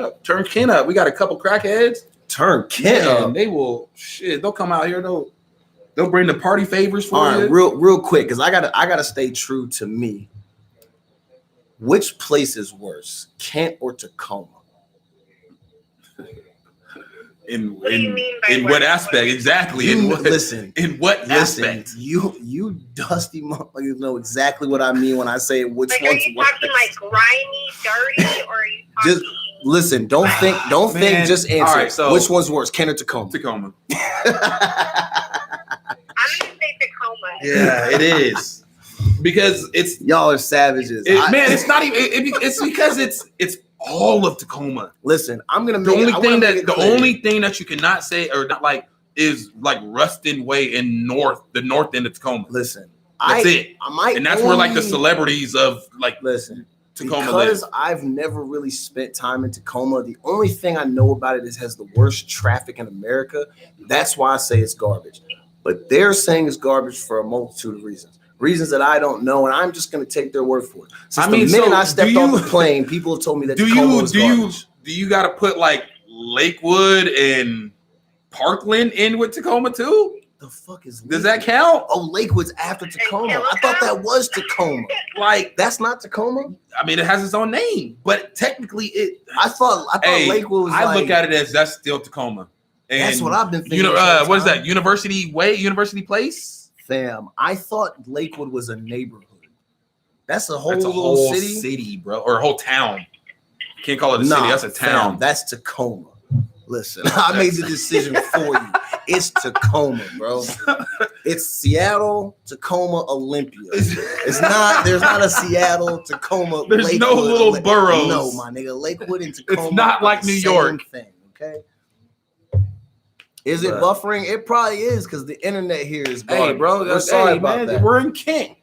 Ken up. We got a couple crackheads. Turn Ken up. They will they'll come out here. They'll bring the party favors for you. Real quick, because I gotta stay true to me. Which place is worse, Kent or Tacoma? In what aspect exactly? In what aspect? You dusty motherfuckers know exactly what I mean when I say which one's worse. Are you talking like grimy, dirty, or are you talking? Just listen. Don't think. Just answer. All right, so which one's worse, Kent or Tacoma? Tacoma. I'm gonna say Tacoma. Yeah, it is. Because it's y'all are savages. It's not even. It's because it's all of Tacoma. Listen, I'm gonna make the only thing that you cannot say or not like is like Ruston Way in the north end of Tacoma. Listen, that's it. And that's where like the celebrities of like Tacoma because live. I've never really spent time in Tacoma. The only thing I know about it is it has the worst traffic in America. That's why I say it's garbage. But they're saying it's garbage for a multitude of reasons. Reasons that I don't know, and I'm just going to take their word for it. Since the minute I stepped off the plane, people have told me that Tacoma was garbage. Do you got to put like Lakewood and Parkland in with Tacoma too? The fuck is Lakewood? Does that count? Oh, Lakewood's after Tacoma. I thought that was Tacoma. Like that's not Tacoma. I mean, it has its own name, but technically it. I thought Lakewood was. I look at it as that's still Tacoma. And that's what I've been thinking. What is that? University Way, University Place. Fam, I thought Lakewood was a neighborhood. That's a whole city, bro, or a whole town. You can't call it a city. That's a town. Fam, that's Tacoma. Listen, I made the decision for you. It's Tacoma, bro. It's Seattle, Tacoma, Olympia. It's not. There's not a Seattle, Tacoma. There's Lakewood, no little boroughs. No, my nigga. Lakewood and Tacoma. It's not like New York. Thing, okay. Is it buffering? It probably is because the internet here is garbage. Hey, bro, we're sorry about that. We're in Kent.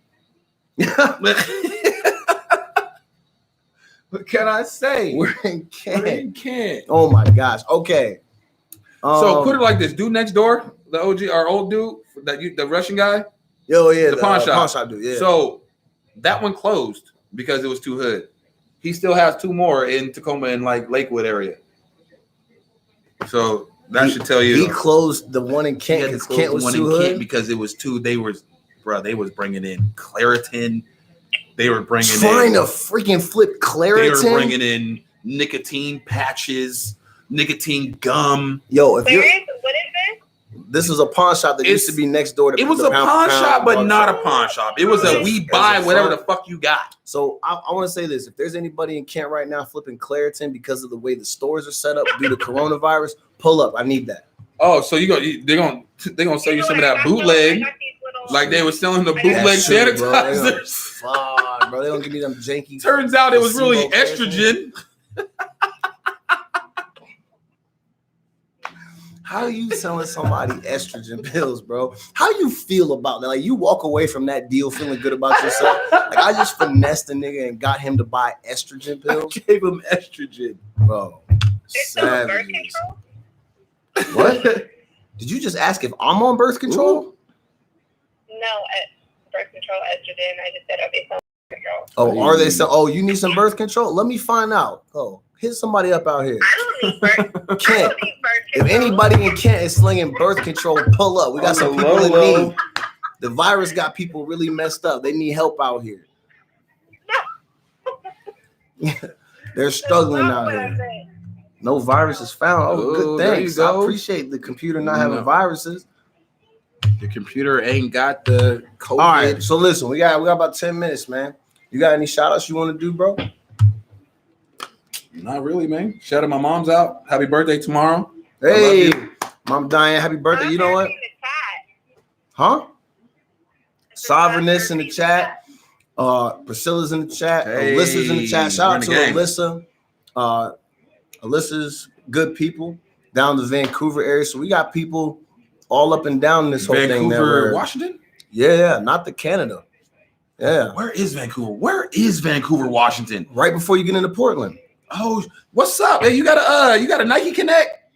What can I say? We're in Kent. Oh my gosh. Okay. So put it like this: dude next door, the OG, our old dude, the Russian guy. Yo, yeah, the pawn shop. Pawn shop dude. Yeah. So that one closed because it was too hood. He still has two more in Tacoma and like Lakewood area. So. That should tell you. He closed the one in Kent because Kent was too hood. Because it was too. They was bringing in Claritin. They were bringing trying to freaking flip Claritin. They were bringing in nicotine patches, nicotine gum. Yo, what is this? This is a pawn shop that used to be next door to. It was a pawn shop, but not a pawn shop. It was we buy whatever the fuck you got. So I want to say this: if there's anybody in Kent right now flipping Claritin because of the way the stores are set up due to coronavirus, pull up. I need that. Oh, so they're gonna sell you some of that bootleg, like they were selling the bootleg sanitizers. Fuck, bro, they don't give me them janky. Turns out it was really estrogen. How you selling somebody estrogen pills, bro? How you feel about that? Like you walk away from that deal feeling good about yourself? Like I just finessed a nigga and got him to buy estrogen pills. I gave him estrogen, bro. Savages. What? Did you just ask if I'm on birth control? No, birth control, estrogen. I just said okay. So control. Oh, are they so? Oh, you need some birth control? Let me find out. Oh, hit somebody up out here. I don't need birth. I Kent, don't need birth if control. anybody in Kent is slinging birth control, pull up. We got some people in need. The virus got people really messed up. They need help out here. They're struggling out here. No virus is found. Oh, good. Thanks. I appreciate the computer not having viruses. The computer ain't got the COVID. All right, so listen, we got about 10 minutes, man. You got any shout outs you want to do, bro? Not really, man. Shout out my mom's out. Happy birthday tomorrow. Hey, Mom Diane, happy birthday. You know what? Huh? Sovereignness in the chat. Priscilla's in the chat. Hey, Alyssa's in the chat. Shout out to gang. Alyssa. Alyssa's good people down the Vancouver area. So we got people all up and down this whole thing. Vancouver, Washington? Yeah, not the Canada. Yeah. Where is Vancouver? Where is Vancouver, Washington? Right before you get into Portland. Oh, what's up? Hey, you got a Nike Connect?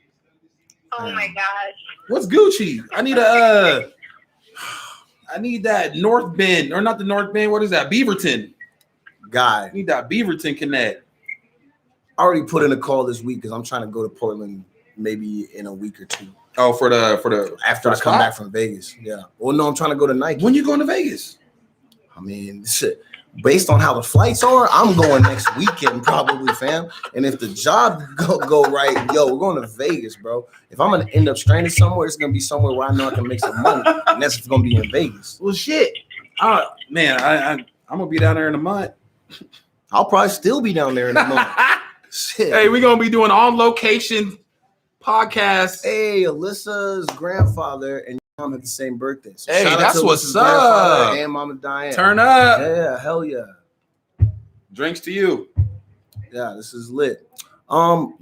Oh my gosh. What's Gucci? I need that North Bend, or not the North Bend. What is that? Beaverton. Guy. I need that Beaverton Connect. I already put in a call this week because I'm trying to go to Portland maybe in a week or two. Oh, for the after I come back from Vegas. Yeah. Well, no, I'm trying to go to Nike. When you going to Vegas? I mean, shit. Based on how the flights are, I'm going next weekend probably, fam. And if the job go right, we're going to Vegas, bro. If I'm gonna end up stranded somewhere, it's gonna be somewhere where I know I can make some money, and that's gonna be in Vegas. Well, shit. Man, I'm gonna be down there in a month. I'll probably still be down there in a month. Shit. Hey, we're gonna be doing on location podcasts. Hey, Alyssa's grandfather and mom have the same birthday. So hey, shout out that's to what's Alyssa's up. grandfather and Mama Diane. Turn up. Yeah, hell yeah. Drinks to you. Yeah, this is lit. We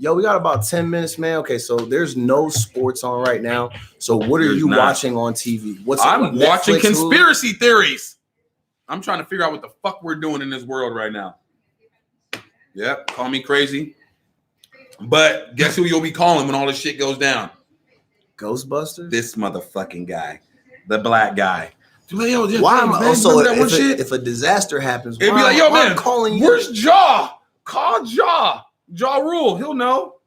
got about 10 minutes, man. Okay, so there's no sports on right now. So what are you watching on TV? I'm watching conspiracy theories. I'm trying to figure out what the fuck we're doing in this world right now. Yep, call me crazy. But guess who you'll be calling when all this shit goes down? Ghostbusters? This motherfucking guy. The black guy. Why am I also if a disaster happens? It'd be like, yo, man, I'm calling you. Where's Jaw? Call Jaw. Jaw Rule. He'll know.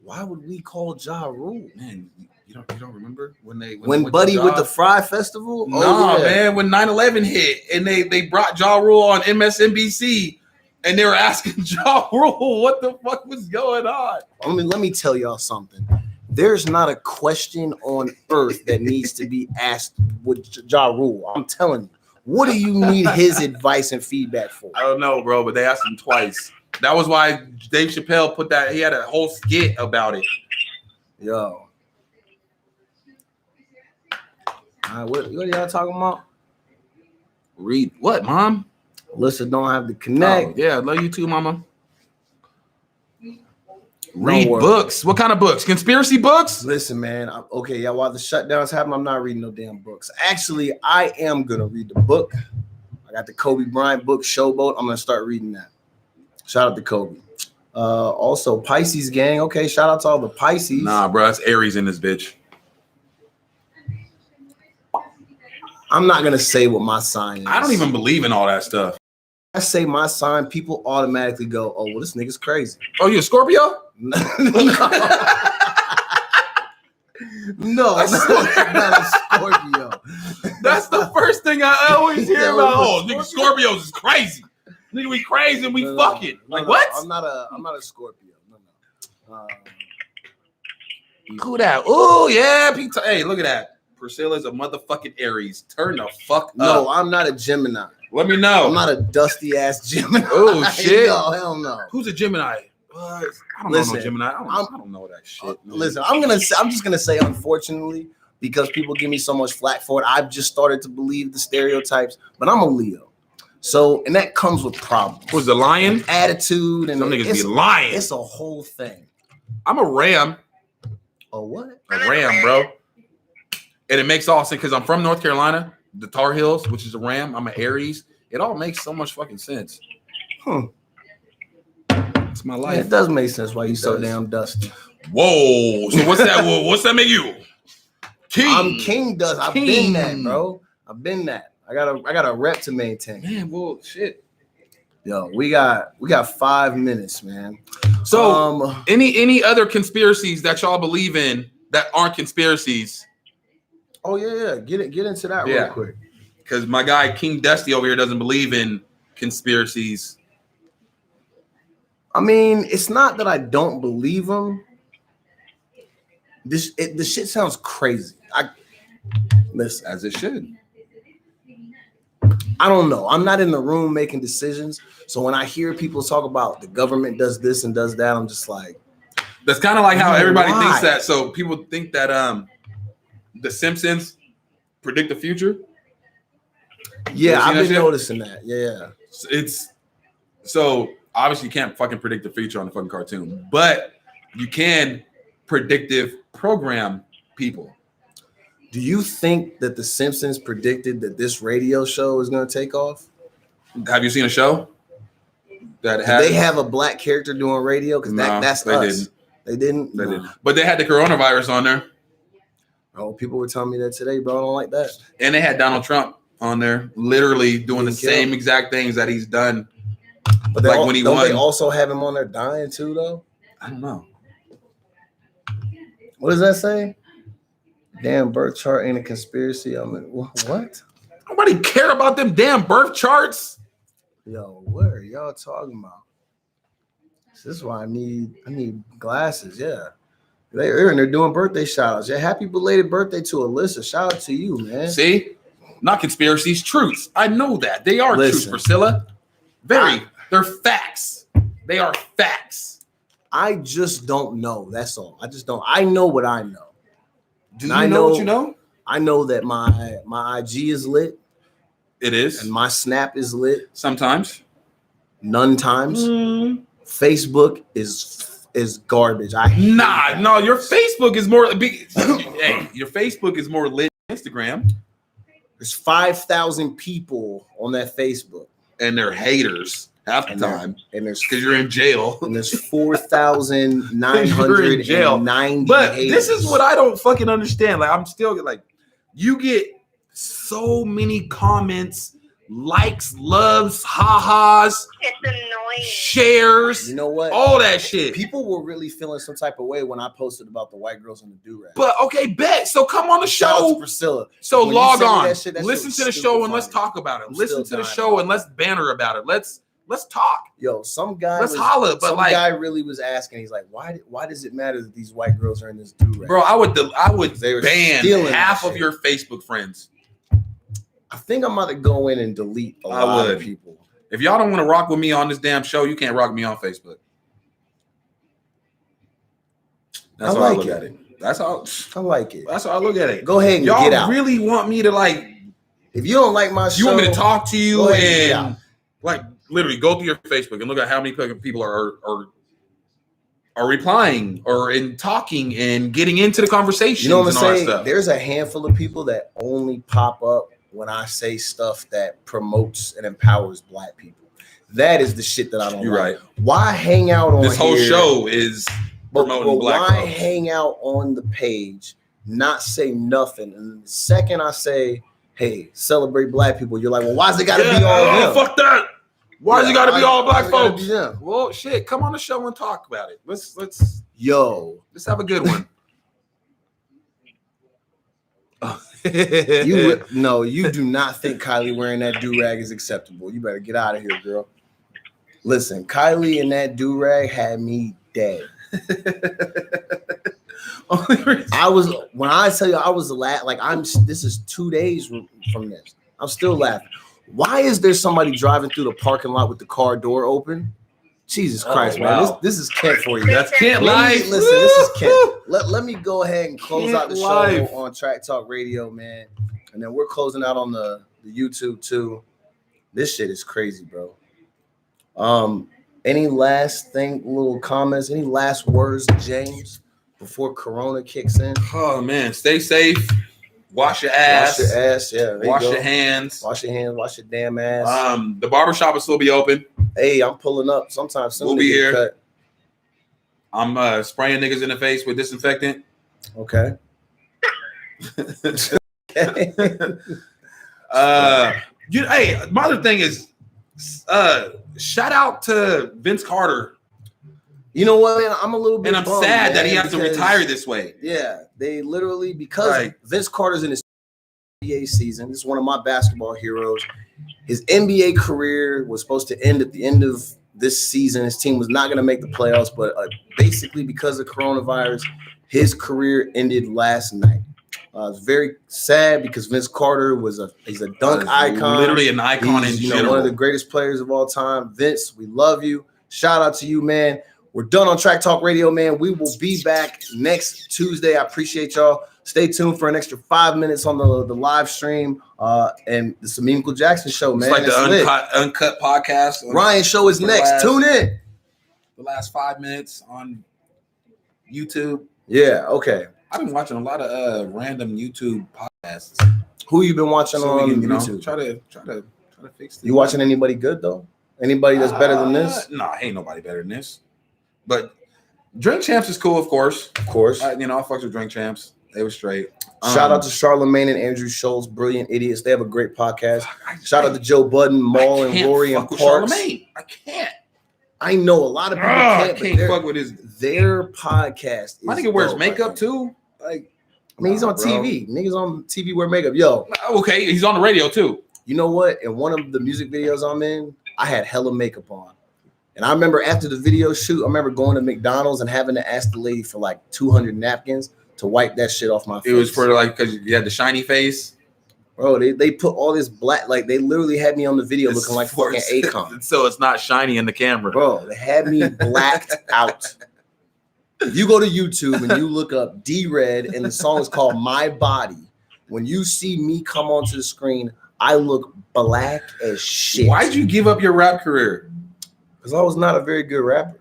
Why would we call Ja Rule? Man, you don't remember when Buddy with the Fry Festival? No, man, when 9/11 hit and they brought Ja Rule on MSNBC and they were asking Ja Rule what the fuck was going on. Let me tell y'all something. There's not a question on earth that needs to be asked with Ja Rule. I'm telling you. What do you need his advice and feedback for? I don't know, bro, but they asked him twice. That was why Dave Chappelle put that. He had a whole skit about it. Yo. All right, what are y'all talking about? Read what, Mom? Alyssa don't have the connect. Oh, yeah, love you too, Mama. Read books. What kind of books? Conspiracy books? Listen, man. While the shutdowns happen, I'm not reading no damn books. Actually, I am gonna read the book. I got the Kobe Bryant book, Showboat. I'm gonna start reading that. Shout out to Kobe. Also, Pisces gang. Okay, shout out to all the Pisces. Nah, bro, it's Aries in this bitch. I'm not gonna say what my sign is. I don't even believe in all that stuff. I say my sign, people automatically go, "Oh, well, this nigga's crazy." Oh, you a Scorpio? No, I'm not a Scorpio. That's the first thing I always hear about. Oh, nigga, Scorpios is crazy. Nigga, we crazy and we fucking. What? I'm not a Scorpio. No. Who that? Oh, yeah. Hey, look at that. Priscilla's a motherfucking Aries. Turn the fuck up. No, I'm not a Gemini. Let me know. I'm not a dusty ass Gemini. Oh shit! No, hell no. Who's a Gemini? I don't know no Gemini. I don't know that shit. Listen, I'm just gonna say, unfortunately, because people give me so much flack for it, I've just started to believe the stereotypes. But I'm a Leo, so and that comes with problems. Was the lion attitude and some niggas be lying? It's a whole thing. I'm a Ram. A what? A Ram, bro. And it makes all sense because I'm from North Carolina. The Tar Heels, which is a Ram. I'm an Aries. It all makes so much fucking sense. It's my life. Yeah, it does make sense why you so damn dusty. Whoa. So what's that? What's that make you? King. I'm King Dust. I've been that, bro. I've been that. I got a rep to maintain. Man, well, shit. Yo, we got 5 minutes, man. So any other conspiracies that y'all believe in that aren't conspiracies? Oh yeah. Get into that real quick. Because my guy King Dusty over here doesn't believe in conspiracies. I mean, it's not that I don't believe them. This shit sounds crazy. Listen, As it should. I don't know. I'm not in the room making decisions. So when I hear people talk about the government does this and does that, I'm just like, that's kind of like how everybody why? thinks that. So people think that the Simpsons predict the future. Yeah, I've been noticing that. Yeah. It's so obviously you can't fucking predict the future on the fucking cartoon, but you can predictive program people. Do you think that the Simpsons predicted that this radio show is going to take off? Have you seen a show that has? They have a black character doing radio because that's they us. Didn't. They didn't. They didn't. But they had the coronavirus on there. Oh, people were telling me that today, bro. I don't like that. And they had Donald Trump on there, literally doing the same exact things that he's done. But like when he won, they also have him on there dying too, though. I don't know. What does that say? Damn, birth chart ain't a conspiracy. I mean, what? Nobody care about them damn birth charts. Yo, what are y'all talking about? This is why I need glasses. Yeah, they're doing birthday shout outs. Yeah, happy belated birthday to Alyssa. Shout out to you, man. See, not conspiracies, truths. I know that they are truths, Priscilla. They're facts. They are facts. I just don't know. That's all. I just don't. I know what I know. Do you know what you know? I know that my IG is lit. It is. And my Snap is lit. Sometimes. None times. Facebook is garbage. No, your Facebook is more your Facebook is more lit than Instagram. There's 5,000 people on that Facebook. And they're haters half the time. And there's because you're in jail. And there's 4,990. But this is what I don't fucking understand. Like I'm still like, you get so many comments, likes, loves, ha-has, it's annoying. Shares. You know what? All that shit. People were really feeling some type of way when I posted about the white girls in the do-rag. But okay, bet. So come on the Shout out show. to Priscilla. So When log you sent me on. that shit Listen was to the stupid show and funny. let's talk about it. I'm Listen to still the dying show about and let's banter about it. Let's talk. Yo, some guy holla, but some like, guy really was asking. He's like, why do-rag it matter that these white girls are in this do-rag? Bro, I would They were ban stealing half that of shit. your Facebook friends. I think I'm about to go in and delete a lot of people. If y'all don't want to rock with me on this damn show, you can't rock me on Facebook. That's how I look at it. That's how I like it. That's how I look at it. Go ahead and y'all get out. really want me to like? If you don't like my show, You want me to talk to you go ahead and get and out. like literally go through your Facebook and look at how many people are replying or in talking and getting into the conversations. You know what and I'm all that saying? stuff. There's a handful of people that only pop up when I say stuff that promotes and empowers black people. That is the shit that I don't You're like. right. Why hang out on This whole here, show is promoting black why folks. hang out on the page, not say nothing? And the second I say, hey, celebrate black people, you're like, well, why's it gotta be all them? Fuck that. Why's it gotta be all black why's it gotta folks? be them? Well, shit, come on the show and talk about it. Let's Yo, have a good one. you do not think Kylie wearing that do-rag is acceptable. You better get out of here, girl. Listen, Kylie in that do-rag had me dead. When I tell you I was laughing, this is 2 days from this. I'm still laughing. Why is there somebody driving through the parking lot with the car door open? Jesus Christ, man. Wow. This is Kent for you. That's Kent life. Listen, this is Kent. Let me go ahead and close out the show life. on Track Talk Radio, man. And then we're closing out on the YouTube too. This shit is crazy, bro. Any last little comments, any last words, James, before Corona kicks in? Oh man, stay safe. Wash your ass. Wash your ass, yeah. Wash your hands. Wash your hands, wash your damn ass. The barbershop will still be open. Hey, I'm pulling up sometime soon. We'll to be get here. cut. I'm spraying niggas in the face with disinfectant. Okay. Hey, my other thing is Shout out to Vince Carter. You know what, man? I'm a little bit and I'm bummed, sad that man, he has to retire this way. Yeah, they literally, because Vince Carter's in his NBA season. This is one of my basketball heroes. His NBA career was supposed to end at the end of this season. His team was not going to make the playoffs, but basically because of coronavirus, his career ended last night. It's very sad because Vince Carter he's a dunk icon. Literally an icon in general. One of the greatest players of all time. Vince, we love you. Shout out to you, man. We're done on Track Talk Radio, man. We will be back next Tuesday. I appreciate y'all. Stay tuned for an extra 5 minutes on the live stream. And the Memechel Jackson show, man. It's like the uncut podcast. Ryan show is next. Tune in. The last 5 minutes on YouTube. Yeah, okay. I've been watching a lot of random YouTube podcasts. Who you been watching on YouTube? Try to fix this. You watching anybody good though? Anybody that's better than this? Nah, ain't nobody better than this. But Drink Champs is cool, of course. Of course. I fucked with Drink Champs. They were straight. Shout out to Charlamagne and Andrew Schultz, brilliant idiots. They have a great podcast. Shout out to Joe Budden, Maul, and Rory and Parks. I can't. I know a lot of people can't fuck with their podcast. My nigga wears makeup too. Like, I mean, he's on TV. Niggas on TV wear makeup. Yo. Okay, he's on the radio too. You know what? In one of the music videos I'm in, I had hella makeup on. And I remember after the video shoot, I remember going to McDonald's and having to ask the lady for like 200 napkins to wipe that shit off my face. It was for like, because you had the shiny face. Bro, they put all this black, like they literally had me on the video looking like fucking Akon. So it's not shiny in the camera. Bro, they had me blacked out. If you go to YouTube and you look up D-Red and the song is called My Body, when you see me come onto the screen, I look black as shit. Why'd you give up your rap career? Because I was not a very good rapper.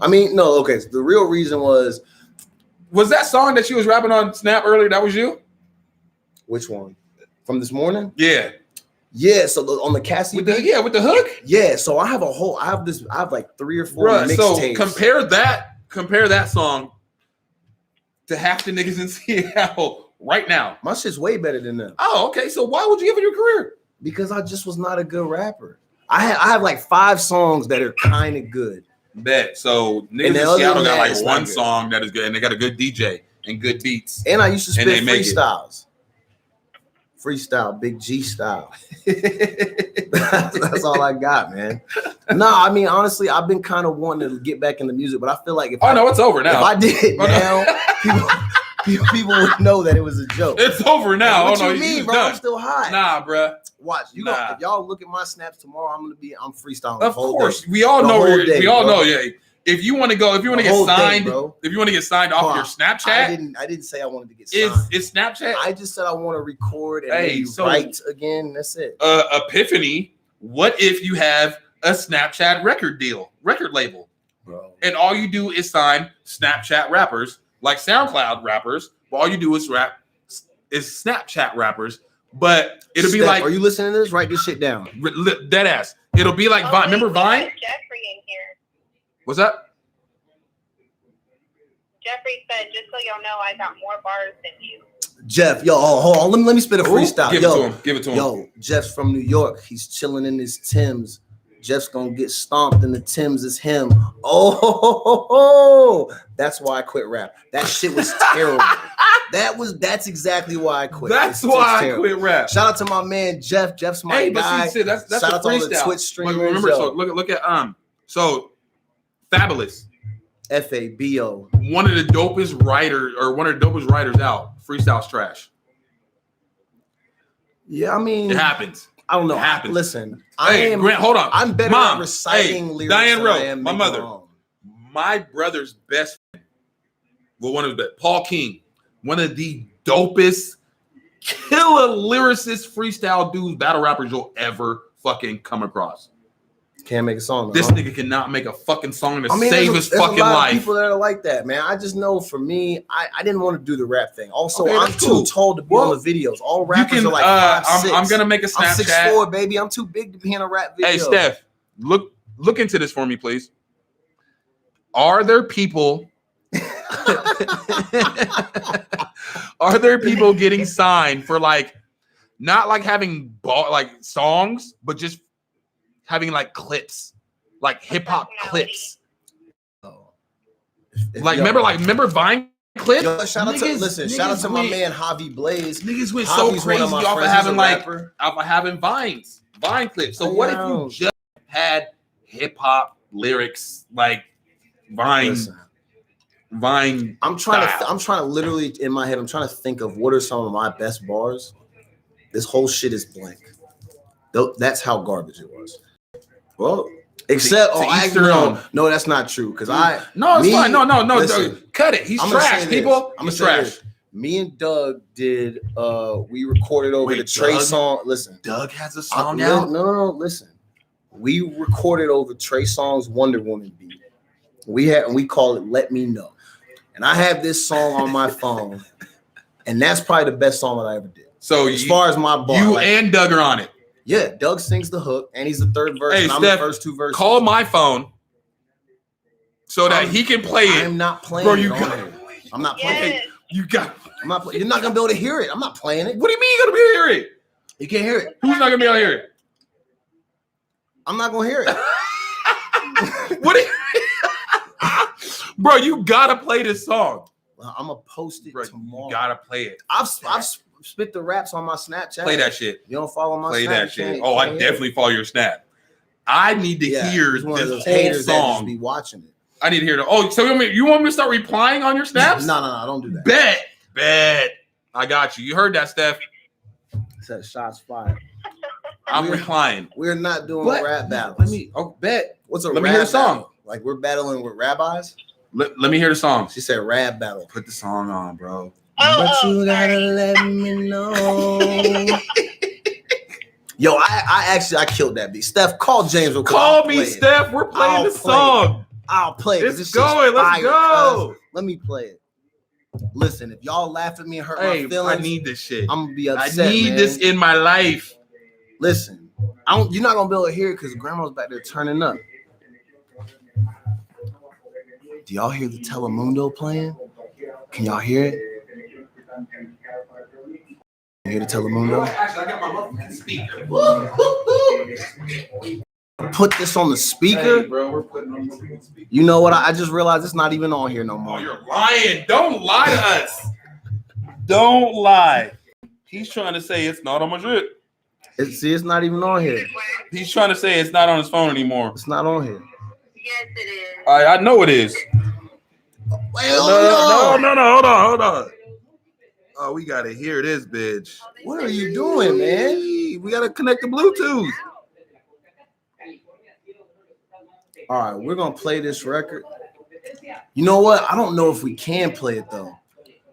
I mean, no, okay. So the real reason was that song that she was rapping on Snap earlier, that was you? Which one? From this morning? Yeah. Yeah, so on the Cassie with the hook? Yeah, so I have like 3 or 4 mixtapes. So compare that song to half the niggas in Seattle right now. My shit's way better than them. Oh, okay. So why would you give it your career? Because I just was not a good rapper. I have like 5 songs that are kind of good. Bet. So niggas in Seattle got like one song that is good, and they got a good DJ and good beats. And I used to spit freestyles. Freestyle, Big G style. That's all I got, man. No, I mean, honestly, I've been kind of wanting to get back into music, but I feel like it's over now. If I did it now, people would know that it was a joke. It's over now. What you mean, bro? I'm still high. If y'all look at my snaps tomorrow, I'm freestyling. Of course, we all know. Yeah. If you want to get signed, off your Snapchat, I didn't say I wanted to get signed. It's Snapchat. I just said I want to record and write again. That's it. Epiphany. What if you have a Snapchat record label, bro, and all you do is sign Snapchat rappers like SoundCloud rappers, but all you do is Snapchat rappers. But it'll be like, are you listening to this? Write this shit down. Dead ass. It'll be like Vine. Remember Vine? Jeffrey in here. What's that? Jeffrey said, just so y'all know, I got more bars than you. Jeff, hold on. Let me spit a freestyle. Give it to him. Yo, Jeff's from New York. He's chilling in his Timbs. Jeff's gonna get stomped in the Timbs is him. Oh, that's why I quit rap. That shit was terrible. That's exactly why I quit. That's why I quit rap. Shout out to my man Jeff. Jeff's my guy. But that's shout out to all the Twitch streamers. Remember, so look at Fabulous. FABO. One of the dopest writers out. Freestyle's trash. Yeah, I mean, it happens. I don't know. It happens. Listen, Grant, hold on. I'm better at reciting lyrics. Diane Rowe, my mother. My brother's best friend. Well, one of his best. Paul King. One of the dopest killer lyricist freestyle dudes, battle rappers you'll ever fucking come across. Can't make a song. This nigga cannot make a fucking song to save his fucking life. People that are like that, man. I just know for me, I didn't want to do the rap thing. Also, I'm too tall to be on the videos. All rappers are like 5'6". I'm gonna make a Snapchat. I'm 6'4", baby. I'm too big to be in a rap video. Hey, Steph, look into this for me, please. Are there people? Are there people getting signed for like not like having songs, but just having like clips, like hip hop clips. Oh. Remember Vine clips? Yo, shout out to my man Javi Blaze. Niggas went Javi's so crazy off of having Vine clips. So what if you just had hip hop lyrics like Vine? Vine. I'm trying to literally in my head. I'm trying to think of what are some of my best bars. This whole shit is blank. That's how garbage it was. Well, except no, that's not true. Because it's fine. No, listen, cut it. He's trash, people. I'm trash. Me and Doug did. We recorded over the Trey song. Listen, Doug has a song now. No. Listen, we recorded over Trey Song's Wonder Woman beat. We call it "Let Me Know," and I have this song on my phone, and that's probably the best song that I ever did. So as far as my bar, and Doug are on it. Yeah, Doug sings the hook, and he's the third verse, and I'm the first two verses. Call my phone so that he can play it. I'm not playing Bro, I'm not playing it. You got I'm not playing. You're not gonna be able to hear it. I'm not playing it. What do you mean you're gonna be able to hear it? You can't hear it. Who's not gonna be able to hear it? I'm not gonna hear it. What do you Bro, you gotta play this song. Well, I'm gonna post it tomorrow. You gotta play it. I've spit the raps on my Snapchat. Play that shit. You don't follow my Play Snapchat. that shit. Oh, I definitely follow your Snap. I need to hear this whole song. Be watching it. I need to hear it. Oh, so you want me to start replying on your snaps? No, don't do that. Bet. I got you. You heard that, Steph. Said shots fired. I'm replying. We're not doing rap battles. Bet. What's a Let me hear the song. Battle? Like we're battling with rabbis? Let me hear the song. She said rap battle. Put the song on, bro. But you gotta let me know. Yo, I killed that beat. Steph, call James. Call me, Steph. We're playing the song. I'll play it. Let's go. Let me play it. Listen, if y'all laugh at me and hurt my feelings, I need this shit. I'm gonna be upset. I need this in my life. Listen, you're not gonna be able to hear it because Grandma's back there turning up. Do y'all hear the Telemundo playing? Can y'all hear it? You hear the Telemundo? Actually, I got my motherfucking speaker. Put this on the speaker. Hey, bro, we're putting on the speaker. You know what? I just realized it's not even on here no more. Oh, you're lying. Don't lie to us. Don't lie. He's trying to say it's not on my shit. It's not even on here. He's trying to say it's not on his phone anymore. It's not on here. Yes, it is. I know it is. Wait, no, hold on. Oh, we gotta hear this, bitch. What are you doing, man? We gotta connect the Bluetooth. All right, we're gonna play this record. You know what? I don't know if we can play it though,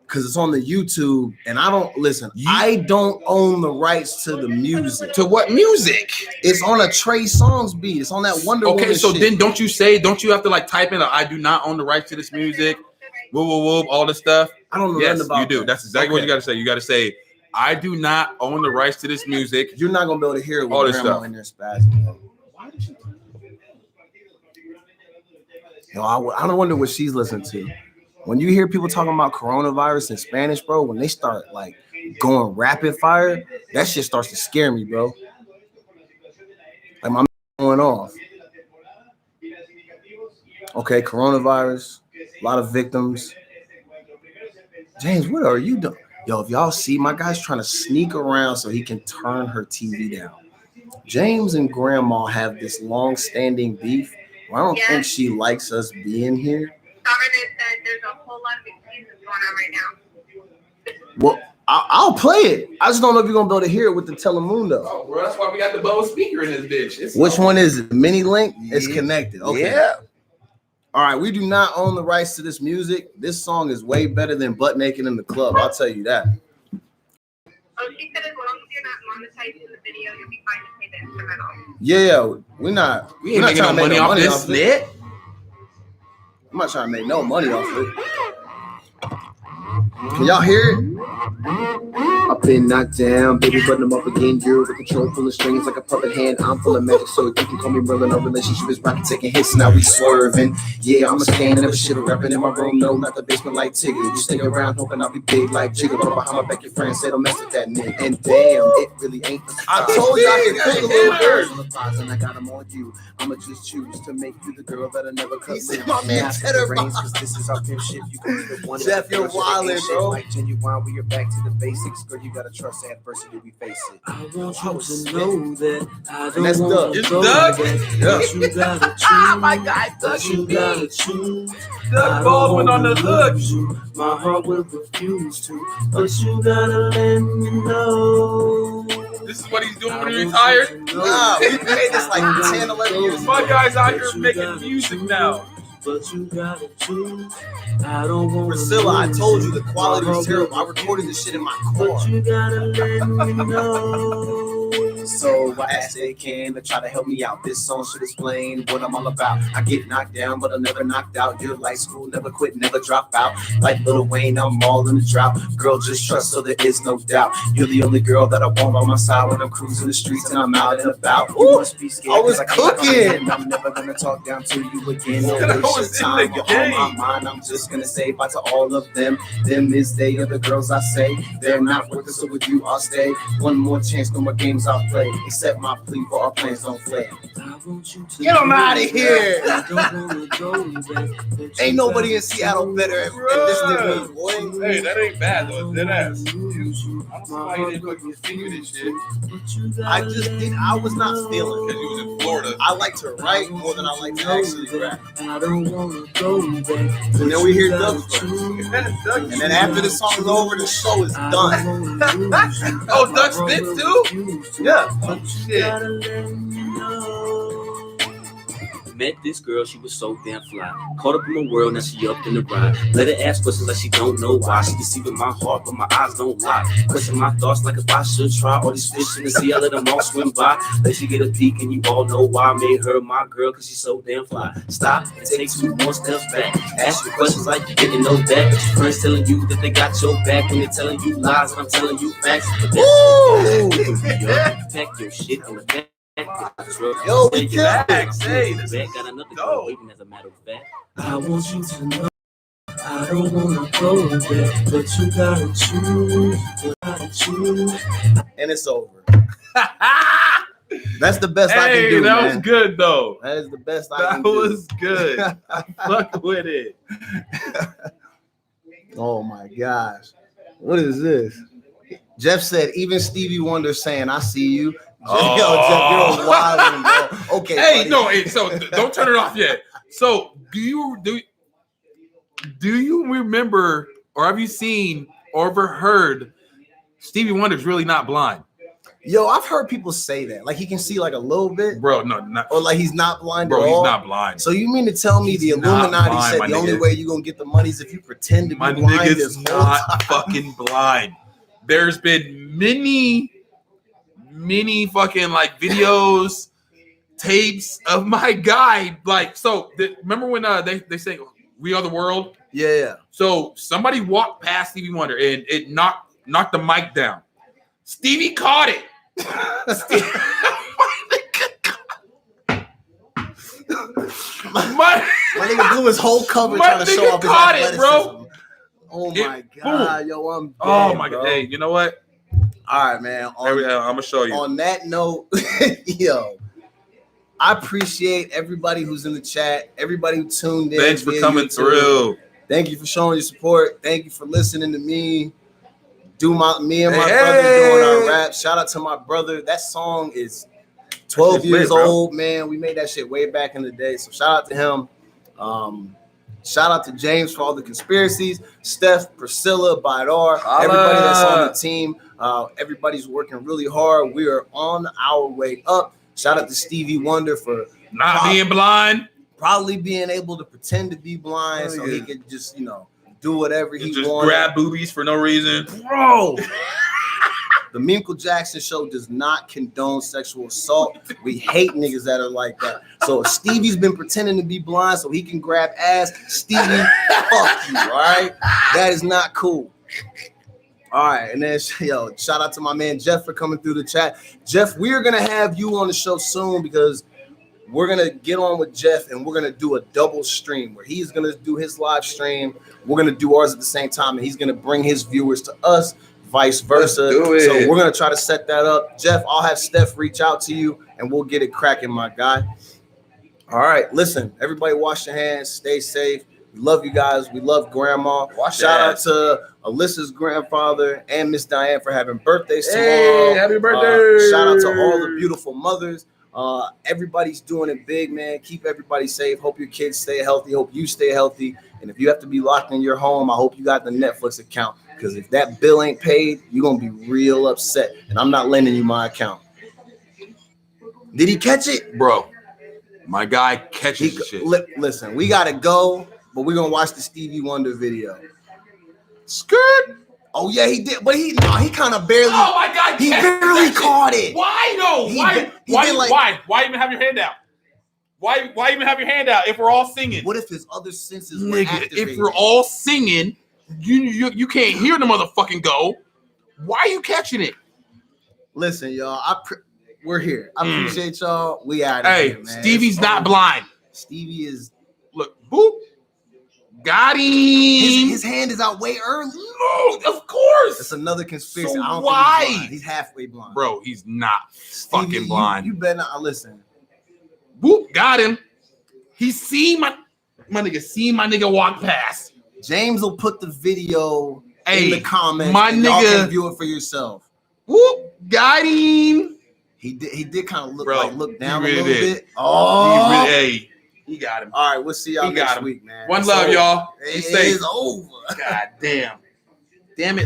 because it's on the YouTube, and I don't listen. I don't own the rights to the music. To what music? It's on a Trey Songz beat. It's on that Wonder Woman. Okay, so shit. then don't you have to like type in I do not own the rights to this music, whoop, all this stuff? I don't know nothing about you do. that. That's exactly what you gotta say. You gotta say, I do not own the rights to this music. You're not gonna be able to hear it with all this Grandma stuff in there spazzing. Why did you? Yo, I don't wonder what she's listening to. When you hear people talking about coronavirus in Spanish, bro, when they start like going rapid fire, that shit starts to scare me, bro. Like my going off. Okay, coronavirus, a lot of victims. James, what are you doing? Yo, if y'all see, my guy's trying to sneak around so he can turn her TV down. James and Grandma have this long-standing beef. I don't think she likes us being here. Government said there's a whole lot of excuses going on right now. Well, I'll play it. I just don't know if you're gonna be able to hear it with the Telemundo. Oh, bro, that's why we got the Bose speaker in this bitch. Which one is it? Mini Link? It's connected. Okay. Yeah. All right, we do not own the rights to this music. This song is way better than Butt Naked in the Club. I'll tell you that. Oh, she said as long as you're not monetizing the video, you'll be fine to pay the instrumental. Yeah, we ain't making no money off this snit. I'm not trying to make no money off it. Can y'all hear it? I been knocked down, baby, button them up again. You're with control, full of strings like a puppet hand. I'm full of magic, so you can call me Merlin. Our relationship is rocket taking hits, now we swerving. Yeah, I'm a stand, never shit, rapping in my room. No, not the basement like Tigger. You stay around, hoping I'll be big like Jigger. But behind my back, your friends say don't mess with that nigga. And damn, it really ain't. I told you I could cook a little bird. And I got them on you. I'ma just choose to make you the girl that I never cut. My man, Cheddar Cause this is our pimp shit. You can be the one. Jeff, you're wildin', bro. Like genuine, we are back to the basics. Girl, you gotta trust adversity, we face it. I want you to know that I don't want to go back. But you gotta choose. My guy, Doug, you gotta choose. Doug Baldwin on the hook. My heart will refuse to, but you gotta let me know. This is what he's doing when he retired? Nah, we made this like 10, 11 years ago. My guy's out here making music now. But you gotta choose. I don't want Priscilla, I told you the quality was terrible. I recorded this shit in my car. But you gotta let me know. So I asked they can to try to help me out. This song should explain what I'm all about. I get knocked down, but I'm never knocked out. You're like school, never quit, never drop out. Like Lil Wayne, I'm all in the drought. Girl, just trust, so there is no doubt. You're the only girl that I want by my side when I'm cruising the streets and I'm out and about. You must be scared. I was cooking. I'm never gonna talk down to you again. No waste your time. You're on my mind. I'm just gonna say bye to all of them. Them is they are the girls I say. They're not worth it, so with you I'll stay. One more chance, no more games I'll play. Accept my plea, for our plans don't flare. Get them out of here! Ain't nobody in Seattle better at this nigga, boy. Hey, that ain't bad though. Dead ass. I don't know why you didn't fucking finger this shit. I just didn't. I was not feeling Because you was in Florida. I like to write more than I like to actually rap. I don't wanna go back. And then we hear Doug first. And then after the song is over, the show is done. Oh, Doug spit too? Yeah. Shit. Met this girl, she was so damn fly. Caught up in my world, now she up in the ride. Let her ask questions like she don't know why. She deceiving my heart, but my eyes don't lie. Question my thoughts like if I should try. All these fish in the sea, I let them all swim by. Let she get a peek and you all know why I made her my girl, cause she's so damn fly. Stop and take 2 more steps back. Ask you questions like you didn't know that. But your friends telling you that they got your back when they're telling you lies and I'm telling you facts. But that's pack your shit on the back. Yo, we killed Facts, hey, this Back is got another dope. girl waiting as a matter of fact. I want you to know I don't wanna go back, but you gotta choose. You gotta choose. And it's over. That's the best I can Hey, do, that man. was good though. That is the best I can That do. was good. I fuck with it. Oh my gosh. What is this? Jeff said, even Stevie Wonder saying, I see you. Oh. Yo, Jeff, you're wild, bro. Okay. Hey, buddy. no, hey, so don't turn it off yet. So do you remember or have you seen or ever heard Stevie Wonder's really not blind? Yo, I've heard people say that. Like he can see like a little bit. Bro, no, not Or like he's not blind bro, at all. he's not blind. So you mean to tell me the He's not Illuminati blind, said my the only nigga. way you're gonna get the money is if you pretend to be My blind nigga's this whole time? not fucking blind. There's been many fucking like videos, tapes of my guy. Like, so remember when they say we are the world? Yeah. So somebody walked past Stevie Wonder and it knocked the mic down. Stevie caught it. My nigga blew his whole cover My trying to show nigga off his caught it, athleticism. bro. Oh It- my god, yo, I'm dead, oh my bro. god! Hey, you know what? All right, man. I'm gonna show you. On that note, yo, I appreciate everybody who's in the chat, everybody who tuned in. Thanks for via coming YouTube. through. Thank you for showing your support. Thank you for listening to me. Me and my Hey. brother doing our rap. Shout out to my brother. That song is 12 It's years lit, bro. old, man. We made that shit way back in the day. So shout out to him. Shout out to James for all the conspiracies. Steph, Priscilla, Baidar, everybody that's on the team. Everybody's working really hard. We are on our way up. Shout out to Stevie Wonder for Not being blind. probably being able to pretend to be blind so he could just, do whatever he Just wanted. grab boobies for no reason. Bro, the Memechel Jackson show does not condone sexual assault. We hate niggas that are like that. So if Stevie's been pretending to be blind so he can grab ass, Stevie, fuck you, all right? That is not cool. All right, and then shout out to my man Jeff for coming through the chat. Jeff, we're gonna have you on the show soon because we're gonna get on with Jeff and we're gonna do a double stream where he's gonna do his live stream. We're gonna do ours at the same time, and he's gonna bring his viewers to us, vice versa. So we're gonna try to set that up. Jeff, I'll have Steph reach out to you and we'll get it cracking, my guy. All right, listen, everybody, wash your hands, stay safe. We love you guys. We love Grandma. Shout out to Alyssa's grandfather and Miss Diane for having birthdays tomorrow. Hey, happy birthday! Shout out to all the beautiful mothers. Everybody's doing it big, man. Keep everybody safe. Hope your kids stay healthy. Hope you stay healthy. And if you have to be locked in your home, I hope you got the Netflix account. Because if that bill ain't paid, you're going to be real upset. And I'm not lending you my account. Did he catch it? Bro, my guy catches the shit. Listen, we got to go, but we're going to watch the Stevie Wonder video. Skirt. Oh, yeah, he did. But he kind of barely. Oh, my God. He barely caught it. Why, though? Why even have your hand out? Why even have your hand out if we're all singing? What if his other senses were activated? If we're all singing, you can't hear the motherfucking go. Why are you catching it? Listen, y'all, we're here. I appreciate y'all. We out of here, man. Stevie's not blind. Stevie is. Look, boop. Got him. His hand is out way early. No, of course. It's another conspiracy. So I don't why? think he's blind. He's halfway blind. Bro, he's not Stevie, fucking blind. You better not listen. Whoop, got him. He seen my nigga walk past. James will put the video in the comments. My and nigga, y'all can view it for yourself. Whoop, got him. He did kind of look down really a little did. bit. Oh, he got him. All right, we'll see y'all next week, man. One love, y'all. It is over. God damn. Damn it.